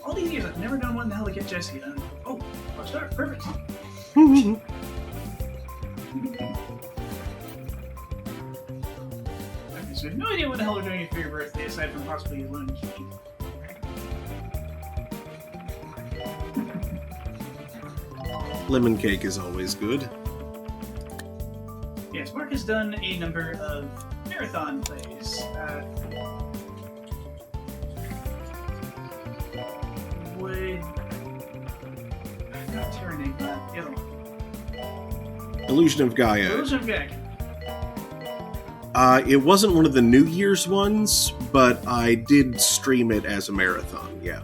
All these years, I've never known what the hell to get Jesse done. Oh, plush duck, perfect. Okay, so I have no idea what the hell we're doing for your birthday aside from possibly a lemon cake. Lemon cake is always good. Yes, Mark has done a number of marathon plays. Not Terranigma, the other one. Illusion of Gaia. Illusion of Gaia. It wasn't one of the New Year's ones, but I did stream it as a marathon, yeah.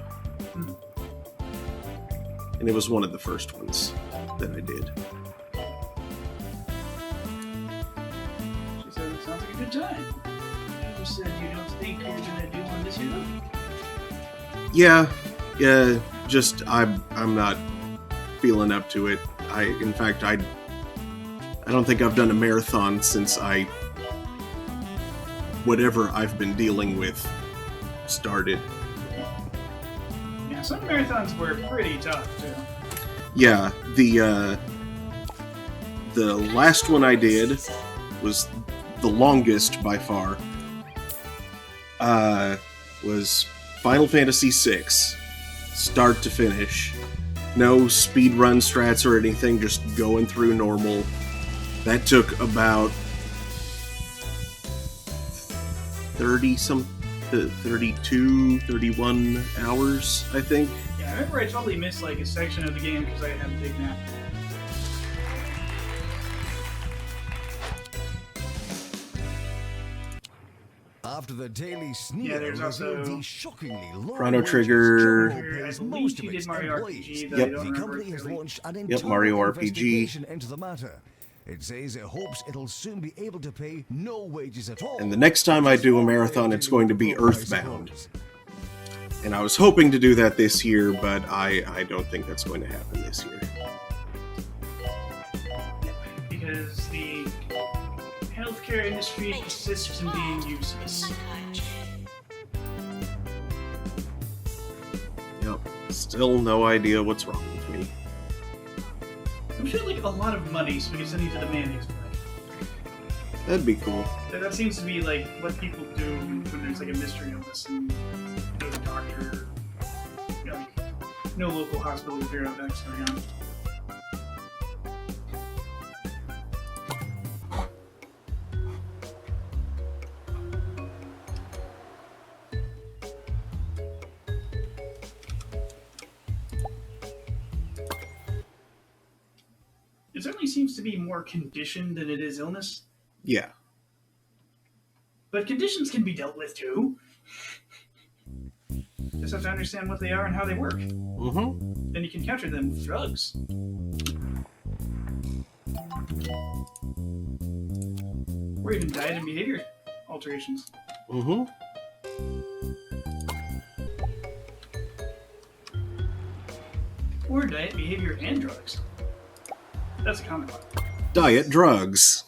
And it was one of the first ones that I did. She said it sounds like a good time. You said you don't think you're gonna do one this year, though? Yeah, Yeah, just I'm not feeling up to it. In fact, I don't think I've done a marathon since whatever I've been dealing with started. Yeah, some marathons were pretty tough too. Yeah, the last one I did was the longest by far. Was Final Fantasy VI, start to finish. No speed run strats or anything, just going through normal. That took about 32, 31 hours, I think. Yeah, I remember I totally missed like a section of the game because I had a big nap. After the daily sneer, Yeah, there's also the shockingly low Chrono wages Trigger. Jumbo pays I believe most he of did its Mario employees. RPG, though Yep. I don't The remember company has clearly. launched an Yep, internal Mario RPG. investigation into the matter. It says it hopes it'll soon be able to pay no wages at all. And the next time I do a marathon, it's going to be Earthbound. And I was hoping to do that this year, but I don't think that's going to happen this year. Because the healthcare industry persists in being useless. Psychiatry. Yep. Still no idea what's wrong with me. I'm sure like a lot of money so we can send you to the mayonnaise play. That'd be cool. That seems to be like what people do when there's like a mystery illness and go to the doctor. You know, like, no local hospital to figure out what's going on. It certainly seems to be more condition than it is illness. Yeah. But conditions can be dealt with too. Just have to understand what they are and how they work. Mm-hmm. Then you can counter them with drugs. Or even diet and behavior alterations. Mm-hmm. Or diet, behavior, and drugs. That's a common one. Diet drugs.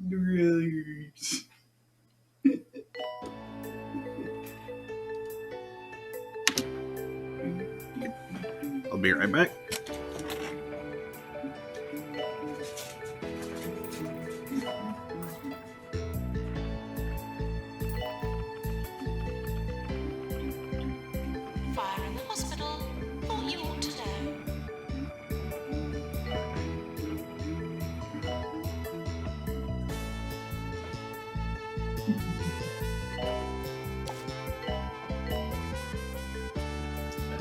Drugs. I'll be right back. Fire in the hospital. Thought you ought to know.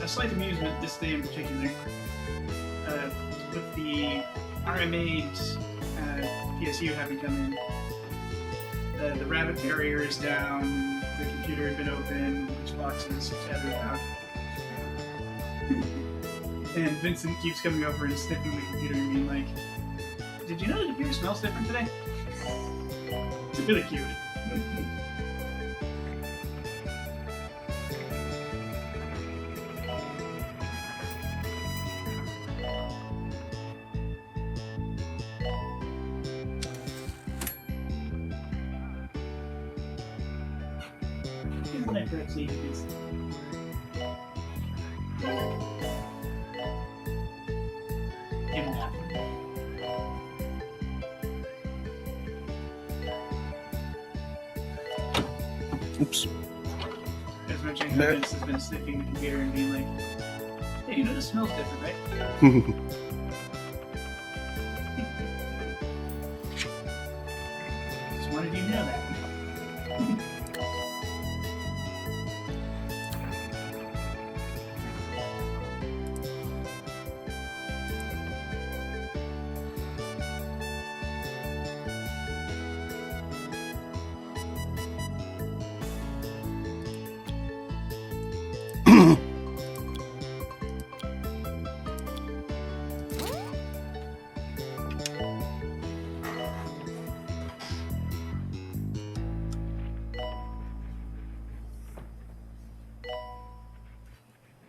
A slight amusement this day in particular. With the RMA's PSU having come in. The rabbit barrier is down, the computer had been open, Xboxes scattered out. And Vincent keeps coming over and sniffing the computer and being like, "Did you know the computer smells different today?" It's really cute. Isn't that correct, Steve? Give him that. Oops. As mentioning how Vince has been sniffing the computer and being like, "Hey, you know this smells different, right?" Just wanted you to know that.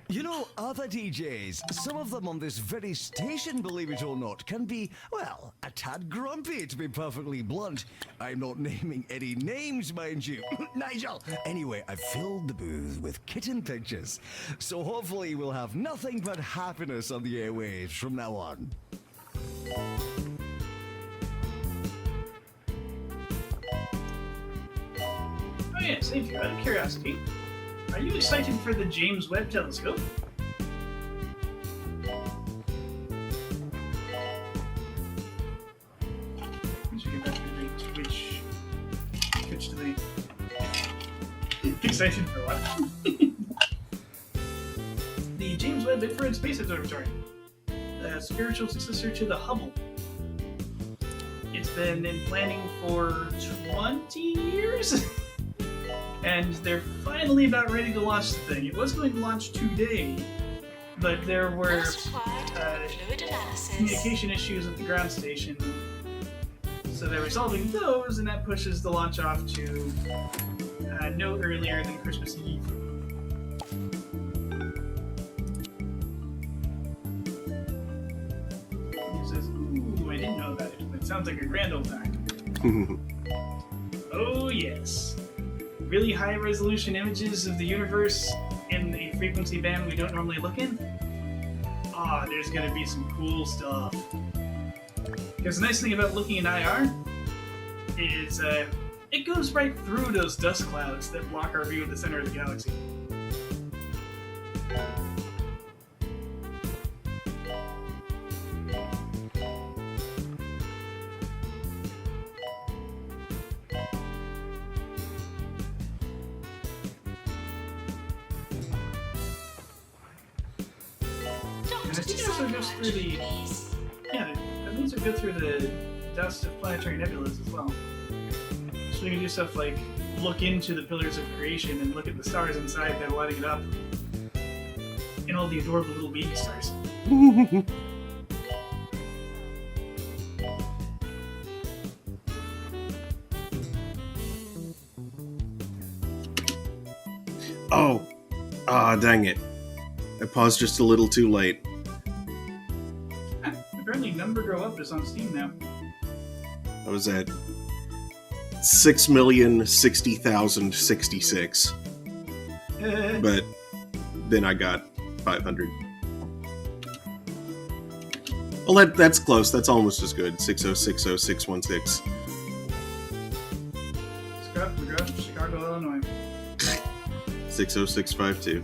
You know, other DJs, some of them on this very station, believe it or not, can be, well, a tad grumpy, to be perfectly blunt. I'm not naming any names, mind you. Nigel! Anyway, I've filled the booth with kitten pictures, so hopefully we'll have nothing but happiness on the airwaves from now on. Oh yes, thank you. Out of curiosity, are you excited for the James Webb Telescope? We should get back to the Twitch to the... Excited for what? The James Webb Infrared Space Observatory. The spiritual successor to the Hubble. It's been in planning for 20 years? And they're finally about ready to launch the thing. It was going to launch today, but there were communication issues at the ground station. So they're resolving those, and that pushes the launch off to no earlier than Christmas Eve. He says, ooh, I didn't know that. It sounds like a grand old time. Oh, yes. Really high resolution images of the universe in a frequency band we don't normally look in? Ah, there's gonna be some cool stuff. Because the nice thing about looking in IR is it goes right through those dust clouds that block our view of the center of the galaxy. Through the, yeah, the laser go through the dust of planetary nebulas as well. So we can do stuff like look into the pillars of creation and look at the stars inside that are lighting it up. And all the adorable little baby stars. Oh, dang it. I paused just a little too late. Apparently Number Grow Up is on Steam now. I was at 6,060,066. But then I got 500. Well, that's close. That's almost as good. 6060616. Scott McGruff, Chicago, Illinois. 60652.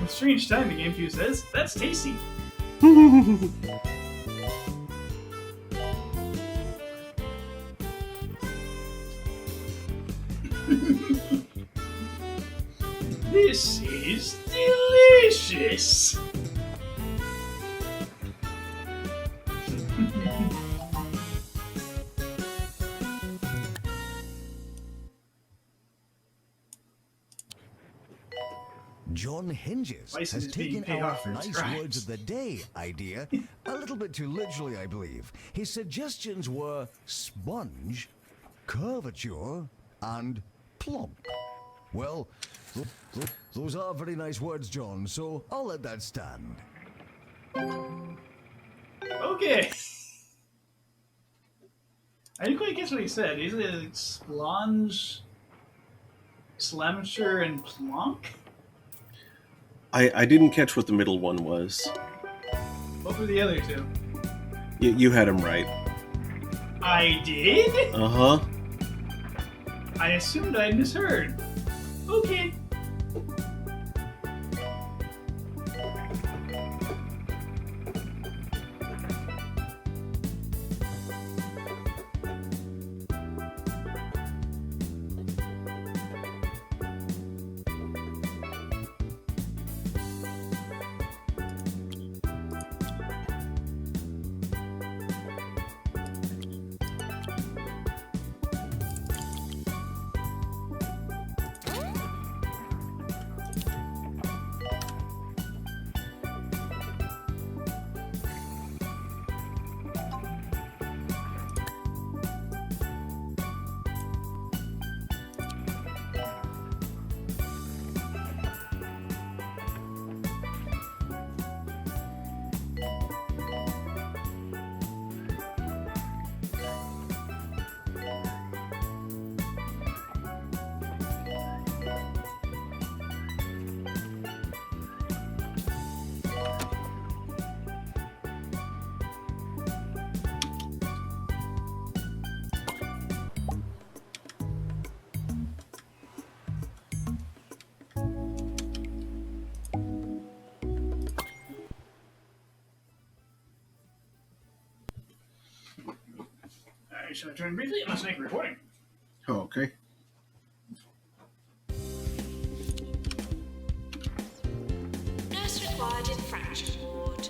With strange timing, GameCube says, that's tasty. This is delicious. John Hinges has taken our nice words of the day idea a little bit too literally, I believe. His suggestions were sponge, curvature, and plump. Well, those are very nice words, John, so I'll let that stand. Okay. I didn't quite guess what he said. Is it splonge, slamature, and plonk? I didn't catch what the middle one was. What were the other two? You had them right. I did? Uh-huh. I assumed I'd misheard. Okay. I shall return briefly and must make a recording. Oh, okay. Nurse required in fracture ward.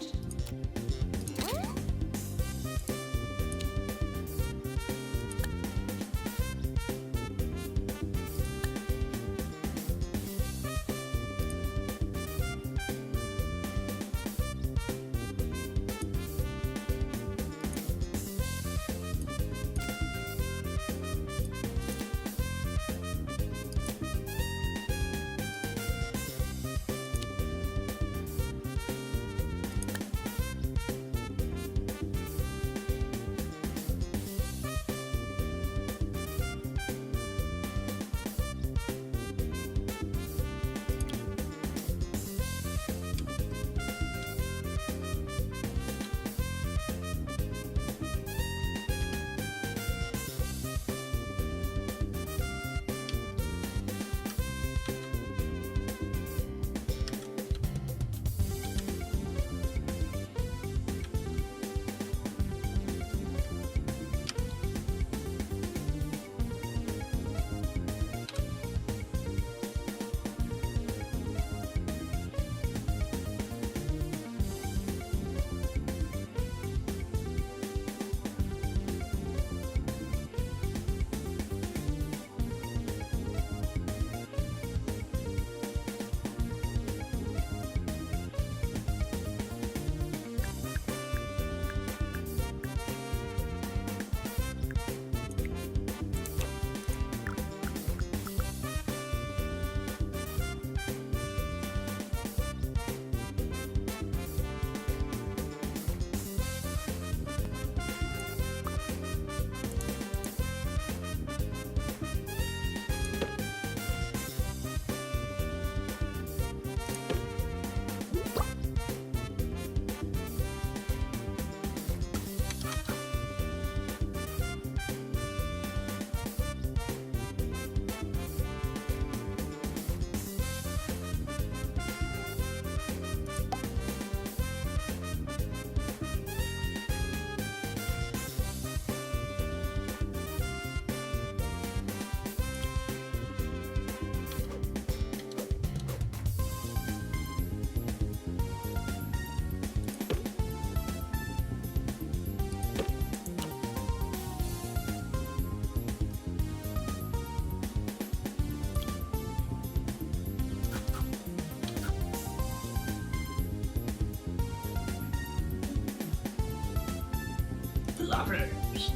Operators.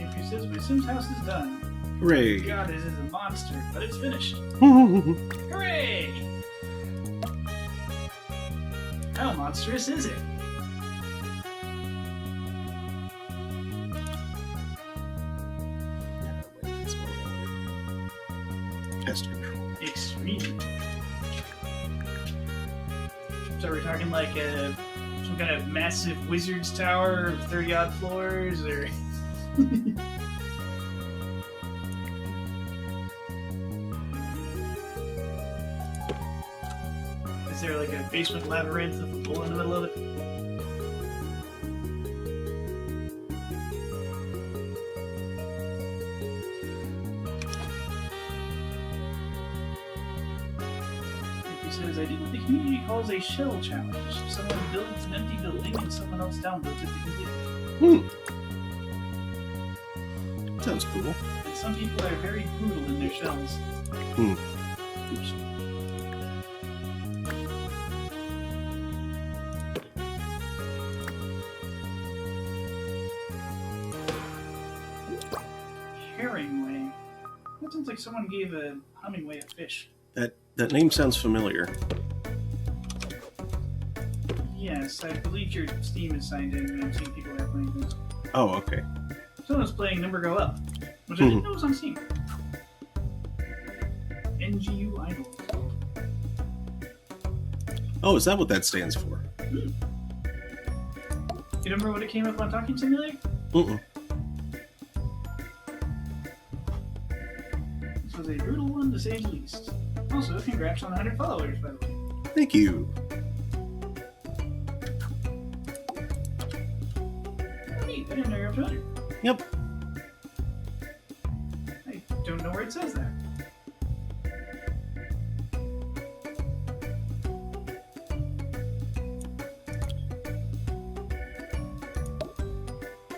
If he says my Sim's house is done. Hooray! God, this is a monster, but it's finished. Hooray! How monstrous is it? Pest control. Extreme. So we're talking like some kind of massive wizard's tower of 30 odd floors, or is there like a basement labyrinth with a hole in the middle of it? He says, I did what the community calls a shell challenge. Someone builds an empty building and someone else downloads it to complete it. Sounds cool. And some people are very brutal in their shells. Oops. Herringway. That sounds like someone gave a Hummingway a fish. That name sounds familiar. Yes, I believe your Steam is signed in, and I'm seeing people are playing this. Oh, okay. Someone's playing Number Go Up, which I didn't know was on Steam. NGU Idol. Oh, is that what that stands for? You remember when it came up on Talking Simulator? Mm-mm. This was a brutal one to say the least. Also, congrats on 100 followers, by the way. Thank you. Oh, neat. I didn't know you were up to 100. Yep. I don't know where it says that.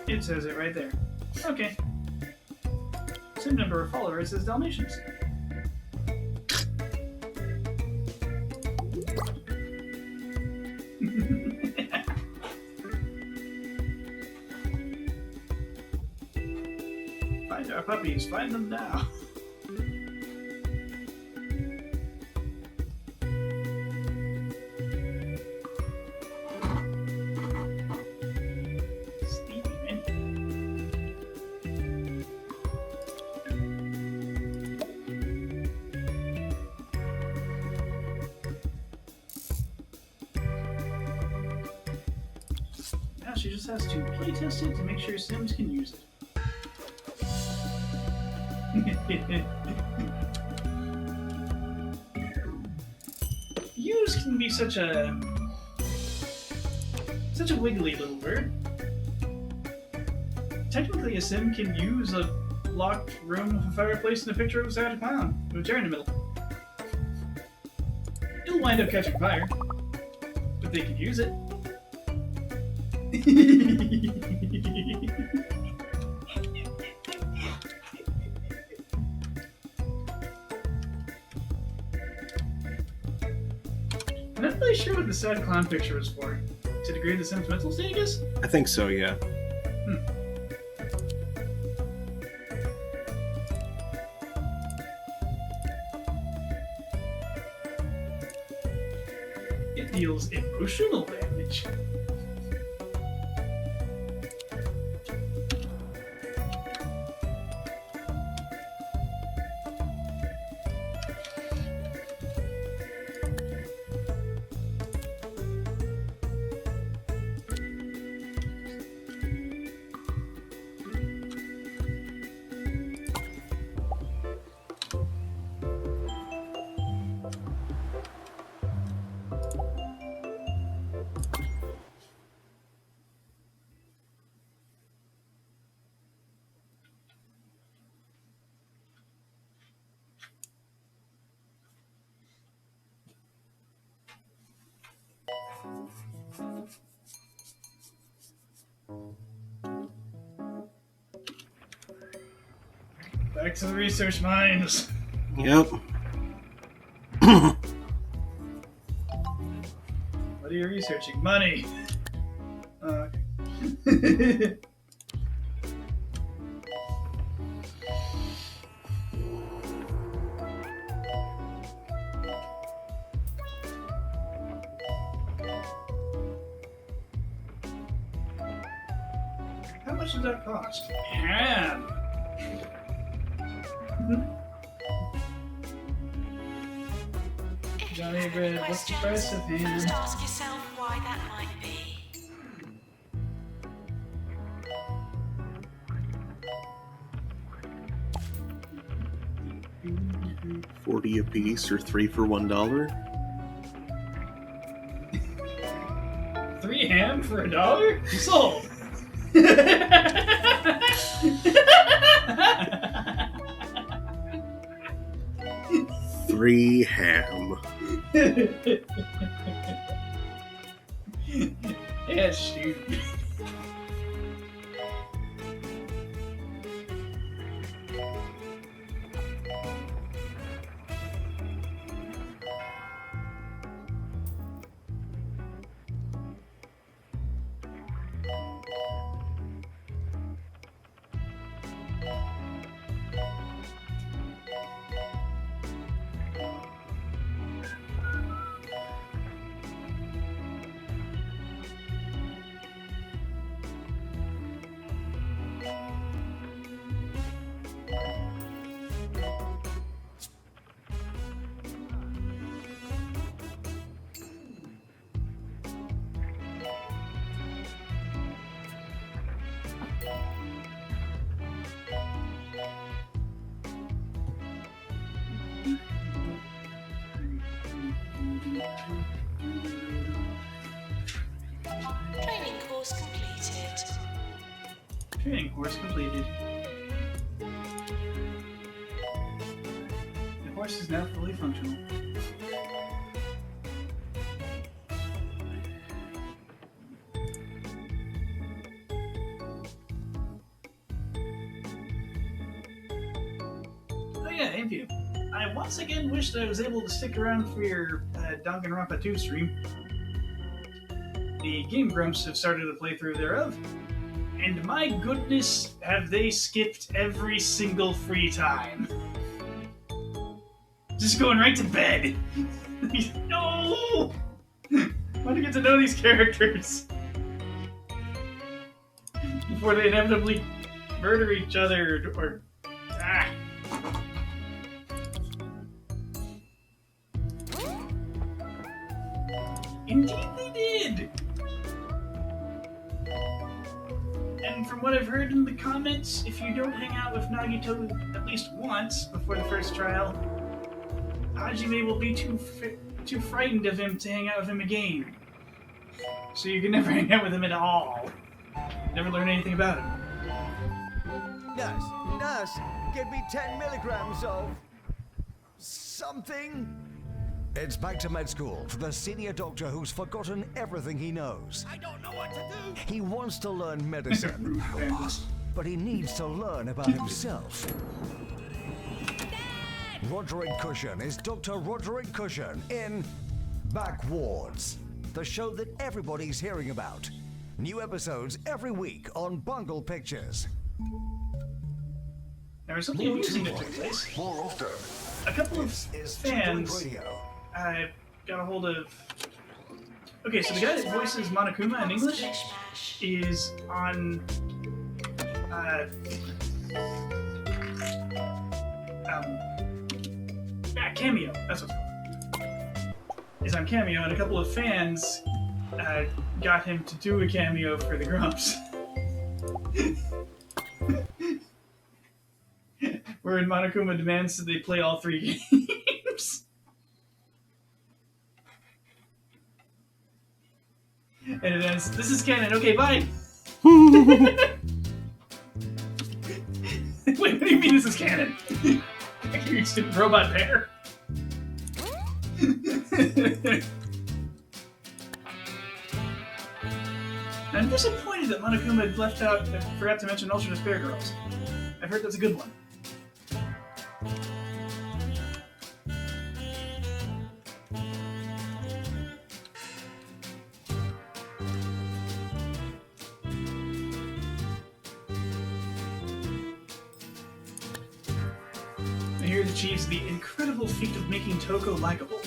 It says it right there. Okay. Sim number of followers is Dalmatians. Find our puppies, find them now. Stevie Minnie. Now she just has to playtest it to make sure Sims can use it. Use can be such a wiggly little word. Technically, a sim can use a locked room with a fireplace and a picture of a sad clown with a chair in the middle. It'll wind up catching fire, but they can use it. I'm not really sure what the sad clown picture was for. To degrade the Sims' mental state, I guess? I think so, yeah. It deals emotional damage. Back to the research mines. Yep. What are you researching? Money. Okay. How much does that cost? Ham. If you Johnny have Bread, any what's the questions, price of ham? first ask yourself why that might be. 40 a piece or 3 for $1. 3 ham for $1? Sold. 3 ham. Yeah, shoot. Training course completed. Training course completed. The horse is now fully functional. Oh yeah, Impio. I once again wished I was able to stick around for your Danganronpa 2 stream. The Game Grumps have started a playthrough thereof, and my goodness, have they skipped every single free time. Just going right to bed. No! I want to get to know these characters before they inevitably murder each other or ah. Indeed they did! And from what I've heard in the comments, if you don't hang out with Nagito at least once before the first trial, Hajime will be too frightened of him to hang out with him again. So you can never hang out with him at all. Never learn anything about him. Nurse, give me 10 milligrams of something. It's back to med school for the senior doctor who's forgotten everything he knows. I don't know what to do. He wants to learn medicine, but he needs to learn about himself. Roderick Cushion is Dr. Roderick Cushion in Backwards, the show that everybody's hearing about. New episodes every week on Bungle Pictures. There was something amusing that took place. More often. A couple of Is fans Radio. got a hold of... Okay, so the guy that voices Monokuma in English is on... Cameo. That's what's called. Is on Cameo, and a couple of fans got him to do a cameo for the Grumps. Wherein Monokuma demands that they play all 3 games. And it ends, this is canon, okay, bye! Wait, what do you mean this is canon? You're just a robot bear? I'm disappointed that Monokuma had left out, forgot to mention Ultra Despair Girls. I've heard that's a good one. Spirit achieves the incredible feat of making Toko likable.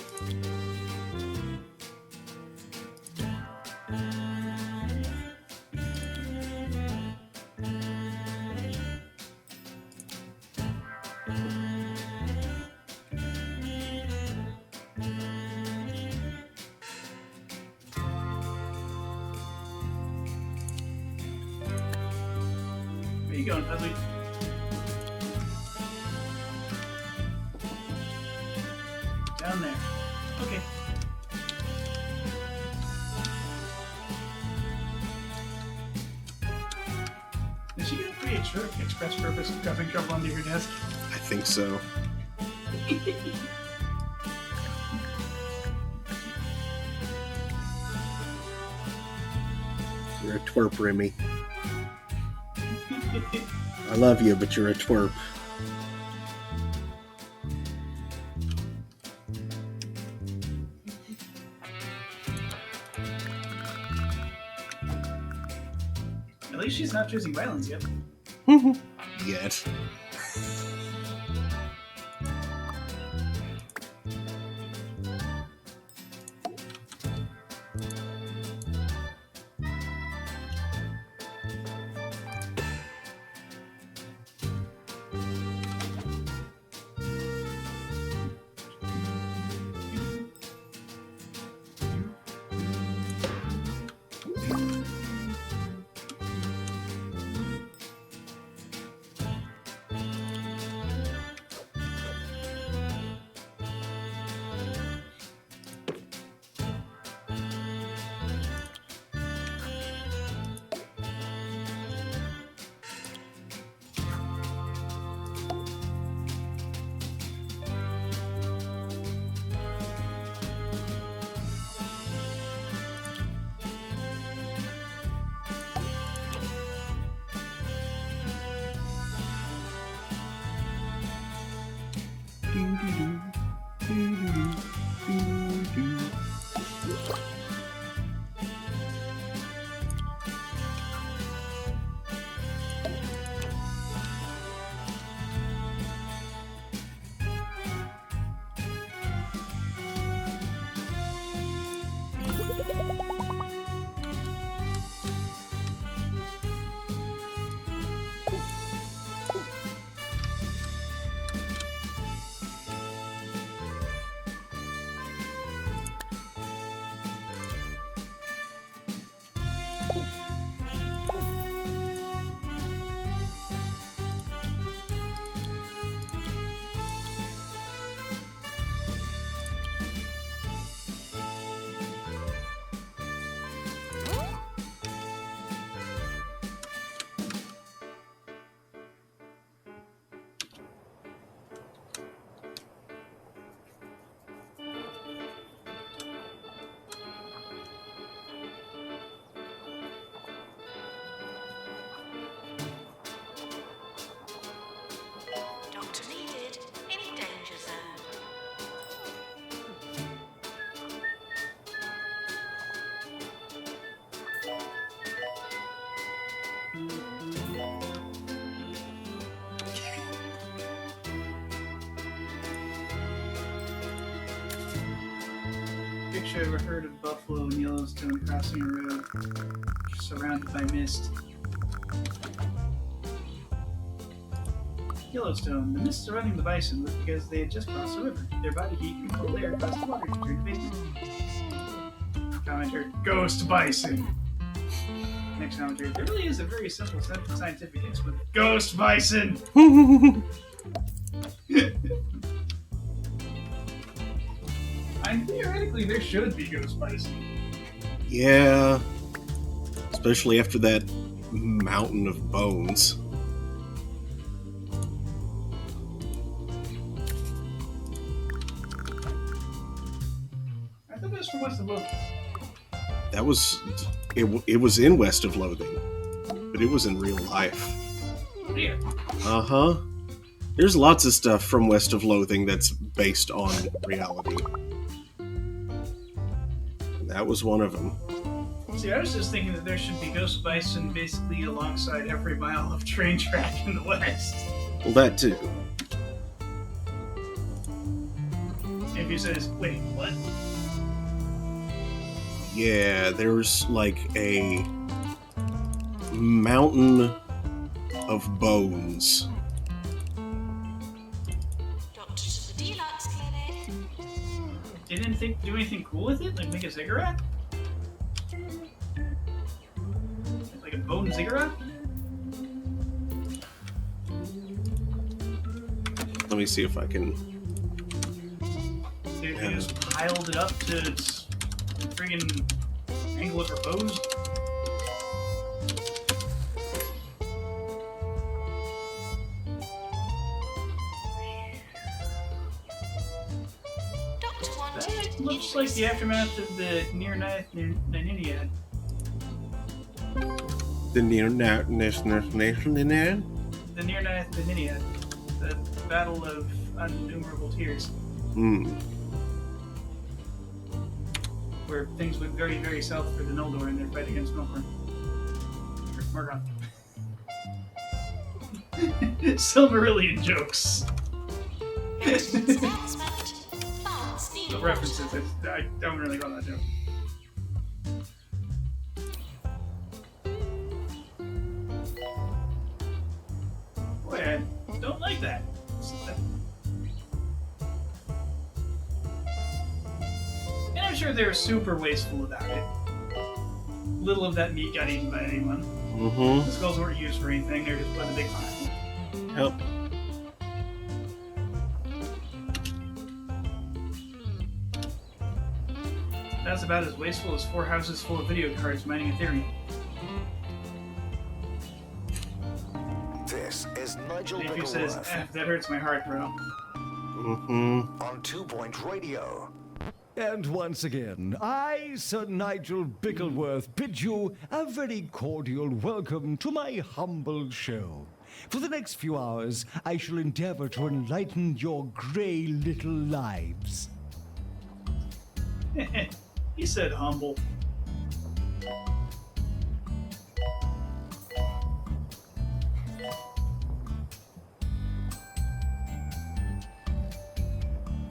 Where you going, Fuzzy? Down there. Okay. Is she gonna create express purpose grabbing trouble under your desk? I think so. You're a twerp, Remy. I love you, but you're a twerp. At least she's not choosing violence yet. Yet. Doctor needed. Any danger zone? Picture of a herd of buffalo in Yellowstone crossing a road, surrounded by mist. Yellowstone, the mist surrounding the bison was because they had just crossed the river. Their body heat and cold air caused the water to turn to vapor. Commenter, ghost bison. Next commenter, there really is a very simple scientific explanation. Ghost bison! Theoretically, there should be ghost bison. Yeah. Especially after that mountain of bones. I thought it was from West of Loathing. That was... It was in West of Loathing. But it was in real life. Oh, yeah. Uh-huh. There's lots of stuff from West of Loathing that's based on reality. That was one of them. See, I was just thinking that there should be ghost bison basically alongside every mile of train track in the West. Well, that too. Nephew says, wait, what? Yeah, there's like a mountain of bones. Doctor to the deluxe clinic. Didn't think do anything cool with it? Like make a ziggurat? Like a bone ziggurat? Let me see if I can. They just piled it up to its friggin' angle of repose. Doctor wanted. That looks like the aftermath of the near-Ninth Niniad. The near The near-Ninth Niniad. The Battle of Innumerable Tears. Where things went very, very south for the Noldor in their fight against Melkor. Or Morgoth. Silmarillion jokes. Maintenance announcement. Plants need The water. references, I don't really got that joke. Boy, I don't like that. And I'm sure they were super wasteful about it. Little of that meat got eaten by anyone. Mm-hmm. The skulls weren't used for anything, they were just put in a big pile. Yep. That's about as wasteful as 4 houses full of video cards mining Ethereum. This is Nigel Nephew says, that hurts my heart, bro. Mm-hmm. on 2 Point Radio. And once again, I, Sir Nigel Bickleworth, bid you a very cordial welcome to my humble show. For the next few hours, I shall endeavor to enlighten your grey little lives. He said humble.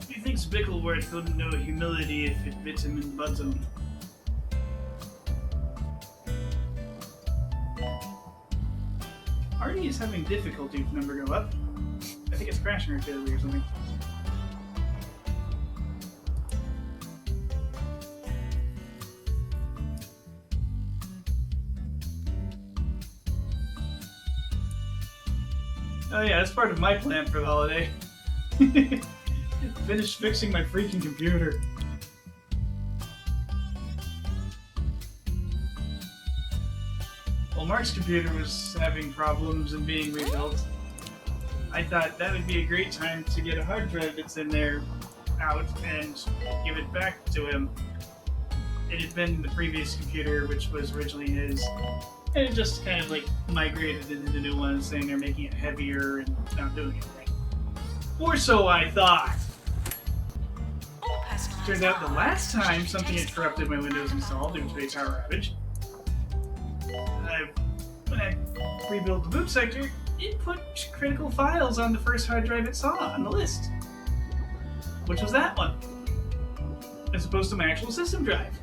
He thinks Bickleworth wouldn't know humility if it bit him in the butt zone. Artie is having difficulty if number go up. I think it's crashing or failure or something. Oh yeah, that's part of my plan for the holiday. Finish fixing my freaking computer. Well, Mark's computer was having problems and being rebuilt. I thought that would be a great time to get a hard drive that's in there out and give it back to him. It had been the previous computer, which was originally his, and it just kind of like migrated into the new one, saying they're making it heavier and not doing anything. Or so I thought. All personalized Turned out the art. last time something interrupted my Windows install due to a power outage, when I rebuilt the boot sector, it put critical files on the first hard drive it saw on the list, which was that one, as opposed to my actual system drive.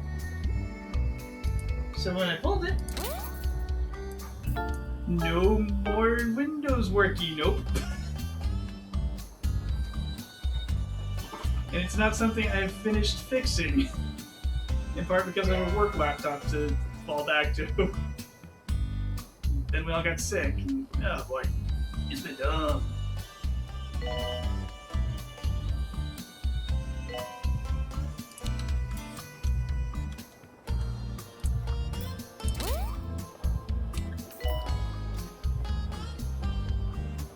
So when I pulled it, no more Windows worky, nope. And it's not something I've finished fixing, in part because I have a work laptop to fall back to. Then we all got sick, and oh boy, it's been dumb.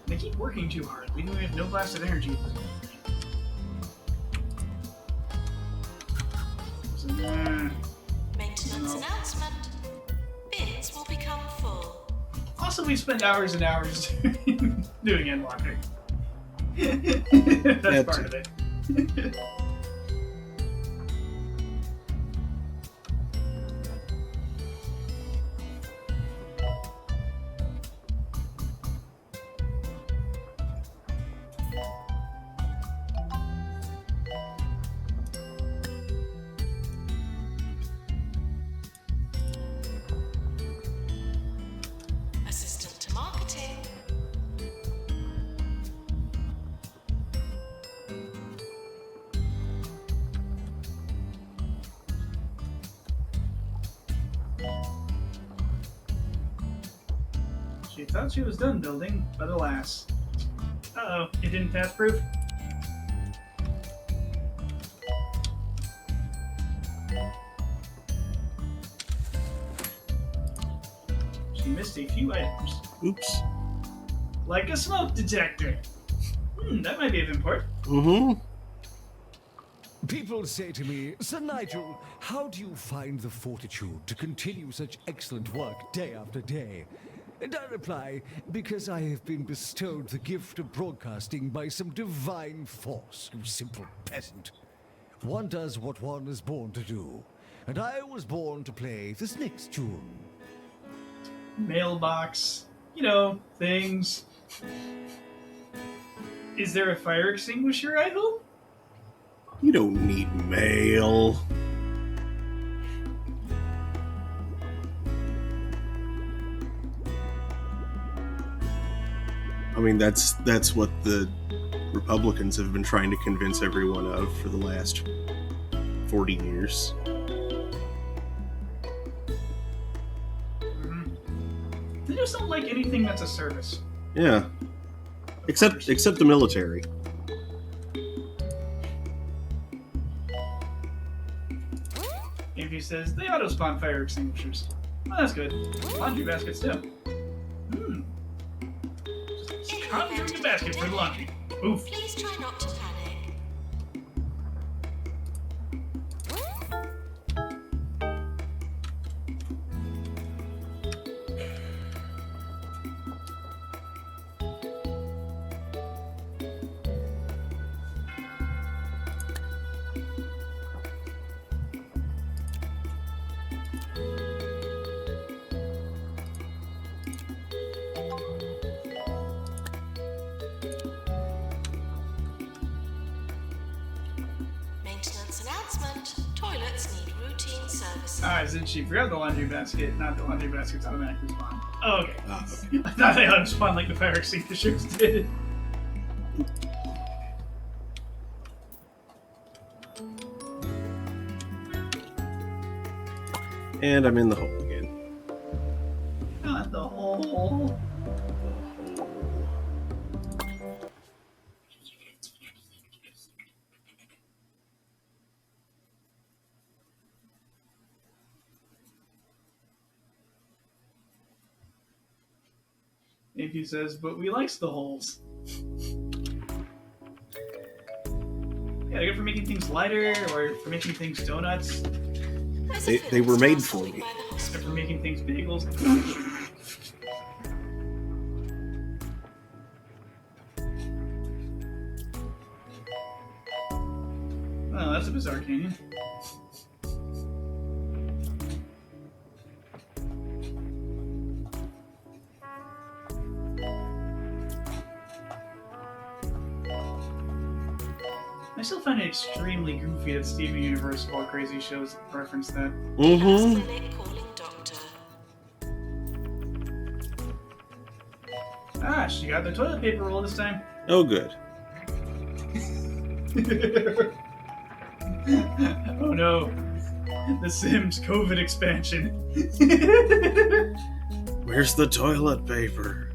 They keep working too hard, leaving me with no blasted energy. So, Maintenance No. announcement. Bins will become full. also, we spend hours and hours doing endwalking. That's That's- part of it. She thought she was done building, but alas. Uh-oh, it didn't pass proof? She missed a few items. Oops. Like a smoke detector. That might be of import. Mm-hmm. People say to me, Sir Nigel, how do you find the fortitude to continue such excellent work day after day? And I reply, because I have been bestowed the gift of broadcasting by some divine force, you simple peasant. One does what one is born to do, and I was born to play this next tune. Mailbox. You know, things. Is there a fire extinguisher, I hope? You don't need mail. I mean, that's what the Republicans have been trying to convince everyone of for the last 40 years. They just don't like anything that's a service. Yeah. Except the military. If says they auto spawn fire extinguishers. Well, that's good. Laundry baskets too. Just conjuring the basket for the laundry. Oof. Please try not to panic. Maintenance announcement. Toilets need routine servicing. Alright, since she grabbed the laundry basket, not the laundry basket's automatically spawn. Oh, okay. Ah. I thought they auto spawn like the fire extinguishers did. And I'm in the hole again. Not the hole. He says, but we likes the holes. Yeah, they're good for making things lighter or for making things donuts. They were made for me. Except for making things bagels. Oh, that's a bizarre canyon. I still find it extremely goofy that Steven Universe of all crazy shows reference that. Mm-hmm. Ah, she got the toilet paper roll this time. Oh, good. Oh no. The Sims COVID expansion. Where's the toilet paper?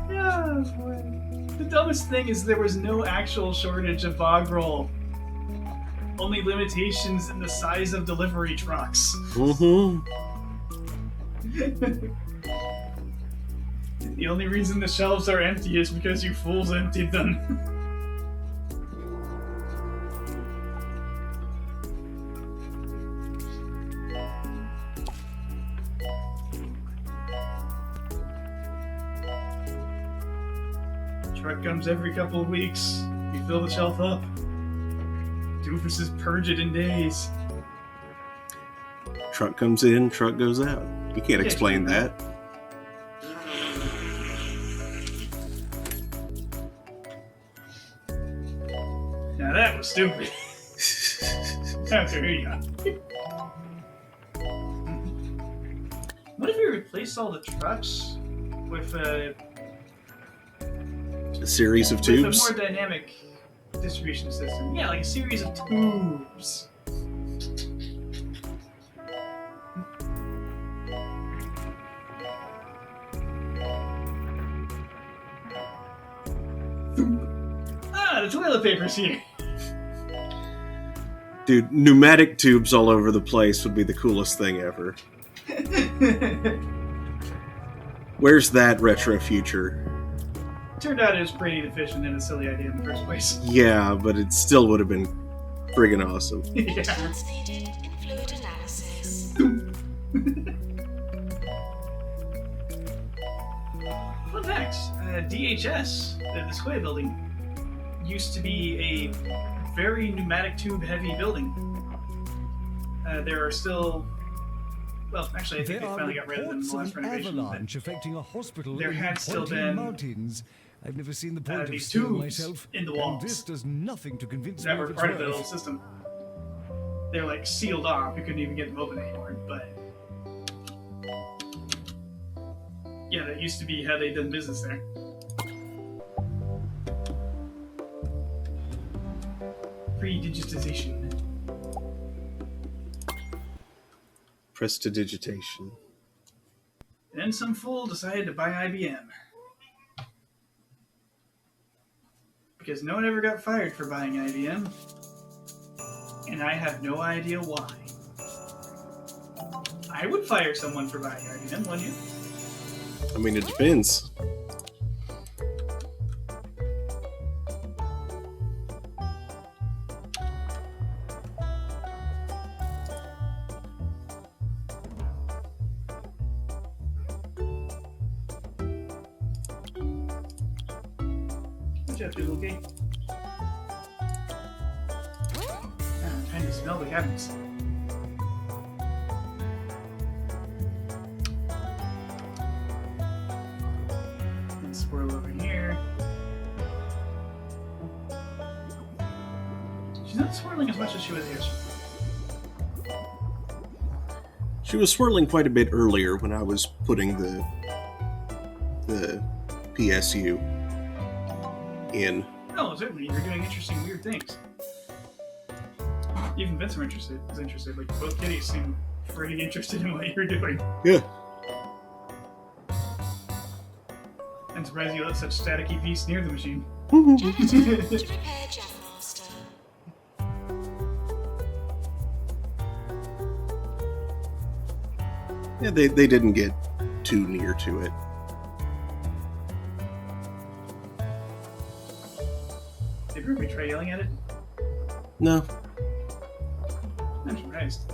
Yeah, boy. The dumbest thing is there was no actual shortage of bog roll. Only limitations in the size of delivery trucks. Mm-hmm. The only reason the shelves are empty is because you fools emptied them. Truck comes every couple of weeks. You fill the shelf up. Doofuses purge it in days. Truck comes in, truck goes out. You can't explain that. Now that was stupid. Okay, here you go. What if we replaced all the trucks with a series of tubes? With a more dynamic distribution system. Yeah, like a series of tubes. of toilet papers here. Dude, pneumatic tubes all over the place would be the coolest thing ever. Where's that retro future? Turned out it was pretty inefficient and a silly idea in the first place. Yeah, but it still would have been friggin' awesome. Yeah. Chance needed in fluid analysis. Fun fact, DHS, the Sequoia building, used to be a very pneumatic tube heavy building. There are still, well, actually I think they There are finally got rid of them in reports the of last an renovation. avalanche affecting a hospital there in had the still Pointing been, Mountains. I've never seen the point of these steel tubes myself, in the and walls this does nothing to convince that me were of its part of the worth. old system. They're like sealed off, you couldn't even get them open anymore, but yeah, that used to be how they done business there. Pre-digitization. Prestidigitation. Then some fool decided to buy IBM. Because no one ever got fired for buying IBM. And I have no idea why. I would fire someone for buying IBM, wouldn't you? I mean, it depends. What's up, Doodle Gate? I'm trying to smell the cabinets. Let's swirl over here. She's not swirling as much as she was yesterday. She was swirling quite a bit earlier when I was putting the PSU in. Oh, certainly. You're doing interesting, weird things. Even Vince was interested. Like, both kitties seem pretty interested in what you're doing. Yeah. I'm surprised you let such staticky piece near the machine. Janitor to repair Jam Master. Yeah, they didn't get too near to it. Did you ever try yelling at it? No. I'm surprised.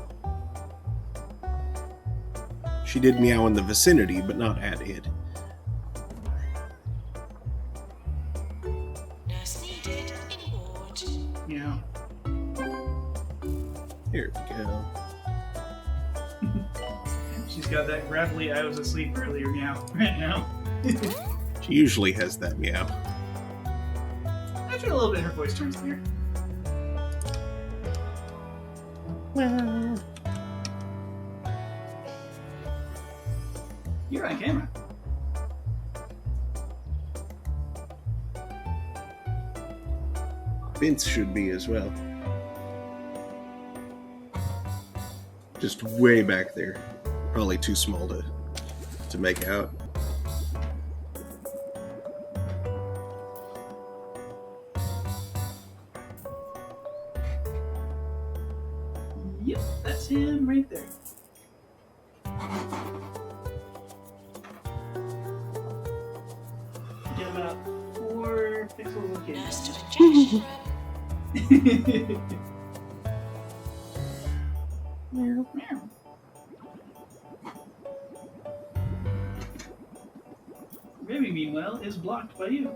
She did meow in the vicinity, but not at it. Nurse needed in ward. Yeah. Here we go. She's got that gravelly I was asleep earlier meow right now. She usually has that meow. After a little bit, her voice turns clear. You're on camera. Vince should be as well. Just way back there. Probably too small to make out. Yep, that's him right there. Get about 4 pixels of Nurse to injection room. Meow. Remy, meanwhile, is blocked by you.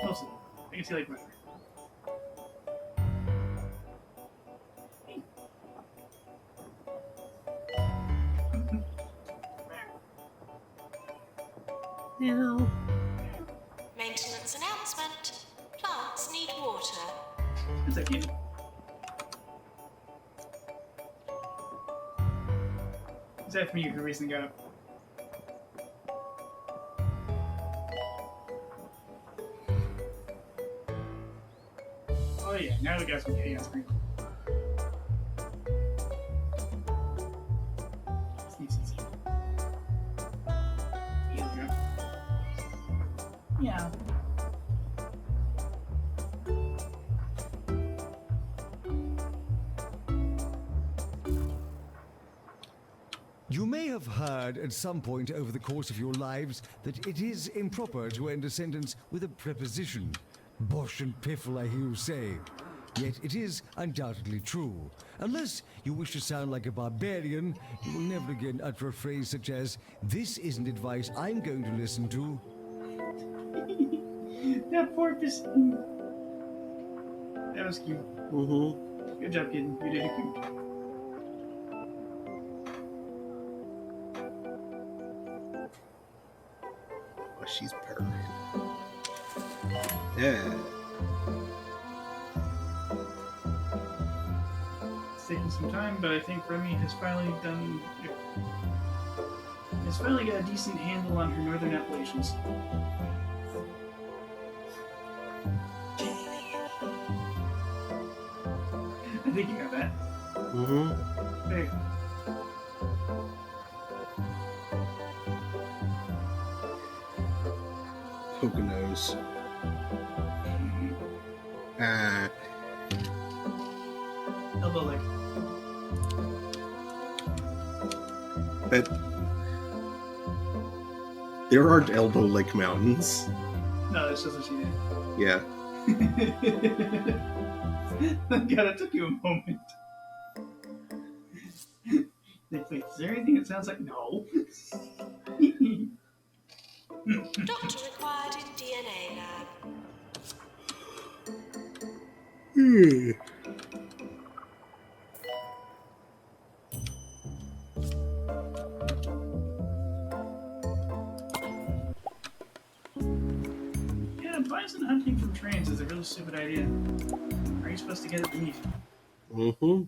Mostly. I can see like better. Maintenance announcement. Plants need water. Who's that kid? Is that from you who recently got up? Oh yeah, now we got some kitty on screen. Sneeze. Here we go. Yeah. You may have heard at some point over the course of your lives that it is improper to end a sentence with a preposition. Bosh and piffle, I hear you say. Yet it is undoubtedly true. Unless you wish to sound like a barbarian, you will never again utter a phrase such as, "This isn't advice I'm going to listen to." That poor person. That was cute. Mm-hmm. Good job, kid. You did it cute. Oh, she's purring. Yeah. It's taking some time, but I think Remy has finally got a decent handle on her northern Appalachians. I think you got that. Mm-hmm. There you go. Poconos. Ah. Elbow leg. That. There aren't Elbow Lake Mountains. No, that's just what she did. Yeah. God, it took you a moment. Wait, is there anything that sounds like no? Doctor required in DNA lab. Yeah, bison hunting from trains is a really stupid idea. How are you supposed to get the meat? Mm-hmm.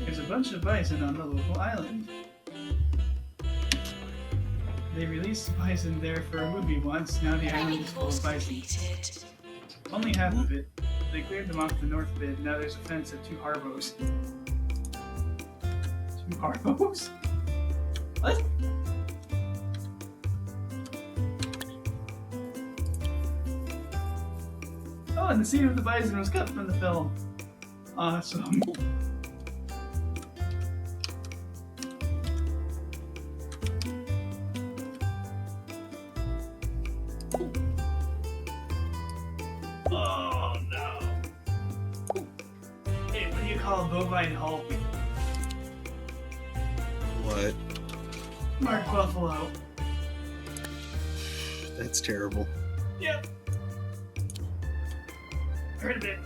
There's a bunch of bison on the local island. They released bison there for a movie once, now the island is full of bison. Completed. Only half of it. They cleared them off the north bit, now there's a fence at 2 harbos. 2 harbos? What? Oh, and the scene of the bison was cut from the film. Awesome. Oh no. Hey, what do you call a bovine hull? What? Mark Buffalo. That's terrible. Yep. Heard of it.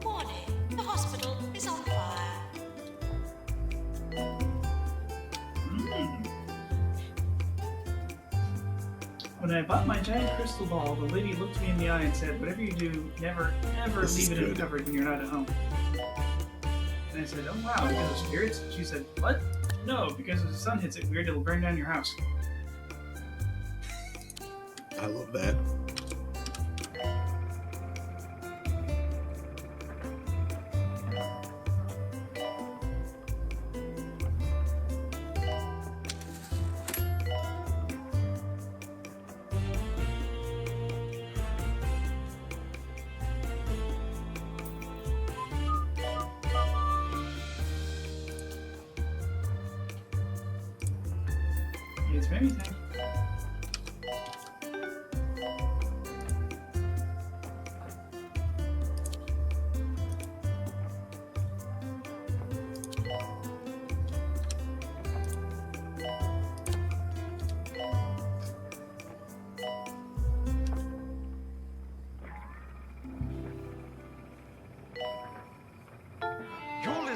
Warning, the hospital is on fire. When I bought my giant crystal ball, the lady looked me in the eye and said, "Whatever you do, never, ever This leave is it good. uncovered when you're not at home." And I said, "Oh wow, because of spirits?" She said, "What? No, because if the sun hits it weird, it'll burn down your house." I love that. It's maybe time.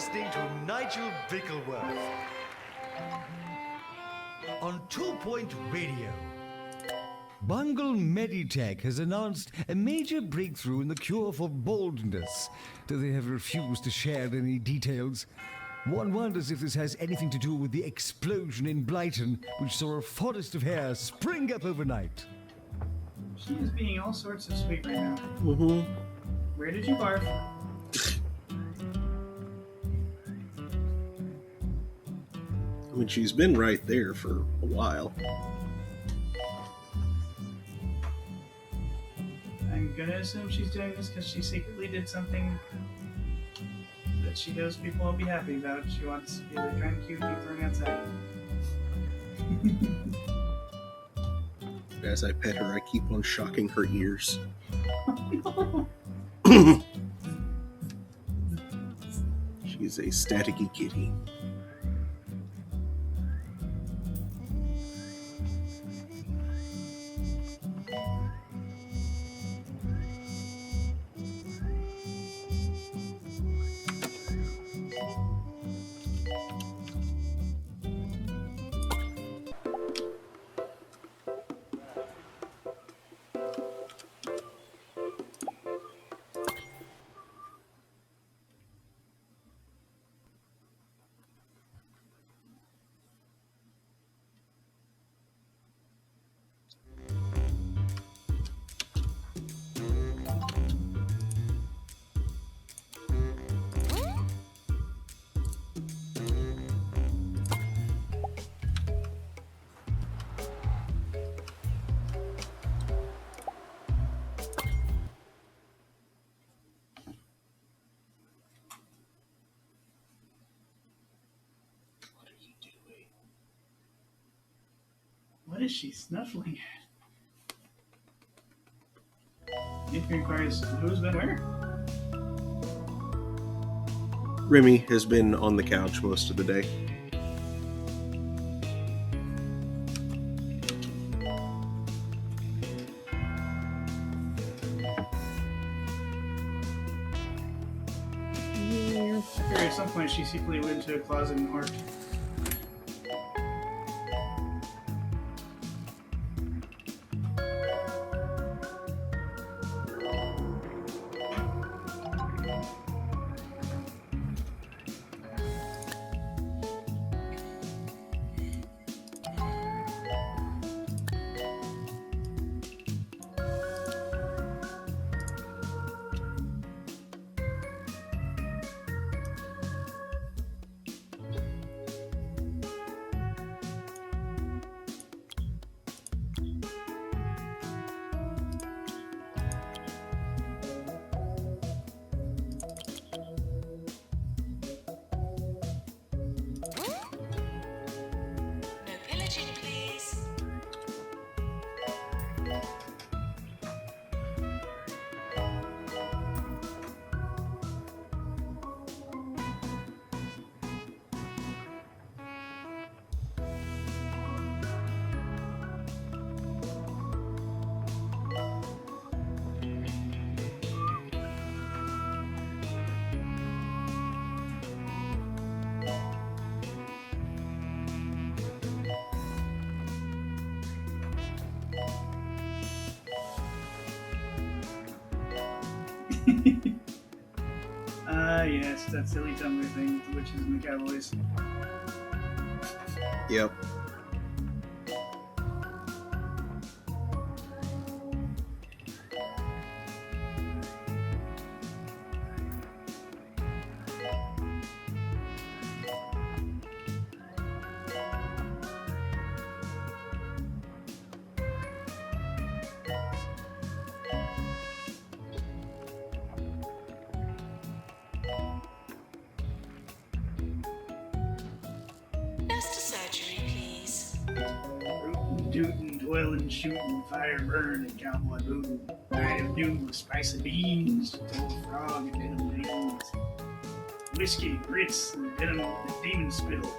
listening to Nigel Bickleworth on 2 Point Radio. Bungle Meditech has announced a major breakthrough in the cure for baldness, though they have refused to share any details. One wonders if this has anything to do with the explosion in Blyton, which saw a forest of hair spring up overnight. She is being all sorts of sweet right now. Mm-hmm. Where did you barf? I mean, she's been right there for a while. I'm gonna assume she's doing this because she secretly did something that she knows people won't be happy about. She wants to be like trying to cute and thrown outside. As I pet her, I keep on shocking her ears. She's a staticky kitty. What is she snuffling at? It requires who's been where? Remy has been on the couch most of the day. Or at some point she secretly went to a closet and orked. No pillaging, please. Yes, that silly Tumblr thing with the witches and the cowboys. Yep. Nurse to surgery, please. Rootin', tootin', toilin', shootin', fire burnin', cowboy bootin'. Night of noon with spicy beans, told frog and venom beans. Whiskey, grits, and venom the demon spittle.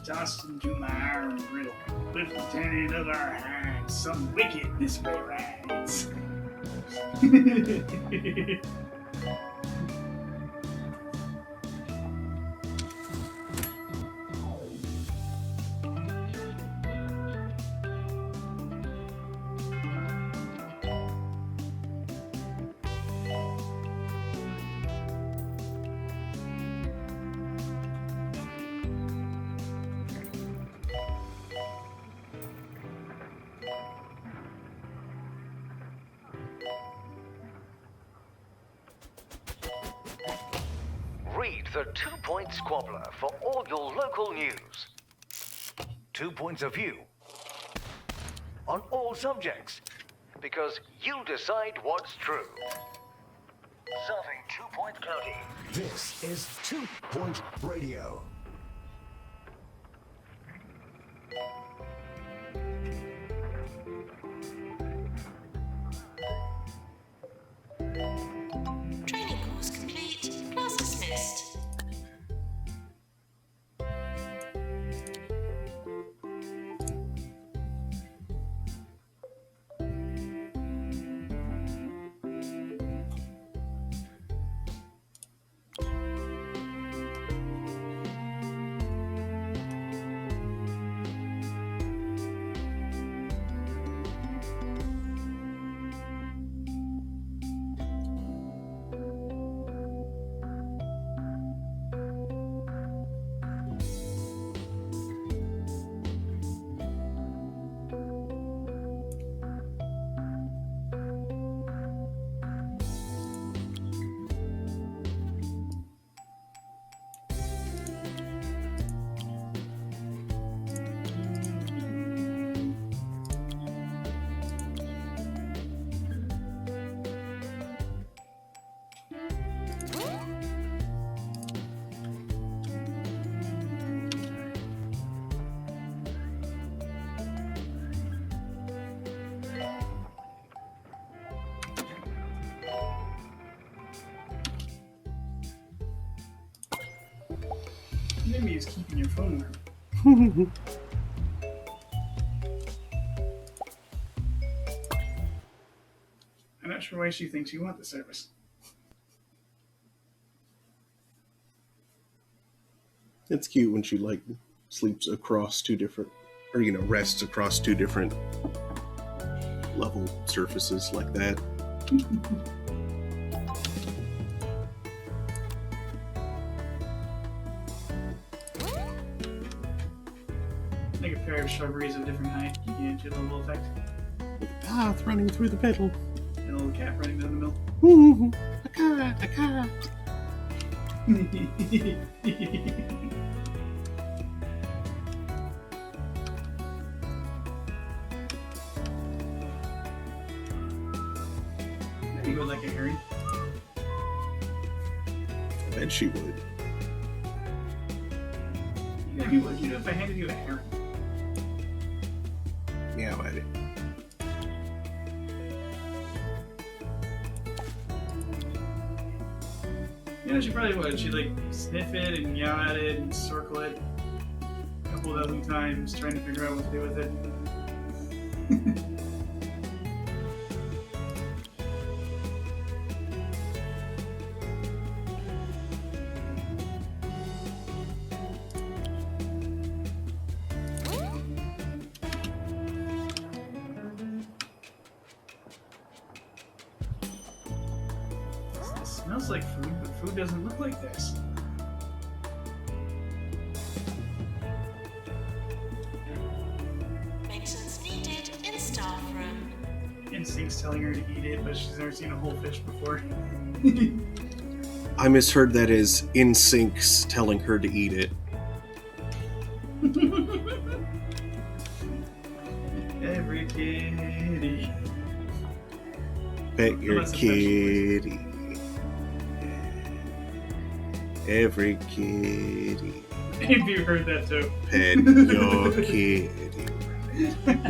Tossed into my iron griddle. With lieutenant of our hinds, some wicked this way rides. the 2 Point Squabbler for all your local news. 2 points of view on all subjects, because you decide what's true. Serving 2 Point County. This is 2 Point Radio. Training course complete. Class dismissed. Maybe he's keeping your phone warm. I'm not sure why she thinks you want the service. It's cute when she like sleeps across two different, or rests across two different level surfaces like that. Like a pair of shrubberies of different height, you get your little effect. With a path running through the petal. And a little cat running down the middle. Ooh, a cat, a cat. You would like a herring? I bet she would. Maybe what would you do if I handed you a herring? Yeah, maybe. She probably would. She'd like sniff it and meow at it and circle it a couple dozen times, trying to figure out what to do with it. It smells like food, but food doesn't look like this. Maintenance needed in staff room. Instinct's telling her to eat it, but she's never seen a whole fish before. I misheard that as InSync's telling her to eat it. Every kitty. Pet your Unless it's kitty. Every kitty. Maybe you heard that too. Pet your kitty.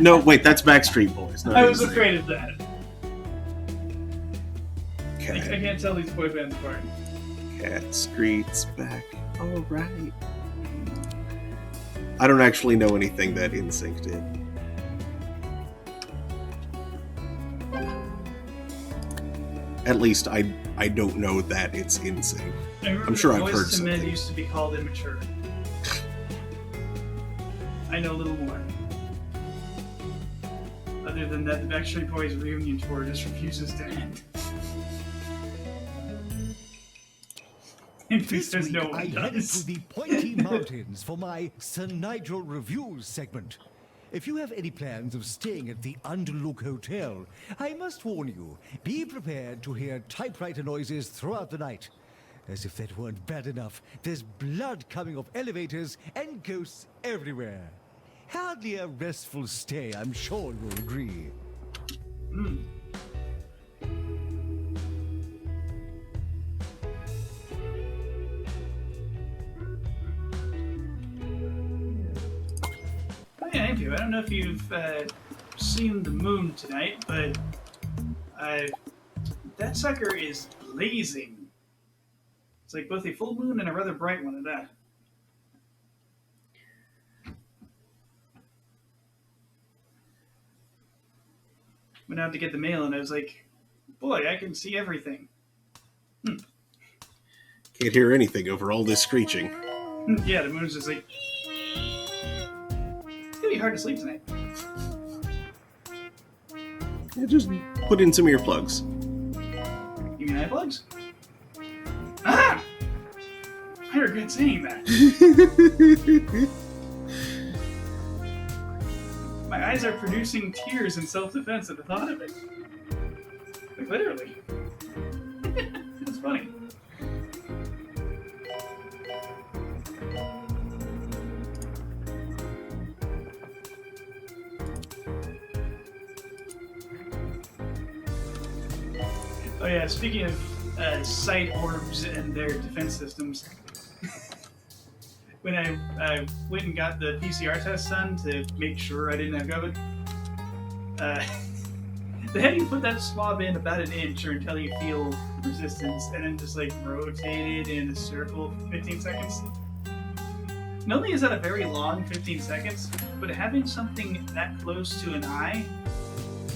No, wait, that's Backstreet Boys. Not I was NSYNC. afraid of that. I Cat, can't tell these boy bands apart. Cat Street's back. All right. I don't actually know anything that InSync did. At least I don't know that it's InSync. I'm sure I've heard Boyz II Men something. used to be called immature. I know a little more. Other than that, the Backstreet Boys reunion tour just refuses to end. In case This there's week, no I one headed does. to the Pointy Mountains for my Sir Nigel Reviews segment. If you have any plans of staying at the Underlook Hotel, I must warn you, be prepared to hear typewriter noises throughout the night. As if that weren't bad enough, there's blood coming off elevators and ghosts everywhere. Hardly a restful stay, I'm sure you'll agree. Oh yeah, Andrew, I don't know if you've seen the moon tonight, but that sucker is blazing. It's like both a full moon and a rather bright one at that. Went out to get the mail and I was like, boy, I can see everything. Can't hear anything over all this screeching. Yeah, the moon's just like... It's gonna be hard to sleep tonight. Yeah, just put in some earplugs. You mean eye plugs? Ah! I regret saying that. My eyes are producing tears in self-defense at the thought of it. Like, literally. It's funny. Oh yeah, speaking of sight orbs and their defense systems, when I went and got the PCR test done to make sure I didn't have COVID, they had you put that swab in about an inch or until you feel resistance, and then just like rotate it in a circle for 15 seconds. Not only is that a very long 15 seconds, but having something that close to an eye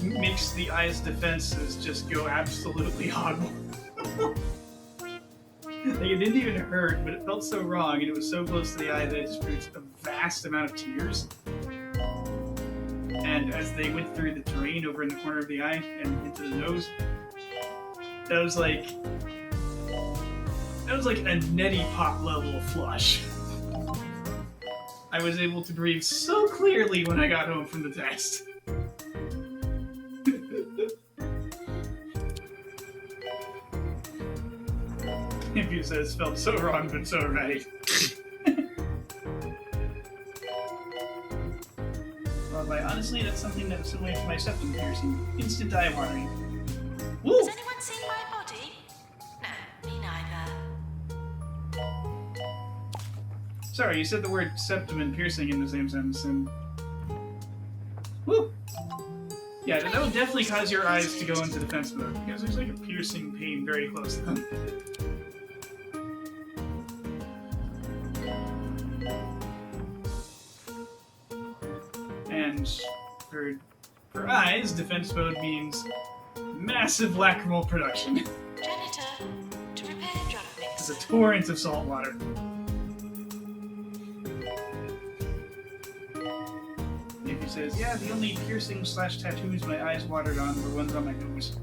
makes the eye's defenses just go absolutely hoggle. Like, it didn't even hurt, but it felt so wrong, and it was so close to the eye that it just produced a vast amount of tears. And as they went through the drain over in the corner of the eye and into the nose, that was like a neti pot level flush. I was able to breathe so clearly when I got home from the test. If says felt so wrong but so right. Well, honestly, that's something that was similar to my septum piercing. Instant eye watering. Woo! Has anyone seen my body? No, me neither. Sorry, you said the word septum and piercing in the same sentence, and... Woo! Yeah, that would definitely cause your eyes to go into defense mode, because there's like a piercing pain very close to them. And for eyes, defense mode means massive lacrimal production. Janitor, to repair drug It's mix. a torrent of salt water. If he says, yeah, the only piercing/tattoos my eyes watered on were ones on my nose.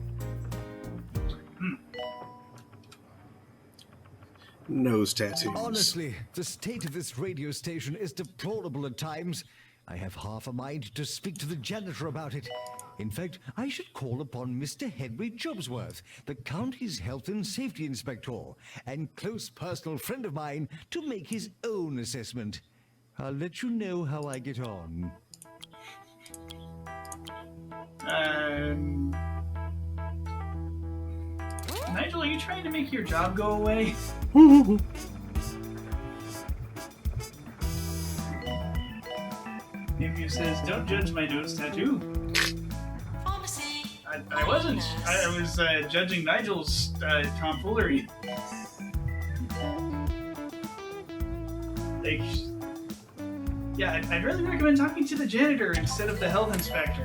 Nose tattoos. Honestly, the state of this radio station is deplorable at times. I have half a mind to speak to the janitor about it. In fact, I should call upon Mr. Henry Jobsworth, the county's health and safety inspector, and close personal friend of mine, to make his own assessment. I'll let you know how I get on. Nigel, are you trying to make your job go away? Maybe says, don't judge my nose tattoo. Pharmacy. I wasn't. I was judging Nigel's tomfoolery. Like, yeah, I'd really recommend talking to the janitor instead of the health inspector.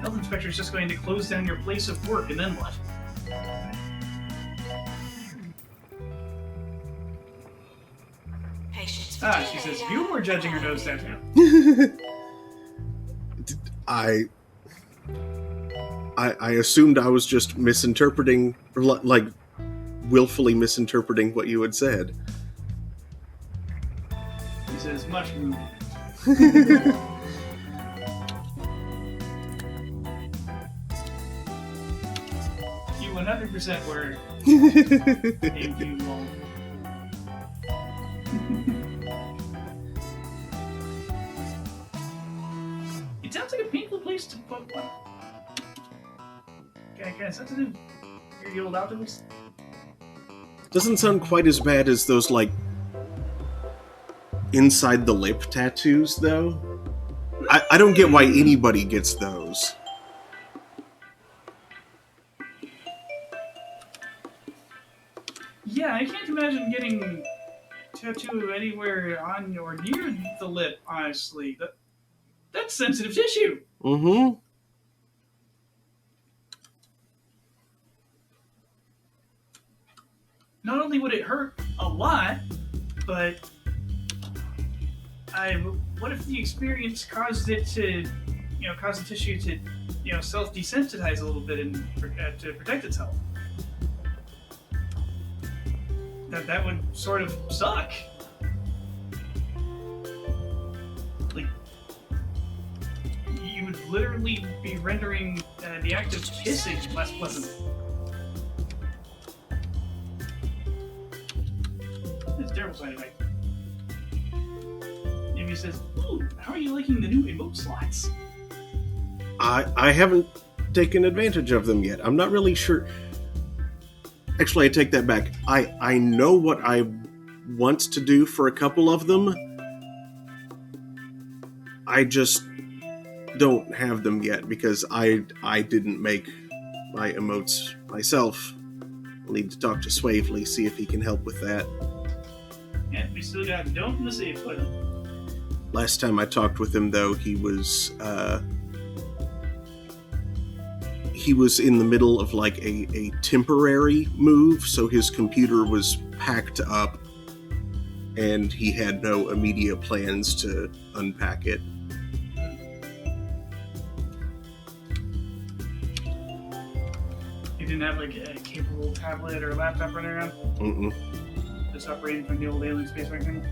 Health inspector's just going to close down your place of work, and then what? Patients. She says, you were judging her nose tattoo. I assumed I was just misinterpreting, or like willfully misinterpreting what you had said. He says, mushroom. You You 100% were. If you won't. It sounds like a painful place to put one. Kind of sensitive. You're the old optimist. Doesn't sound quite as bad as those, like, inside the lip tattoos, though. I don't get why anybody gets those. Yeah, I can't imagine getting tattoo anywhere on or near the lip, honestly. That's sensitive tissue. Mm-hmm. Not only would it hurt a lot, but what if the experience caused it to, cause the tissue to, self-desensitize a little bit and to protect itself? That would sort of suck. Like, you would literally be rendering the act of kissing less pleasant. It's a terrible side effect. Amy says, "Ooh, how are you liking the new emote slots?" I haven't taken advantage of them yet. I'm not really sure. Actually, I take that back. I know what I want to do for a couple of them. I just don't have them yet because I didn't make my emotes myself. I'll need to talk to Swavely, see if he can help with that. Yeah, we still got Don't in the safe for them. Last time I talked with him, though, he was in the middle of like a temporary move, so his computer was packed up and he had no immediate plans to unpack it. You didn't have like a capable tablet or laptop running around? Mm-mm. Just operating from the old alien space vacuum?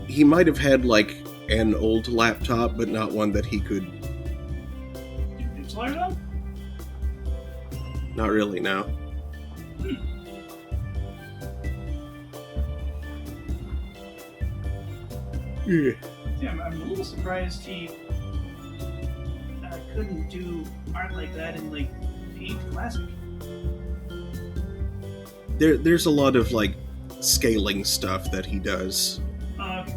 He might have had like an old laptop, but not one that he could. Slide up? Not really, no. Yeah. Yeah, I'm a little surprised he couldn't do art like that in like Paint Classic. There's a lot of like scaling stuff that he does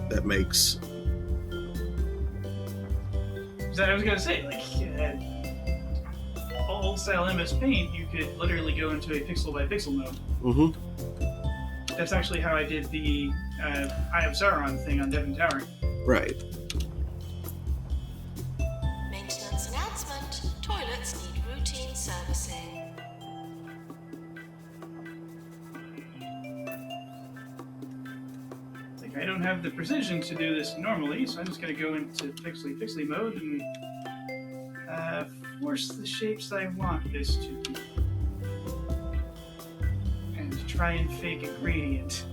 that makes. So I was gonna say, like, old style MS Paint, you could literally go into a pixel by pixel mode. Mm-hmm. That's actually how I did the Eye of Sauron thing on Devon Tower. Right. Maintenance announcement. Toilets need routine servicing. Like, I don't have the precision to do this normally, so I'm just gonna go into pixely mode and force the shapes I want this to be. And try and fake a gradient.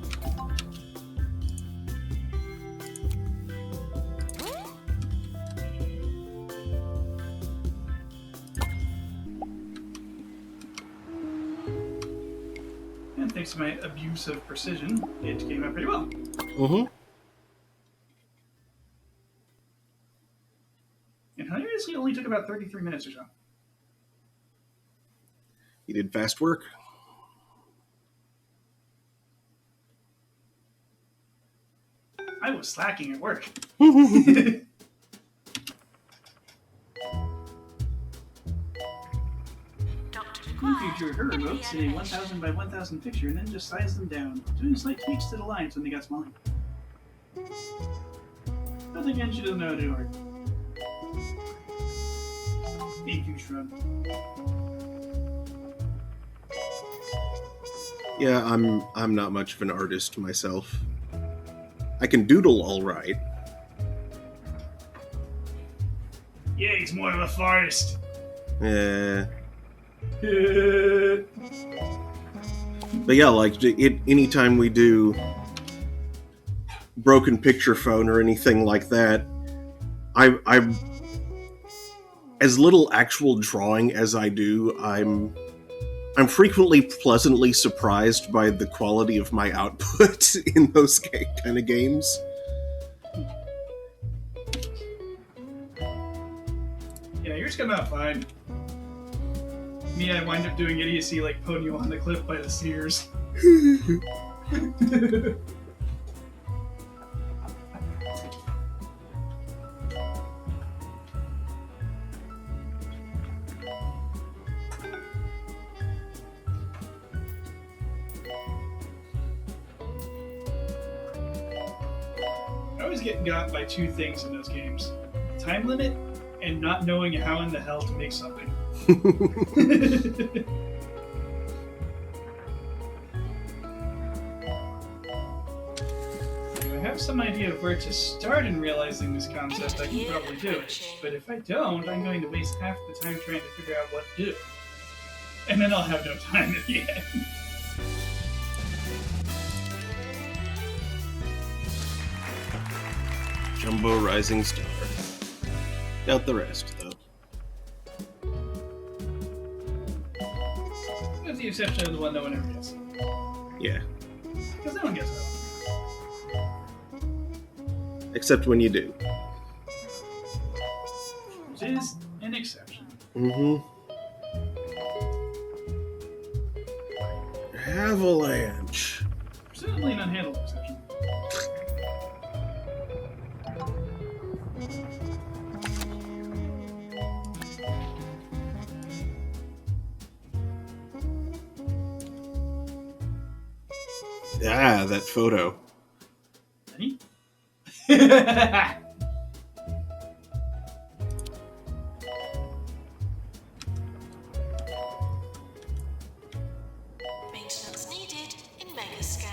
And thanks to my abuse of precision, it came out pretty well. Mm-hmm. And hilariously, it only took about 33 minutes or so. He did fast work. I was slacking at work. Configured her remotes in a 1000 by 1000 picture and then just sized them down, doing slight tweaks to the lines when they got smaller. Nothing again, she doesn't know how to do art. Thank you, Shrub. Yeah, I'm not much of an artist myself. I can doodle all right. Yeah, he's more of a forest. But yeah, like anytime we do broken picture phone or anything like that, I as little actual drawing as I do, I'm frequently pleasantly surprised by the quality of my output in those kind of games. Yeah, yours come out fine. Me, I wind up doing idiocy like putting you on the cliff by the Sears. I always get got by two things in those games: time limit and not knowing how in the hell to make something. If I have some idea of where to start in realizing this concept, I can probably do it. But if I don't, I'm going to waste half the time trying to figure out what to do. And then I'll have no time at the end. Jumbo Rising Star. Doubt the rest, though. With the exception of the one no one ever gets. Yeah. Because no one gets that one. Except when you do. Which is an exception. Mm-hmm. Avalanche. Presumably an unhandled exception. Ah, that photo. Any? Maintenance needed in Megascan.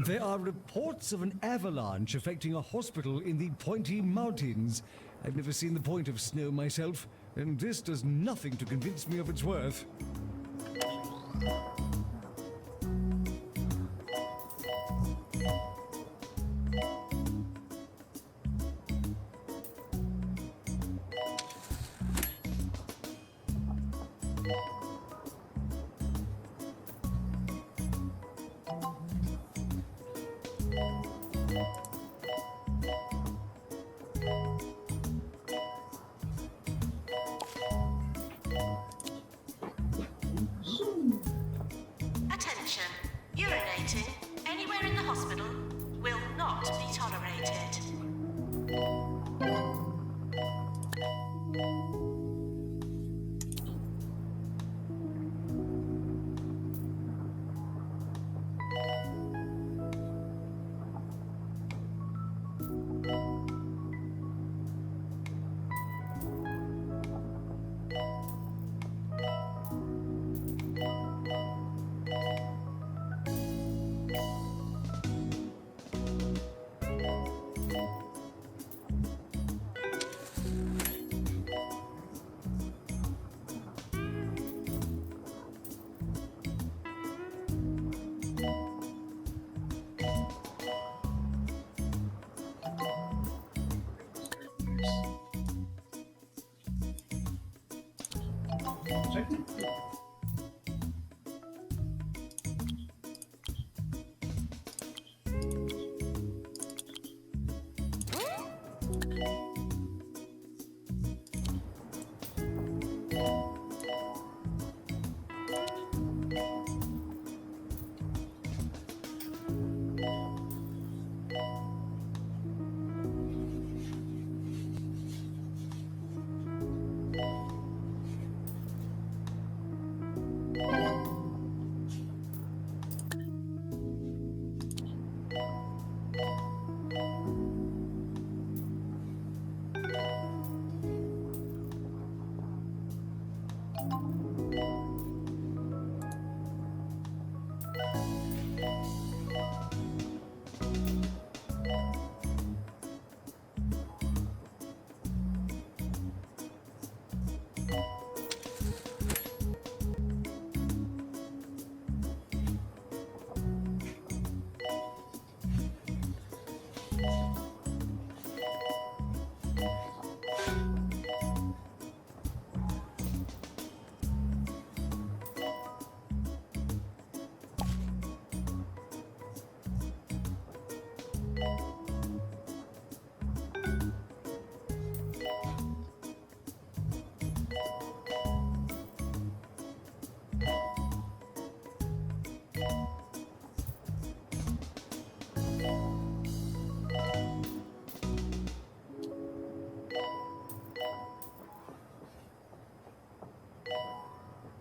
There are reports of an avalanche affecting a hospital in the Pointy Mountains. I've never seen the point of snow myself, and this does nothing to convince me of its worth. Attention. Urinating anywhere in the hospital will not be tolerated.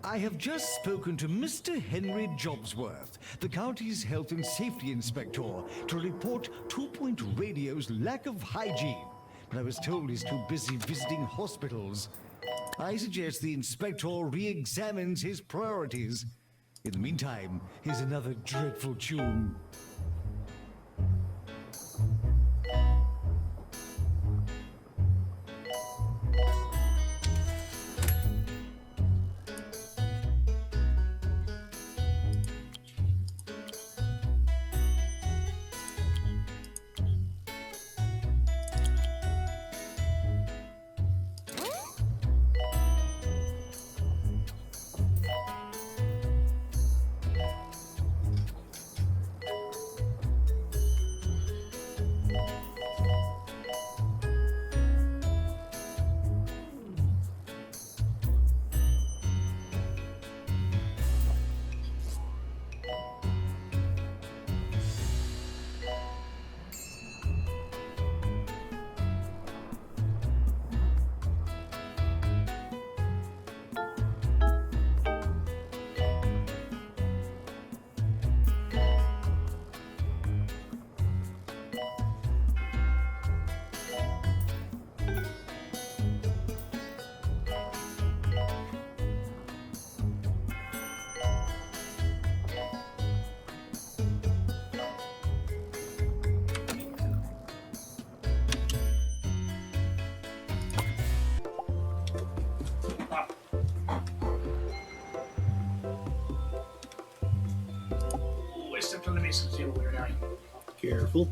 I have just spoken to Mr. Henry Jobsworth, the county's health and safety inspector, to report 2 Point Radio's lack of hygiene. But I was told he's too busy visiting hospitals. I suggest the inspector re-examines his priorities. In the meantime, here's another dreadful tune. I stepped on the base of the table there, now. Careful.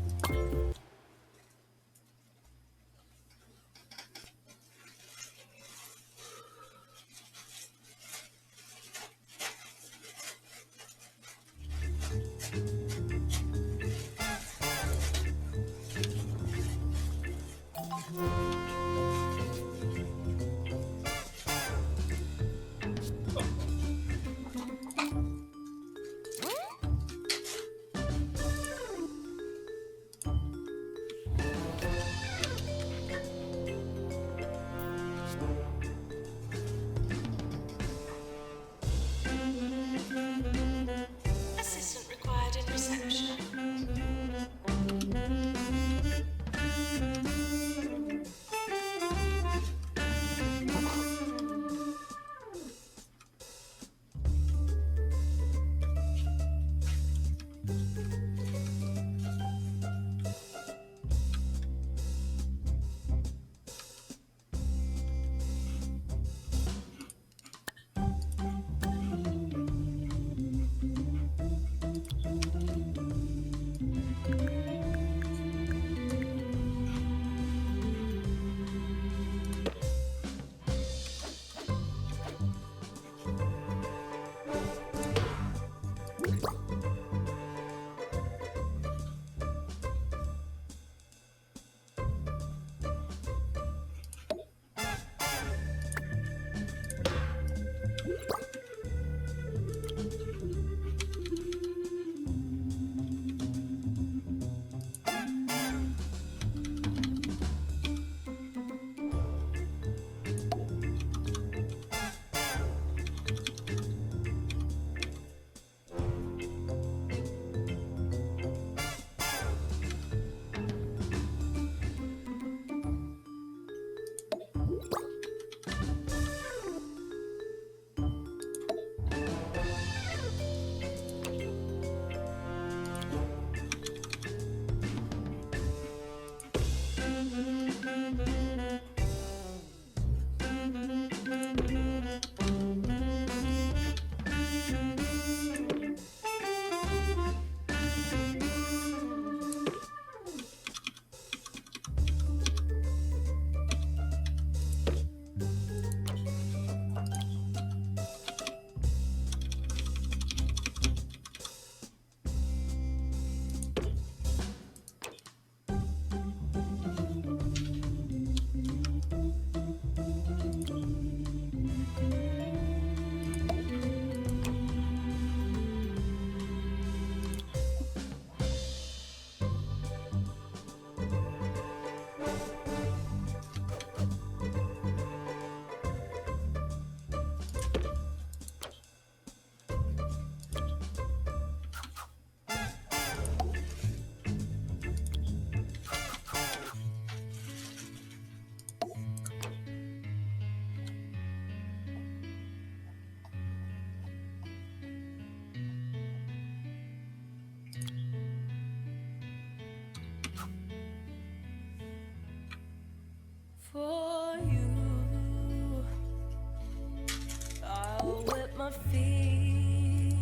feet.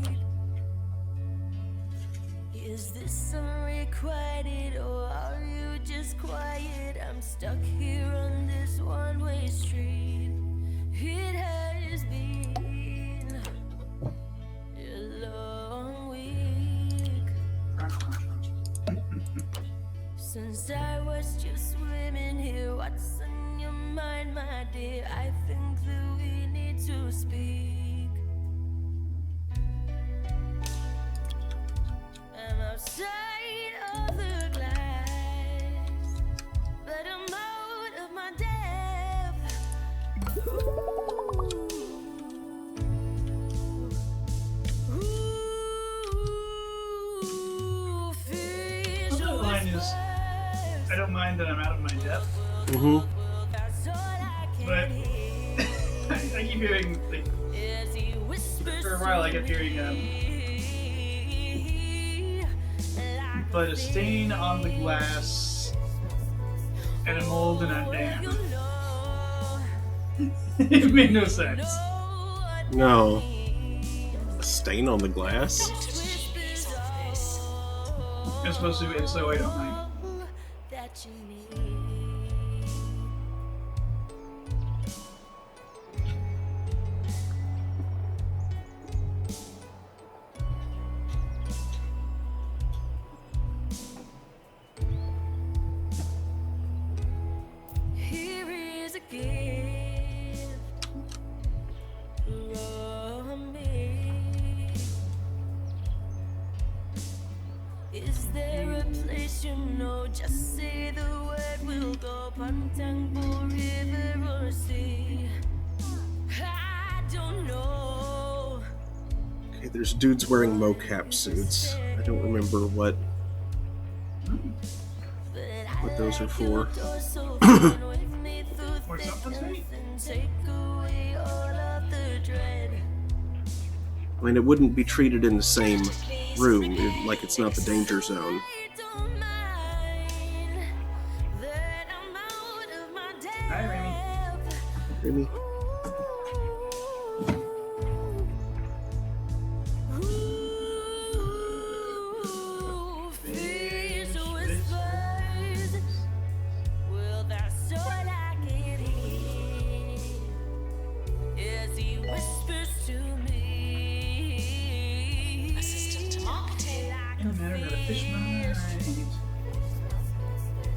Is this unrequited or are you just quiet? I'm stuck here on this one-way street. It has been a long week since I was just swimming here. What's on your mind, my dear? I think that we need to speak. I'm outside of the glass, but I'm out of my depth. Ooh, fish The line is, I don't mind that I'm out of my depth, Mm-hmm. that's all I but can hear. I keep hearing, like, As he whispers for a while I kept hearing, but a stain on the glass and a mold in a dam. It made no sense. No. A stain on the glass? It's supposed to be, and so I don't mind. that you need. Here is a gift from me. Is there a place you know? Just say the word, we'll go Pantangbo River or sea. I don't know. Okay, there's dudes wearing mocap suits. I don't remember what those are for. Or something? Take away all of the dread. I mean, it wouldn't be treated in the same room, like it's not the danger zone. I don't mind that I'm out of my Hi, Remy. depth. Remy? Ooh, fish whispers. Well, that's all I can hear as he whispers to me. Assistant to marketing. In the matter that a fish mind.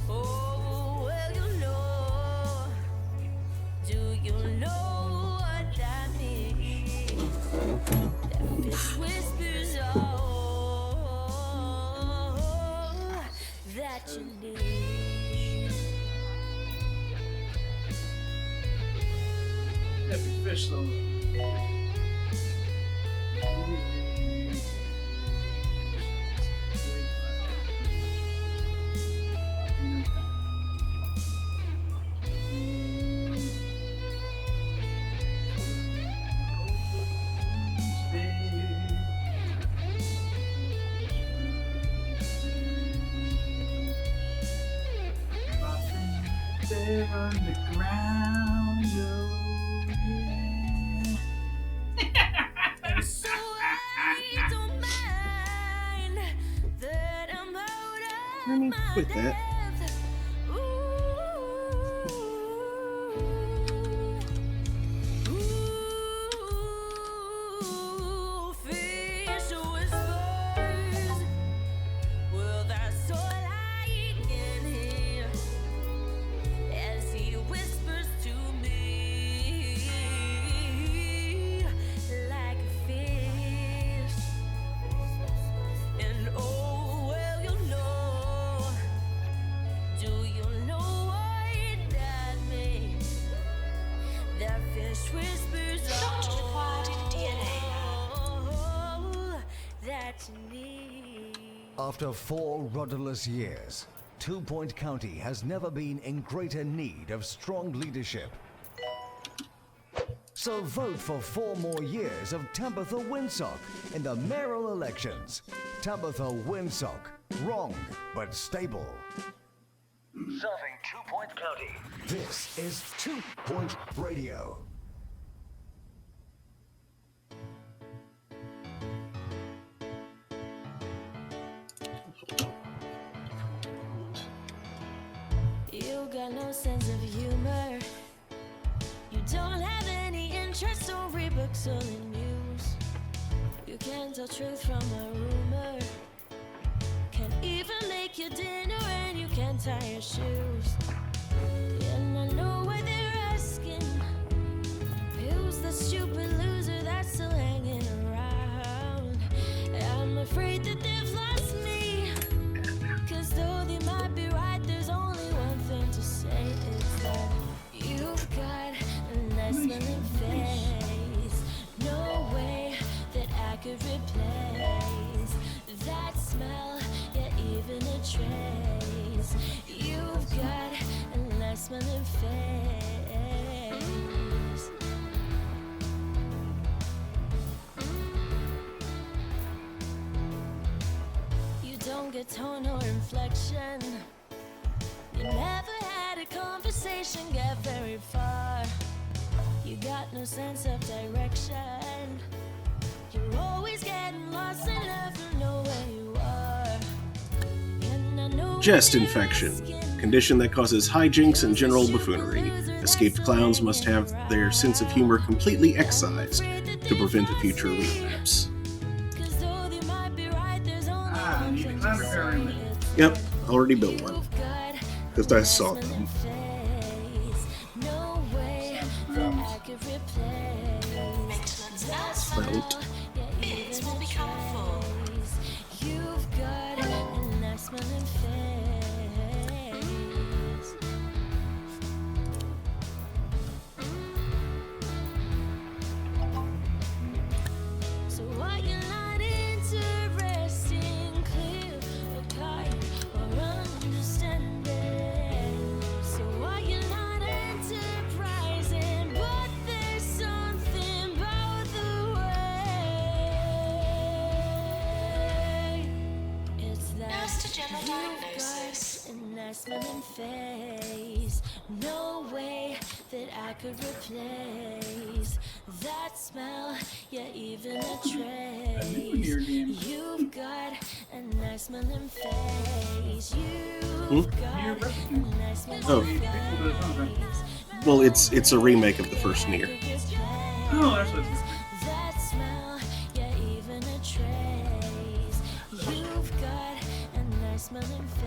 Oh, well, you know. Do you know what that means? That fish whispers all that you need. Epic fish solo. There on the ground, oh yeah. So I don't mind that I'm out of Remy, my quit that. depth. Ooh, fish whispers. Well, that's all I can hear as he whispers to me like a fish. And oh, well, you know. Do you know what that means? That fish whispers Not required in DNA. all that you need. After 4 rudderless years, 2 Point County has never been in greater need of strong leadership. So vote for 4 more years of Tabitha Winsock in the mayoral elections. Tabitha Winsock, wrong but stable. Serving 2 Point County. This is 2 Point Radio. You got no sense of humor. You don't have any interest or read books or the news. You can't tell truth from a rumor. Can't even make your dinner and you can't tie your shoes. And I know why they're asking, who's the stupid loser that's still hanging around? I'm afraid that they've lost me, 'cause though they might be right, there's only one thing to say. It's that you've got a nice smelling face. No way that I could replace that smell, yeah, even a trace. You've got a nice smelling face. You don't get tone or inflection. You never had a conversation get very far. You got no sense of direction. You're always getting lost and never know where you are. And I know Jest infection, condition that causes hijinks and general buffoonery. Escaped clowns must have their sense of humor completely excised to prevent a future relapse. Ah, need a clown repair room. Yep, already built one. Because I saw them. no way that I could replace. Maintenance now is Well, fun. Bits will become full. You've got a nice smelling face. So are you not interesting, clear or kind or understanding? So are you not enterprising, but there's something about the way it's that Nurse to general you've diagnosis. got a nice smelling face. No way that I could replace that smell, yeah, even a trace. You've got a nice smelling face. You've got a nice smelling Oh. face. Well, it's a remake of the first Nier. Oh, that's what it's. That smell, yeah, even a trace. You've got a nice smelling face.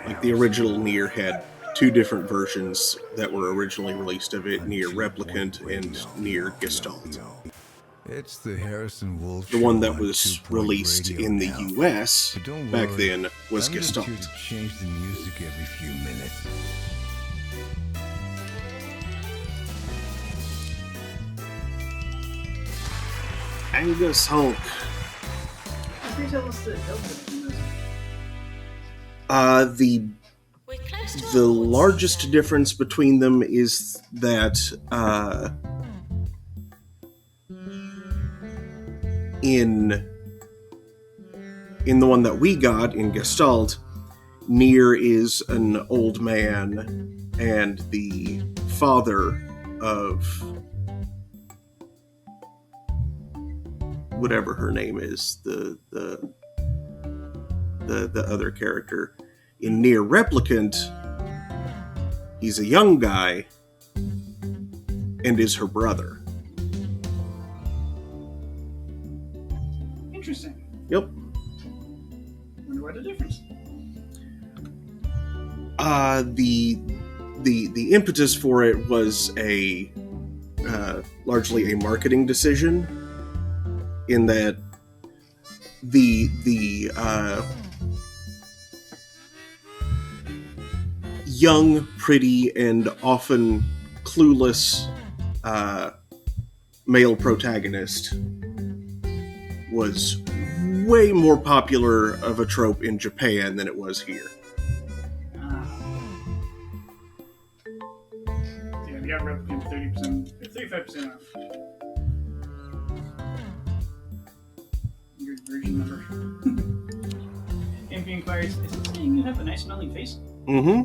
Like the original Nier had two different versions that were originally released of it, Nier Replicant and Nier Gestalt. It's the Harrison Wolf. The one Show that on was 2 Point released Radio in the now. US But don't back worry, then was I'm just Gestalt. here to change the music every few minutes. Angus Hulk. Can you tell us the delta in this? We're close to The our woods. largest difference between them is that in the one that we got in Gestalt, Nier is an old man and the father of whatever her name is, the other character. In Nier Replicant, he's a young guy and is her brother. Interesting. Yep. Wonder what the difference. The impetus for it was a largely a marketing decision, in that the young, pretty, and often clueless male protagonist was way more popular of a trope in Japan than it was here. Yeah, we got Replicant 30%, 35% off. Weird version number. MP inquires, is it saying you have a nice smelling face? Mm-hmm.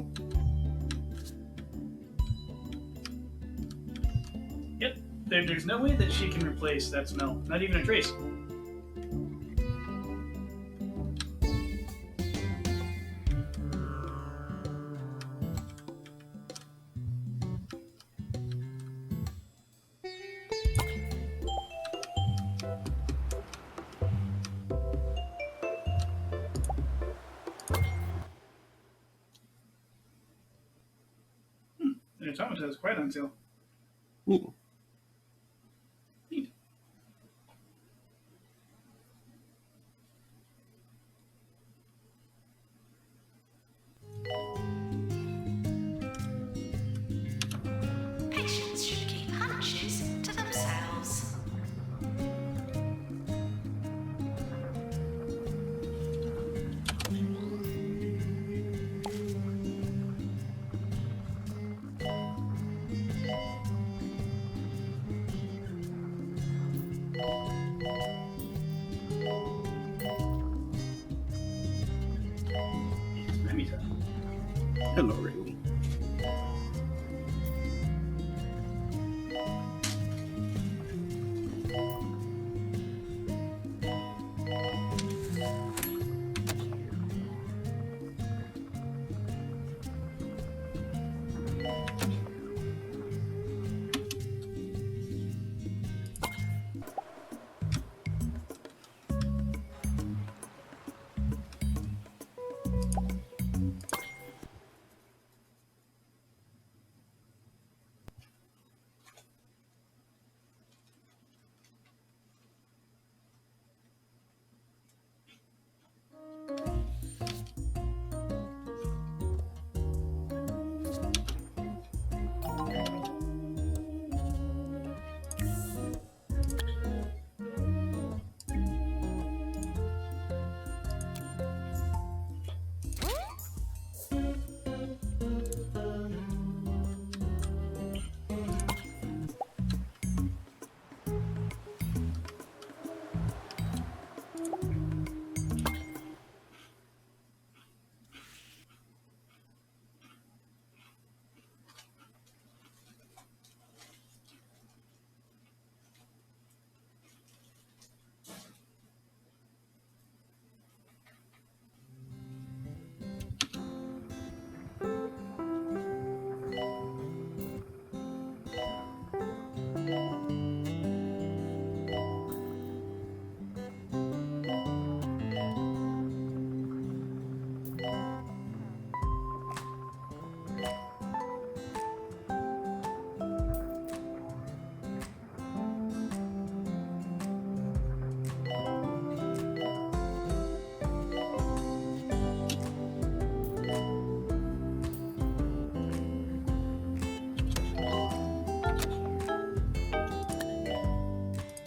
Yep. There's no way that she can replace that smell. Not even a trace. Automata is quite on sale. Ooh. Neat. Patients should keep hunches to themselves. Remita. Hello, Rainy.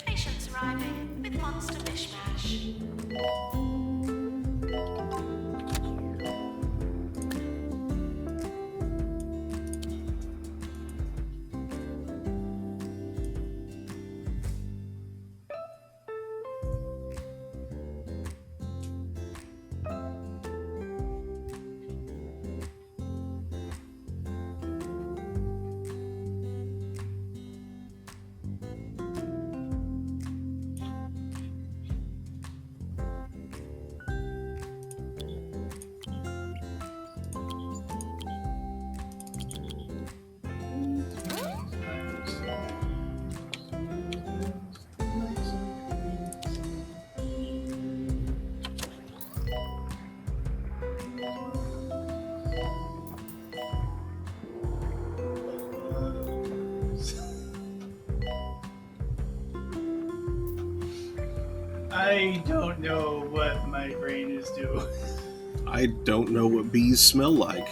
Patients arriving with monster mishmash. I don't know what my brain is doing. I don't know what bees smell like.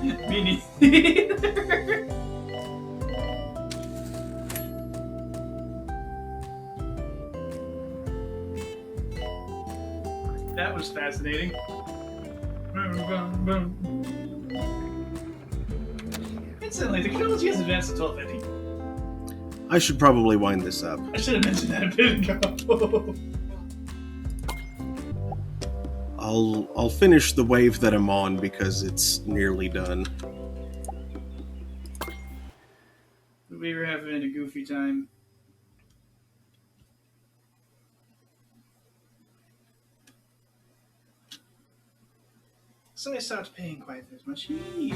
Me neither. That was fascinating. Instantly, the technology has advanced to 1250. I should probably wind this up. I should have mentioned that a bit ago. I'll finish the wave that I'm on because it's nearly done. We were having a goofy time. So I stopped paying quite as much heed.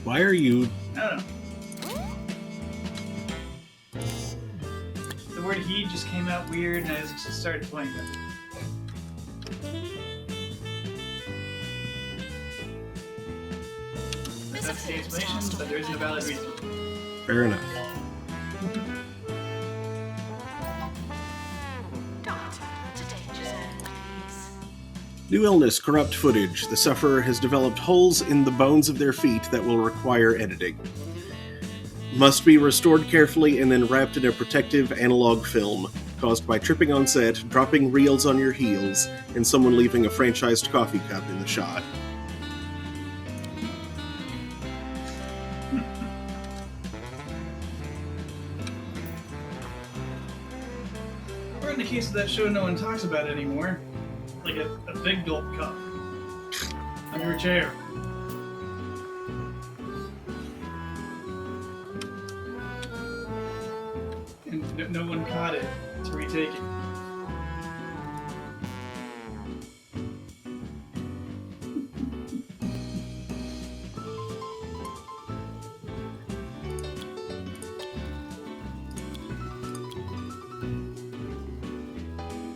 Why are you... I don't know. Word He just came out weird, and I just started playing it. That's the explanation, but there isn't a valid reason. Fair enough. Doctor, to danger zone, please. New illness, corrupt footage. The sufferer has developed holes in the bones of their feet that will require editing. Must be restored carefully and then wrapped in a protective analog film, caused by tripping on set, dropping reels on your heels, and someone leaving a franchised coffee cup in the shot. Or in the case of that show no one talks about anymore, like a big gulp cup under a chair. And no one caught it to retake it.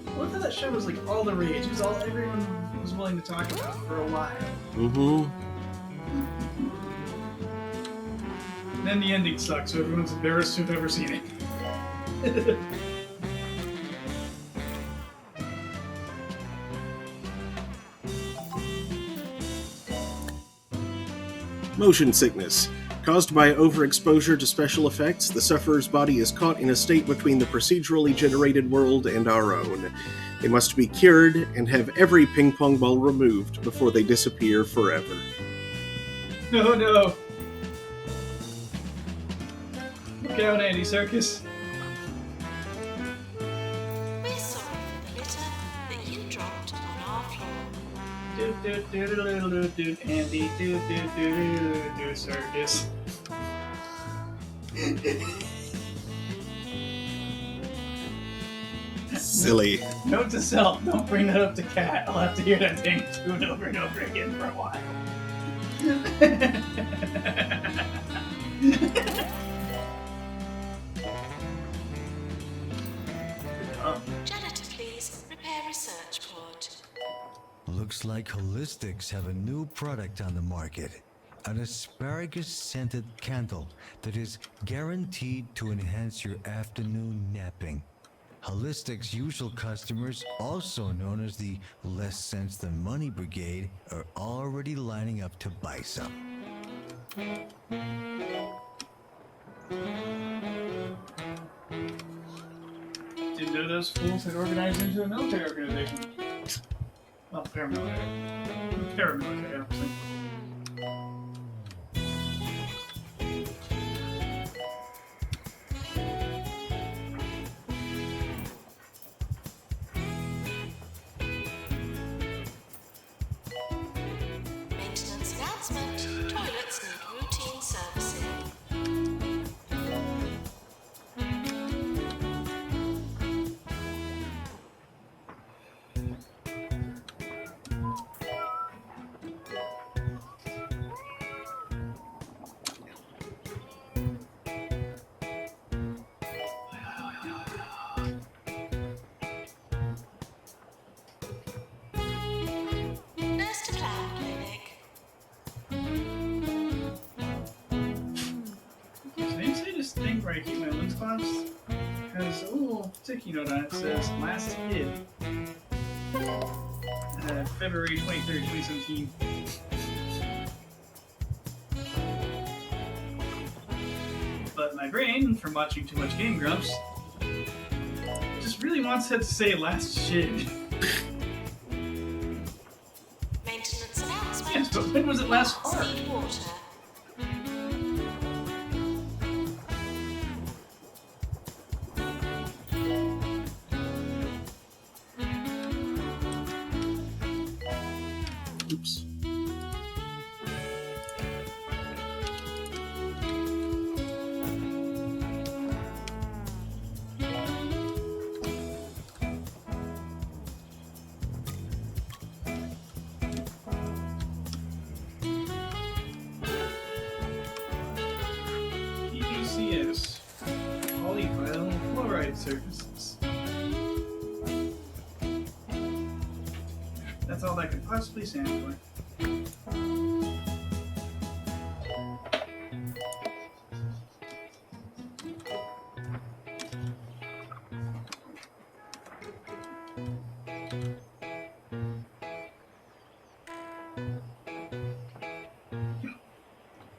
I love how that show was like all the rage. It was all everyone was willing to talk about for a while. Mm-hmm. And then the ending sucked, so everyone's embarrassed to have ever seen it. Motion sickness. Caused by overexposure to special effects, the sufferer's body is caught in a state between the procedurally generated world and our own. They must be cured and have every ping pong ball removed before they disappear forever. No, no. Look out, Andy Serkis. We're sorry for the litter that you dropped on our floor. Do Andy do Serkis. Silly. Note to self, don't bring that up to Kat. I'll have to hear that thing tune over and over again for a while. Janitor, please. Repair research pod. Looks like Holistics have a new product on the market. An asparagus-scented candle that is guaranteed to enhance your afternoon napping. Holistics' usual customers, also known as the Less Sense Than Money Brigade, are already lining up to buy some. Didn't know those fools had organized into a military organization. Well, paramilitary. Paramilitary, obviously. Maintenance announcement. Toilets need routine servicing. Nurse to Cloud Clinic. Does anyone say this thing where I keep my lens clamps? Has a little sticky note on it that says last hid. February 23rd, 2017. But my brain, from watching too much Game Grumps, just really wants it to say last shid. Maintenance announcement. Yes, but when was it last Plants hard? need water. Oops. PGCS. Polyvinyl chloride surfaces. That's all that could possibly stand for.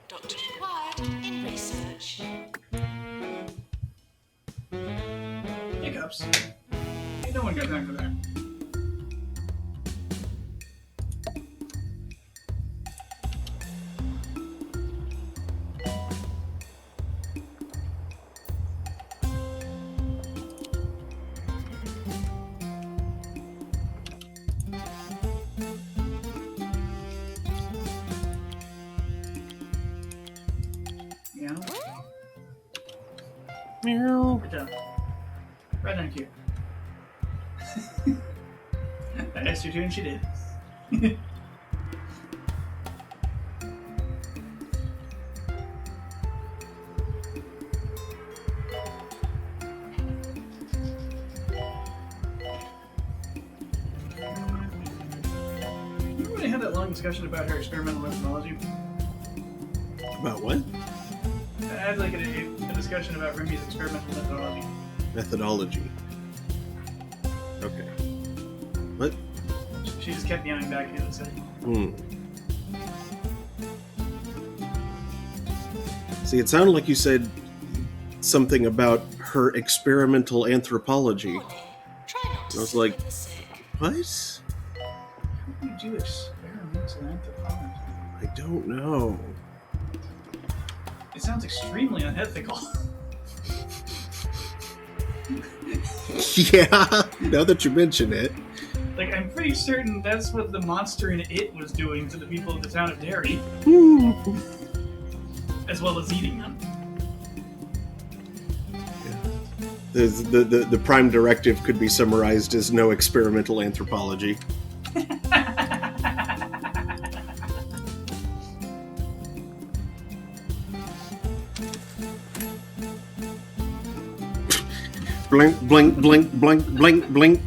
Doctor required in research. Hiccups. Ain't no one got time for that. Yeah. Meow. Good job. Right on cue. I asked her to and she did. Remember when I had that long discussion about her experimental methodology? About what? I had like a discussion about Remy's experimental methodology. Methodology. Okay. What? She just kept yelling back at us. See, it sounded like you said something about her experimental anthropology. Try not to I was sit like, with the sick. what? How do you do experimental anthropology? I don't know. It sounds extremely unethical. Yeah, now that you mention it. Like, I'm pretty certain that's what the monster in It was doing to the people of the town of Derry, as well as eating them. The prime directive could be summarized as no experimental anthropology. Blink, blink, blink, blink, blink, blink.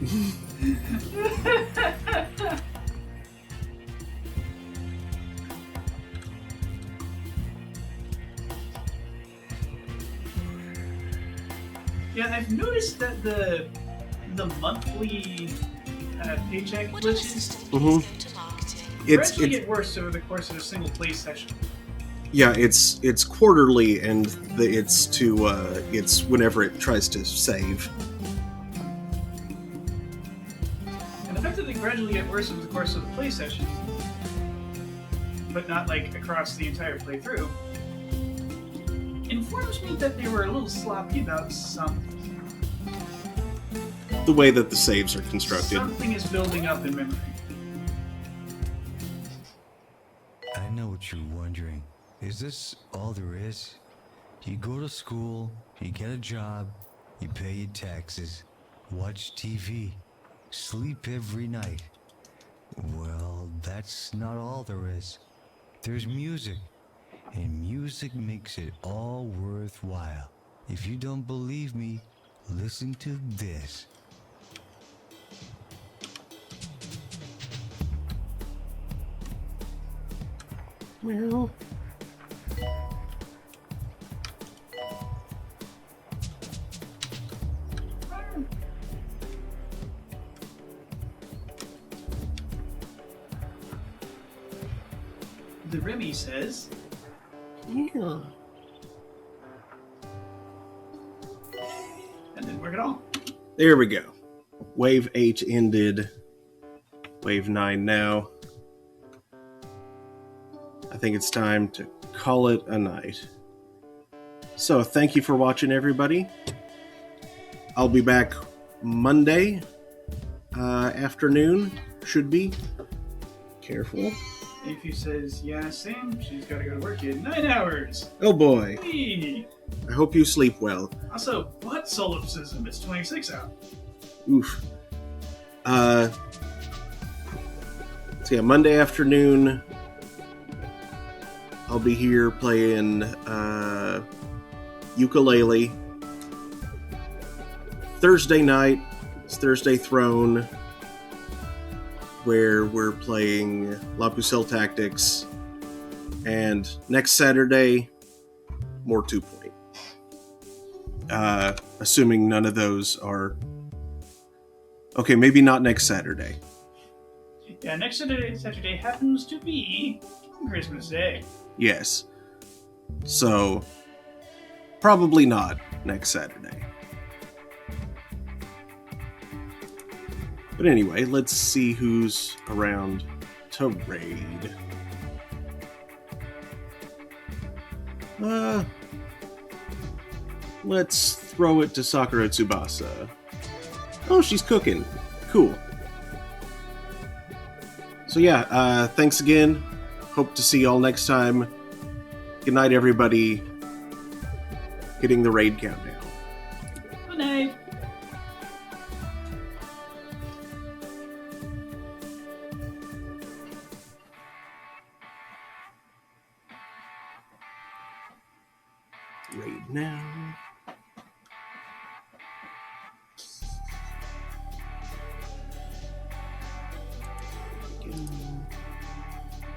Yeah, I've noticed that the monthly paycheck Would glitches assistant Mhm. please go to marketing? gradually get worse over the course of a single play session. Yeah, it's quarterly, and it's whenever it tries to save. And the fact that they gradually get worse over the course of the play session, but not like across the entire playthrough, informs me that they were a little sloppy about something. The way that the saves are constructed. Something is building up in memory. I know what you're wondering. Is this all there is? You go to school, you get a job, you pay your taxes, watch TV, sleep every night. Well, that's not all there is. There's music, and music makes it all worthwhile. If you don't believe me, listen to this. Well, The Remy says, yeah. that didn't work at all. There we go. Wave 8 ended. Wave 9 now. I think it's time to call it a night. So, thank you for watching, everybody. I'll be back Monday afternoon, should be. Careful. If says, yeah, same, she's got to go to work in 9 hours. Oh boy. Whee! I hope you sleep well. Also, butt solipsism is 26 out. Oof. So yeah, Monday afternoon, I'll be here playing ukulele. Thursday night, it's Thursday Throne, where we're playing La Pucelle Tactics. And next Saturday, more 2 Point. Assuming none of those are... Okay, maybe not next Saturday. Yeah, next Saturday happens to be Christmas Day. Yes. So, probably not next Saturday. But anyway, let's see who's around to raid. Let's throw it to Sakura Tsubasa. Oh, she's cooking. Cool. So yeah, thanks again. Hope to see y'all next time. Good night, everybody. Hitting the raid countdown. Good night. Raid now.